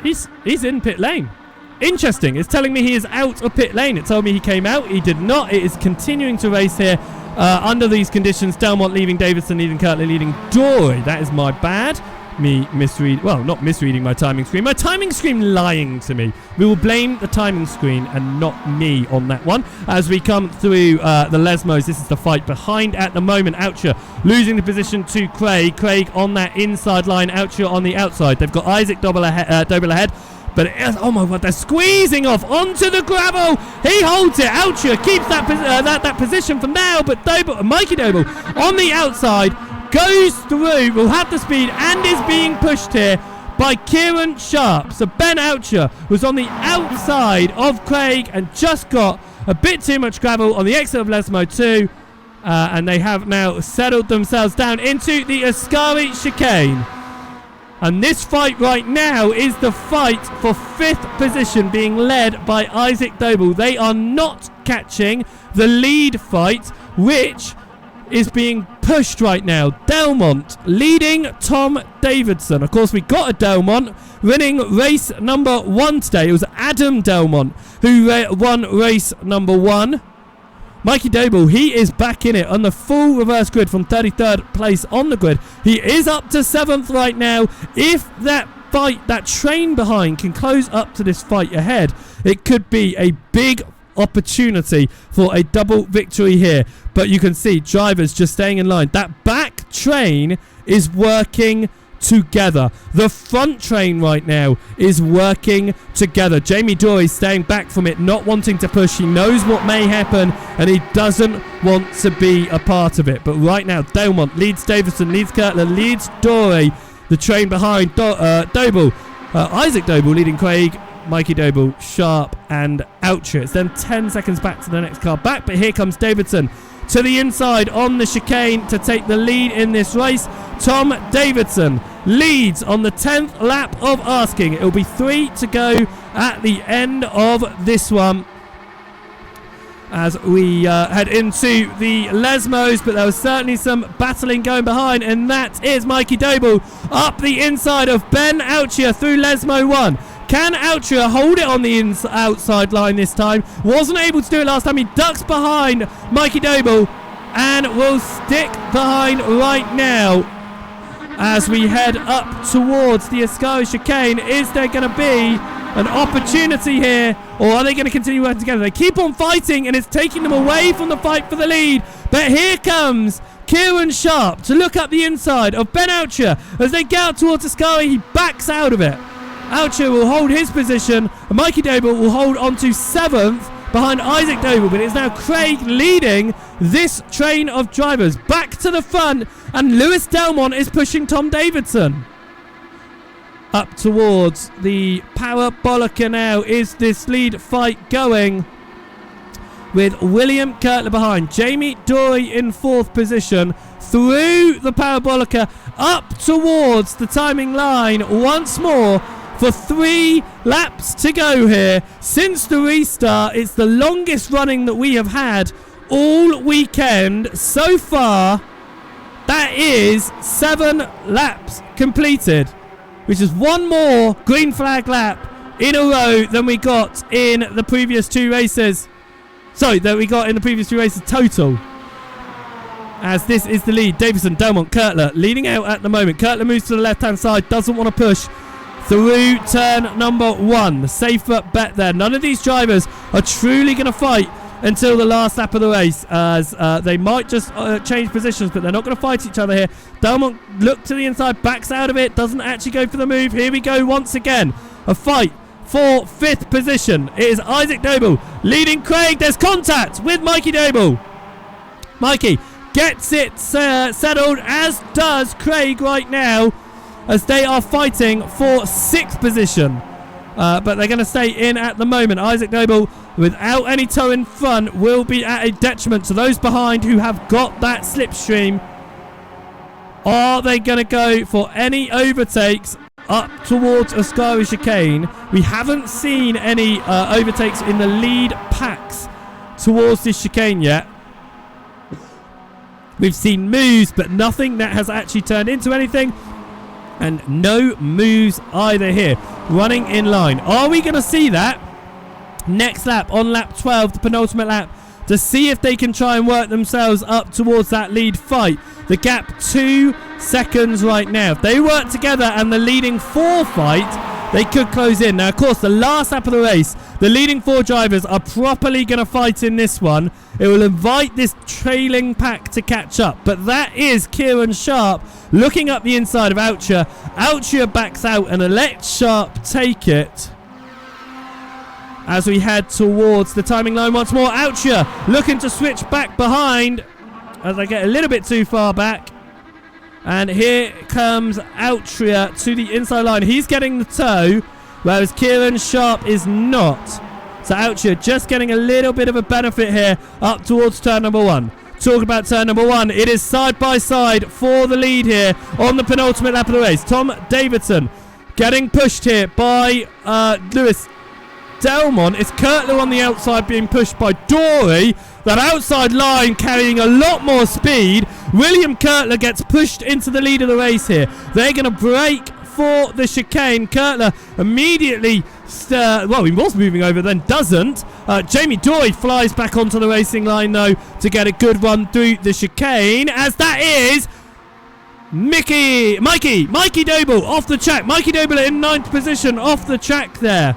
He's in pit lane. Interesting. It's telling me he is out of pit lane. It told me he came out. He did not. It is continuing to race here under these conditions. Delmont leaving Davidson, leading Kurtler, leading Dory. That is my bad. Me not misreading my timing screen. My timing screen lying to me. We will blame the timing screen and not me on that one. As we come through the Lesmos, this is the fight behind at the moment. Oucher losing the position to Craig. Craig on that inside line. Oucher on the outside. They've got Isaac Doble ahead. But oh my god, they're squeezing off onto the gravel. He holds it. Oucher keeps that position for now. But Mikey Doble on the outside goes through, will have the speed, and is being pushed here by Kieran Sharp. So Ben Oucher was on the outside of Craig and just got a bit too much gravel on the exit of Lesmo 2. And they have now settled themselves down into the Ascari Chicane. And this fight right now is the fight for 5th position, being led by Isaac Doble. They are not catching the lead fight, which is being pushed right now. Delmont leading Tom Davidson. Of course, we got a Delmont winning race number 1 today. It was Adam Delmont who won race number 1. Mikey Doble, he is back in it on the full reverse grid from 33rd place on the grid. He is up to 7th right now. If that fight, that train behind, can close up to this fight ahead, it could be a big opportunity for a double victory here. But you can see drivers just staying in line. That back train is working together. The front train right now is working together. Jamie Dory staying back from it, not wanting to push. He knows what may happen and he doesn't want to be a part of it. But right now, Delmont leads Davidson, leads Kirtler, leads Dory. The train behind Doble. Isaac Doble leading Craig, Mikey Doble, Sharp and Oucher. It's then 10 seconds back to the next car back, but here comes Davidson to the inside on the chicane to take the lead in this race. Tom Davidson leads on the 10th lap of asking. It'll be 3 to go at the end of this one as we head into the Lesmos, but there was certainly some battling going behind, and that is Mikey Doble up the inside of Ben Oucher through Lesmo 1. Can Oucher hold it on the outside line this time? Wasn't able to do it last time. He ducks behind Mikey Doble and will stick behind right now as we head up towards the Ascari chicane. Is there going to be an opportunity here, or are they going to continue working together? They keep on fighting and it's taking them away from the fight for the lead. But here comes Kieran Sharp to look up the inside of Ben Oucher as they get out towards Ascari. He backs out of it. Oucher will hold his position, and Mikey Doble will hold on to 7th behind Isaac Doble, but it's now Craig leading this train of drivers back to the front, and Lewis Delmont is pushing Tom Davidson. Up towards the Parabolica now is this lead fight going, with William Kirtler behind. Jamie Dory in 4th position through the Parabolica up towards the timing line once more. For 3 laps to go here. Since the restart, it's the longest running that we have had all weekend so far. That is 7 laps completed, which is 1 more green flag lap in a row than we got in the previous 2 races. Sorry, that we got in the previous 2 races total. As this is the lead. Davison, Delmont, Kirtler leading out at the moment. Kirtler moves to the left-hand side, doesn't want to push through turn number 1. The safer bet there. None of these drivers are truly going to fight until the last lap of the race, as they might just change positions, but they're not going to fight each other here. Delmont look to the inside, backs out of it, doesn't actually go for the move. Here we go once again. A fight for 5th position. It is Isaac Doble leading Craig. There's contact with Mikey Doble. Mikey gets it settled, as does Craig right now, as they are fighting for 6th position. But they're going to stay in at the moment. Isaac Doble, without any toe in front, will be at a detriment to those behind who have got that slipstream. Are they going to go for any overtakes up towards Ascari chicane? We haven't seen any overtakes in the lead packs towards this chicane yet. We've seen moves, but nothing that has actually turned into anything. And no moves either here. Running in line. Are we going to see that next lap on lap 12, the penultimate lap, to see if they can try and work themselves up towards that lead fight? The gap 2 seconds right now. If they work together and the leading 4 fight, they could close in. Now, of course, the last lap of the race, the leading 4 drivers are properly going to fight in this one. It will invite this trailing pack to catch up. But that is Kieran Sharp looking up the inside of Oucher. Oucher backs out and lets Sharp take it. As we head towards the timing line once more, Oucher looking to switch back behind as I get a little bit too far back. And here comes Outria to the inside line. He's getting the toe, whereas Kieran Sharp is not. So Outria just getting a little bit of a benefit here up towards turn number 1. talk about turn number 1. It is side by side for the lead here on the penultimate lap of the race. Tom Davidson getting pushed here by Lewis Delmont. It's Kurtler on the outside being pushed by Dory. That outside line carrying a lot more speed. William Kurtler gets pushed into the lead of the race here. They're going to break for the chicane. Kurtler immediately, he was moving over, then doesn't. Jamie Dory flies back onto the racing line, though, to get a good run through the chicane, as that is Mikey Doble off the track. Mikey Doble in 9th position off the track there.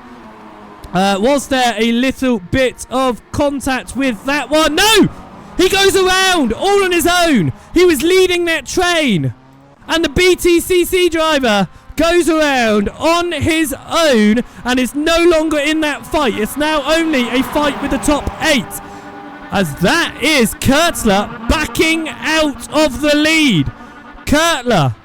Was there a little bit of contact with that one? No! He goes around all on his own. He was leading that train. And the BTCC driver goes around on his own and is no longer in that fight. It's now only a fight with the top 8. As that is Kurtler backing out of the lead. Kurtler,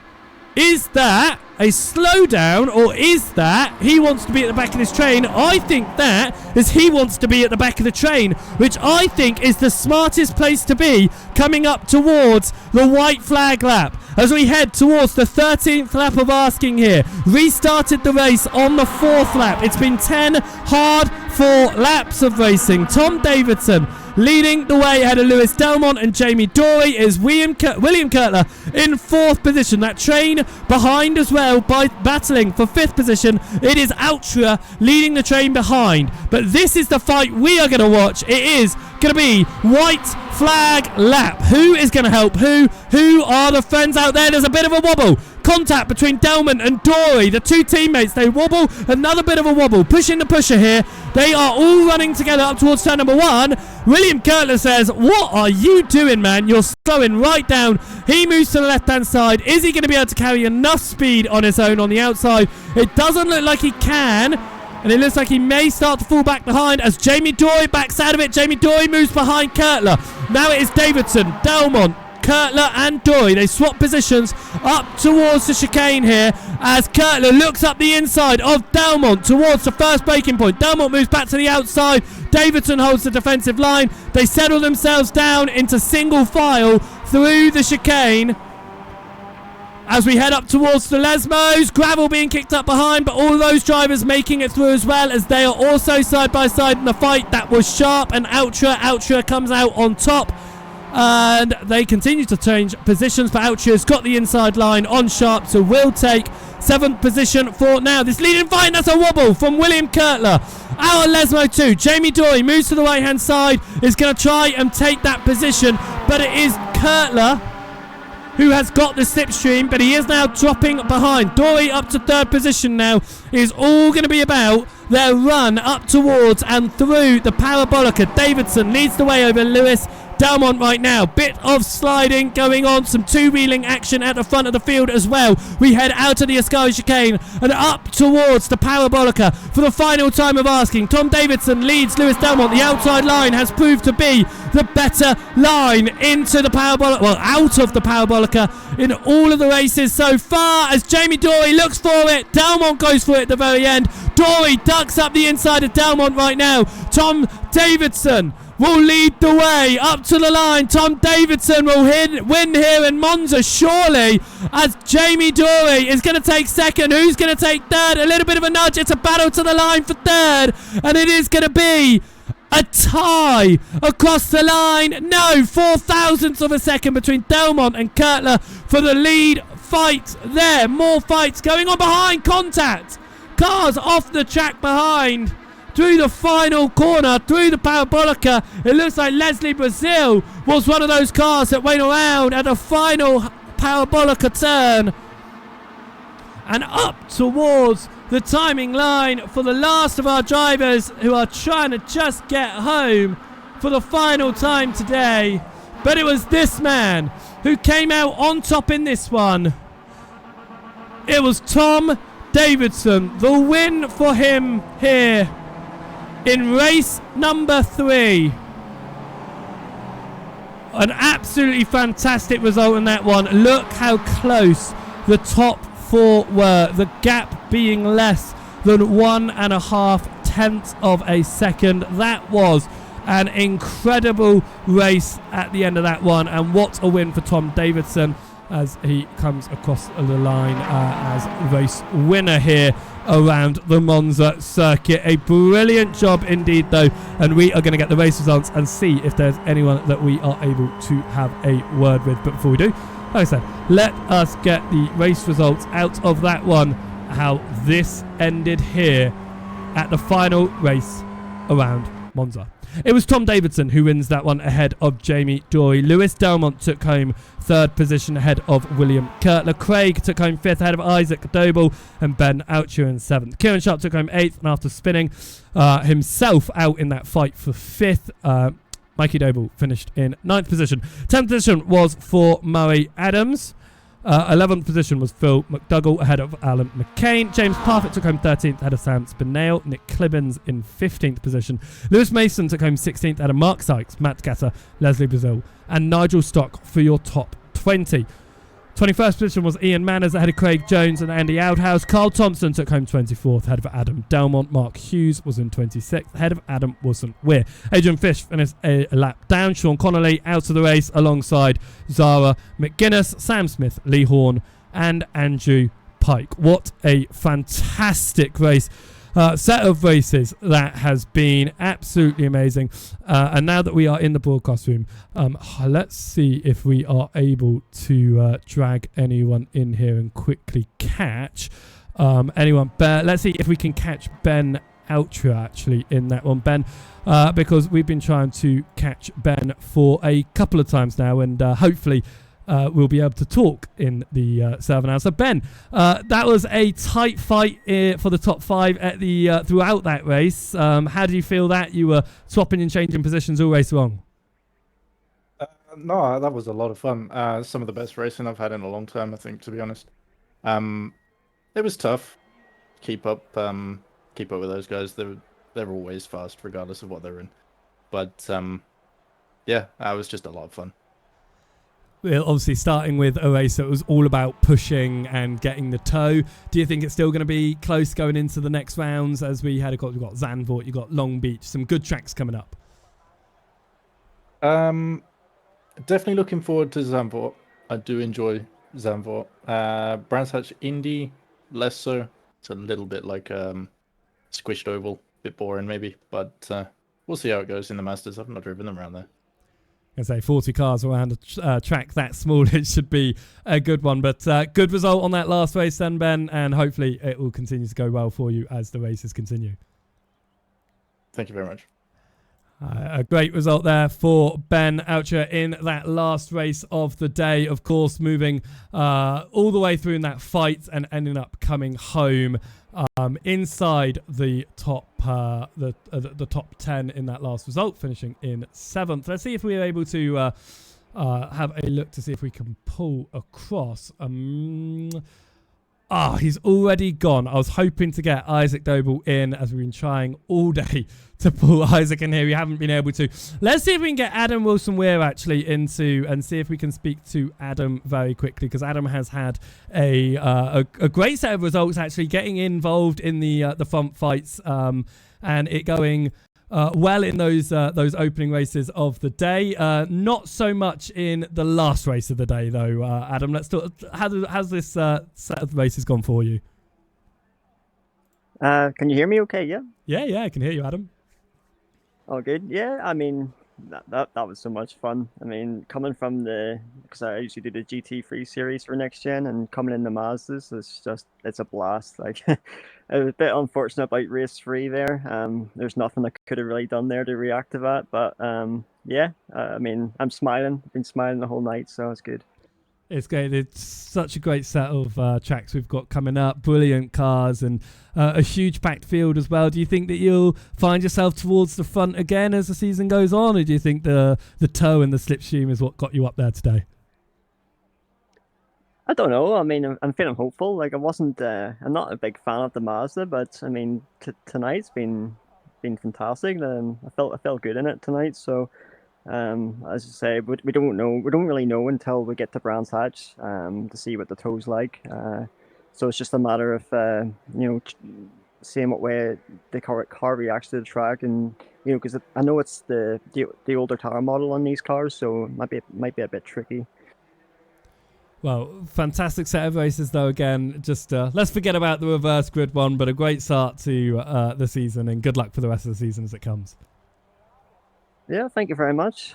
is that a slowdown, or is that he wants to be at the back of this train? I think that is he wants to be at the back of the train, which I think is the smartest place to be coming up towards the white flag lap. As we head towards the 13th lap of asking here, restarted the race on the 4th lap. It's been 10 hard-fought laps of racing. Tom Davidson leading the way ahead of Lewis Delmont and Jamie Dory is William Kurtler in 4th position. That train behind as well, by battling for 5th position. It is Ultra leading the train behind. But this is the fight we are going to watch. It is going to be white flag lap. Who is going to help who? Who are the friends out there? There's a bit of a wobble. Contact between Delmont and Dory. The two teammates, they wobble. Another bit of a wobble. Pushing the pusher here. They are all running together up towards turn number 1. William Kurtler says, what are you doing, man? You're slowing right down. He moves to the left-hand side. Is he going to be able to carry enough speed on his own on the outside? It doesn't look like he can. And it looks like he may start to fall back behind as Jamie Dory backs out of it. Jamie Dory moves behind Kurtler. Now it is Davidson, Delmont, Kurtler and Dory. They swap positions up towards the chicane here as Kurtler looks up the inside of Delmont towards the first braking point. Delmont moves back to the outside. Davidson holds the defensive line. They settle themselves down into single file through the chicane. As we head up towards the Lesmos, gravel being kicked up behind, but all those drivers making it through as well, as they are also side by side in the fight. That was Sharp and Ultra. Ultra comes out on top, and they continue to change positions, but Ultra's got the inside line on Sharp, so will take 7th position for now. This leading fight, that's a wobble from William Kurtler. Our Lesmo 2, Jamie Dory moves to the right hand side, is going to try and take that position, but it is Kurtler who has got the slipstream, but he is now dropping behind. Dory up to 3rd position now. It is all going to be about their run up towards and through the Parabolica. Davidson leads the way over Lewis Delmont right now. Bit of sliding going on. Some two-wheeling action at the front of the field as well. We head out of the Ascari chicane and up towards the Parabolica for the final time of asking. Tom Davidson leads Lewis Delmont. The outside line has proved to be the better line into the Parabolica, well, out of the Parabolica in all of the races so far, as Jamie Dory looks for it. Delmont goes for it at the very end. Dory ducks up the inside of Delmont right now. Tom Davidson will lead the way up to the line. Tom Davidson will win here in Monza, surely, as Jamie Dory is going to take 2nd. Who's going to take 3rd? A little bit of a nudge. It's a battle to the line for 3rd, and it is going to be a tie across the line. No, 4,000ths of a second between Delmont and Kurtler for the lead fight there. More fights going on behind. Contact. Cars off the track behind. Through the final corner, through the Parabolica. It looks like Leslie Brazil was one of those cars that went around at the final Parabolica turn. And up towards the timing line for the last of our drivers who are trying to just get home for the final time today. But it was this man who came out on top in this one. It was Tom Davidson. The win for him here in race number 3. An absolutely fantastic result in that one. Look how close the top 4 were. The gap being less than 1.5 tenths of a second. That was An incredible race at the end of that one, and what a win for Tom Davidson as he comes across the line as race winner here around the Monza circuit. A brilliant job indeed though, and we are going to get the race results and see if there's anyone that we are able to have a word with. But before we do, like I said, let us get the race results out of that one, how this ended here at the final race around Monza. It was Tom Davidson who wins that one ahead of Jamie Dory. Lewis Delmont took home third position ahead of William Kurtler. Craig took home fifth ahead of Isaac Doble and Ben Oucher in seventh. Kieran Sharp took home eighth, and after spinning himself out in that fight for fifth, Mikey Doble finished in ninth position. 10th position was for Murray Adams. 11th position was Phil McDougall ahead of Alan McCain. James Parfitt took home 13th ahead of Sam Spinale. Nick Clibbins in 15th position. Lewis Mason took home 16th ahead of Mark Sykes, Matt Gasser, Leslie Brazil and Nigel Stock for your top 20. 21st position was Ian Manners ahead of Craig Jones and Andy Outhouse. Carl Thompson took home 24th ahead of Adam Delmont. Mark Hughes was in 26th ahead of Adam Wilson-Weir. Adrian Fish finished a lap down. Sean Connolly out of the race alongside Zara McGuinness, Sam Smith, Lee Horn and Andrew Pike. What a fantastic race. Set of races that has been absolutely amazing, and now that we are in the broadcast room, let's see if we are able to drag anyone in here and quickly catch anyone. Let's see if we can catch Ben Outra actually in that one, Ben, because we've been trying to catch Ben for a couple of times now, and hopefully we'll be able to talk in the server now. So Ben, that was a tight fight for the top five at the throughout that race. How do you feel that you were swapping and changing positions all race long? No, that was a lot of fun. Some of the best racing I've had in a long time, I think, to be honest. It was tough. Keep up with those guys. They're always fast, regardless of what they're in. But yeah, that was just a lot of fun. Well, obviously starting with a race that was all about pushing and getting the toe. Do you think it's still going to be close going into the next rounds, as we've got Zandvoort, you've got Long Beach, some good tracks coming up? Definitely looking forward to Zandvoort. I do enjoy Zandvoort. Brands Hatch Indy, less so. It's a little bit like squished oval, bit boring maybe, but we'll see how it goes in the Masters. I've not driven them around there. I say 40 cars around a track that small, it should be a good one. But good result on that last race then, Ben, and hopefully it will continue to go well for you as the races continue. Thank you very much. A great result there for Ben Oucher in that last race of the day. Of course, moving all the way through in that fight and ending up coming home inside the top the top 10 in that last result, finishing in 7th. Let's see if we're able to have a look to see if we can pull across. He's already gone. I was hoping to get Isaac Doble in, as we've been trying all day to pull Isaac in here. We haven't been able to. Let's see if we can get Adam Wilson-Weir actually into, and see if we can speak to Adam very quickly, because Adam has had a great set of results, actually getting involved in the front fights and it going well in those opening races of the day. Not so much in the last race of the day, though. Adam, let's talk. How's this set of races gone for you? Can you hear me okay? Yeah? Yeah, I can hear you, Adam. Oh, good. Yeah, I mean, that was so much fun. I mean, coming from because I usually do the GT3 series for Next Gen, and coming in the Mazdas, it's a blast. Like, it was a bit unfortunate about race 3 there. There's nothing I could have really done there to react to that, but yeah, I mean, I'm smiling. I've been smiling the whole night, so it's good. It's great. It's such a great set of tracks we've got coming up. Brilliant cars and a huge packed field as well. Do you think that you'll find yourself towards the front again as the season goes on, or do you think the toe and the slipstream is what got you up there today? I don't know. I mean, I'm feeling hopeful. Like, I'm not a big fan of the Mazda, but I mean, tonight's been fantastic. I felt good in it tonight. So, as I say, we don't know. We don't really know until we get to Brands Hatch to see what the toe's like. So it's just a matter of seeing what way the car reacts to the track, and because I know it's the older tire model on these cars, so it might be a bit tricky. Well, fantastic set of races though. Again, just let's forget about the reverse grid one, but a great start to the season, and good luck for the rest of the season as it comes. Yeah, thank you very much.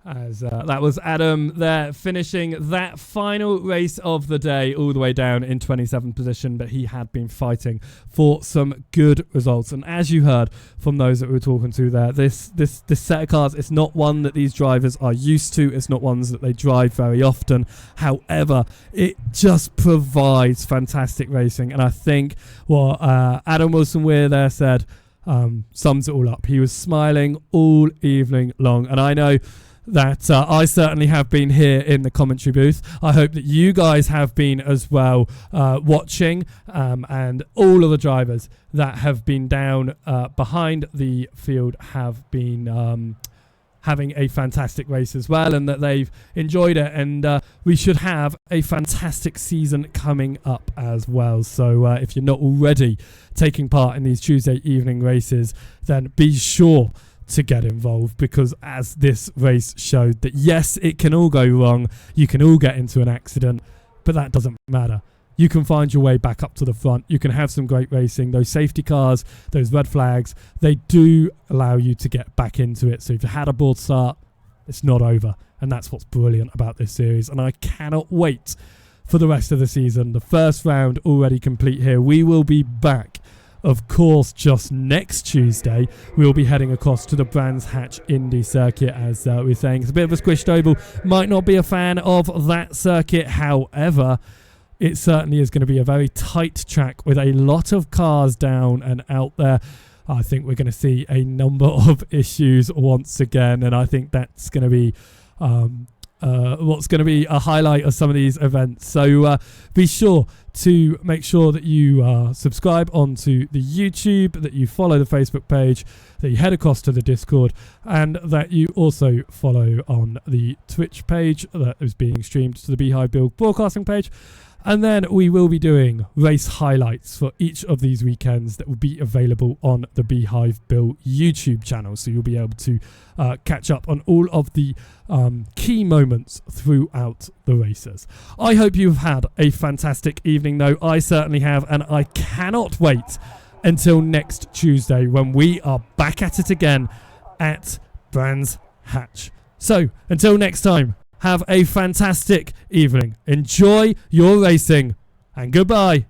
As that was Adam there, finishing that final race of the day all the way down in 27th position, but he had been fighting for some good results. And as you heard from those that we were talking to there, this set of cars, it's not one that these drivers are used to. It's not ones that they drive very often. However, it just provides fantastic racing. And I think what Adam Wilson-Weir there said sums it all up. He was smiling all evening long. And I know that I certainly have been here in the commentary booth. I hope that you guys have been as well, watching, and all of the drivers that have been down behind the field have been having a fantastic race as well, and that they've enjoyed it, and we should have a fantastic season coming up as well. So if you're not already taking part in these Tuesday evening races, then be sure to get involved, because as this race showed, that yes, it can all go wrong, you can all get into an accident, but that doesn't matter. You can find your way back up to the front. You can have some great racing. Those safety cars, those red flags, they do allow you to get back into it. So if you had a board start, it's not over, and that's what's brilliant about this series. And I cannot wait for the rest of the season. The first round already complete here. We will be back, of course, just next Tuesday. We'll be heading across to the Brands Hatch Indy circuit, as we're saying. It's a bit of a squished oval. Might not be a fan of that circuit. However, it certainly is going to be a very tight track with a lot of cars down and out there. I think we're going to see a number of issues once again, and I think that's going to be what's going to be a highlight of some of these events. So be sure to make sure that you subscribe onto the YouTube, that you follow the Facebook page, that you head across to the Discord, and that you also follow on the Twitch page that is being streamed to the Beehive Build broadcasting page. And then we will be doing race highlights for each of these weekends that will be available on the Beehive Bill YouTube channel. So you'll be able to catch up on all of the key moments throughout the races. I hope you've had a fantastic evening, though. I certainly have, and I cannot wait until next Tuesday when we are back at it again at Brands Hatch. So until next time, have a fantastic evening. Enjoy your racing, and goodbye.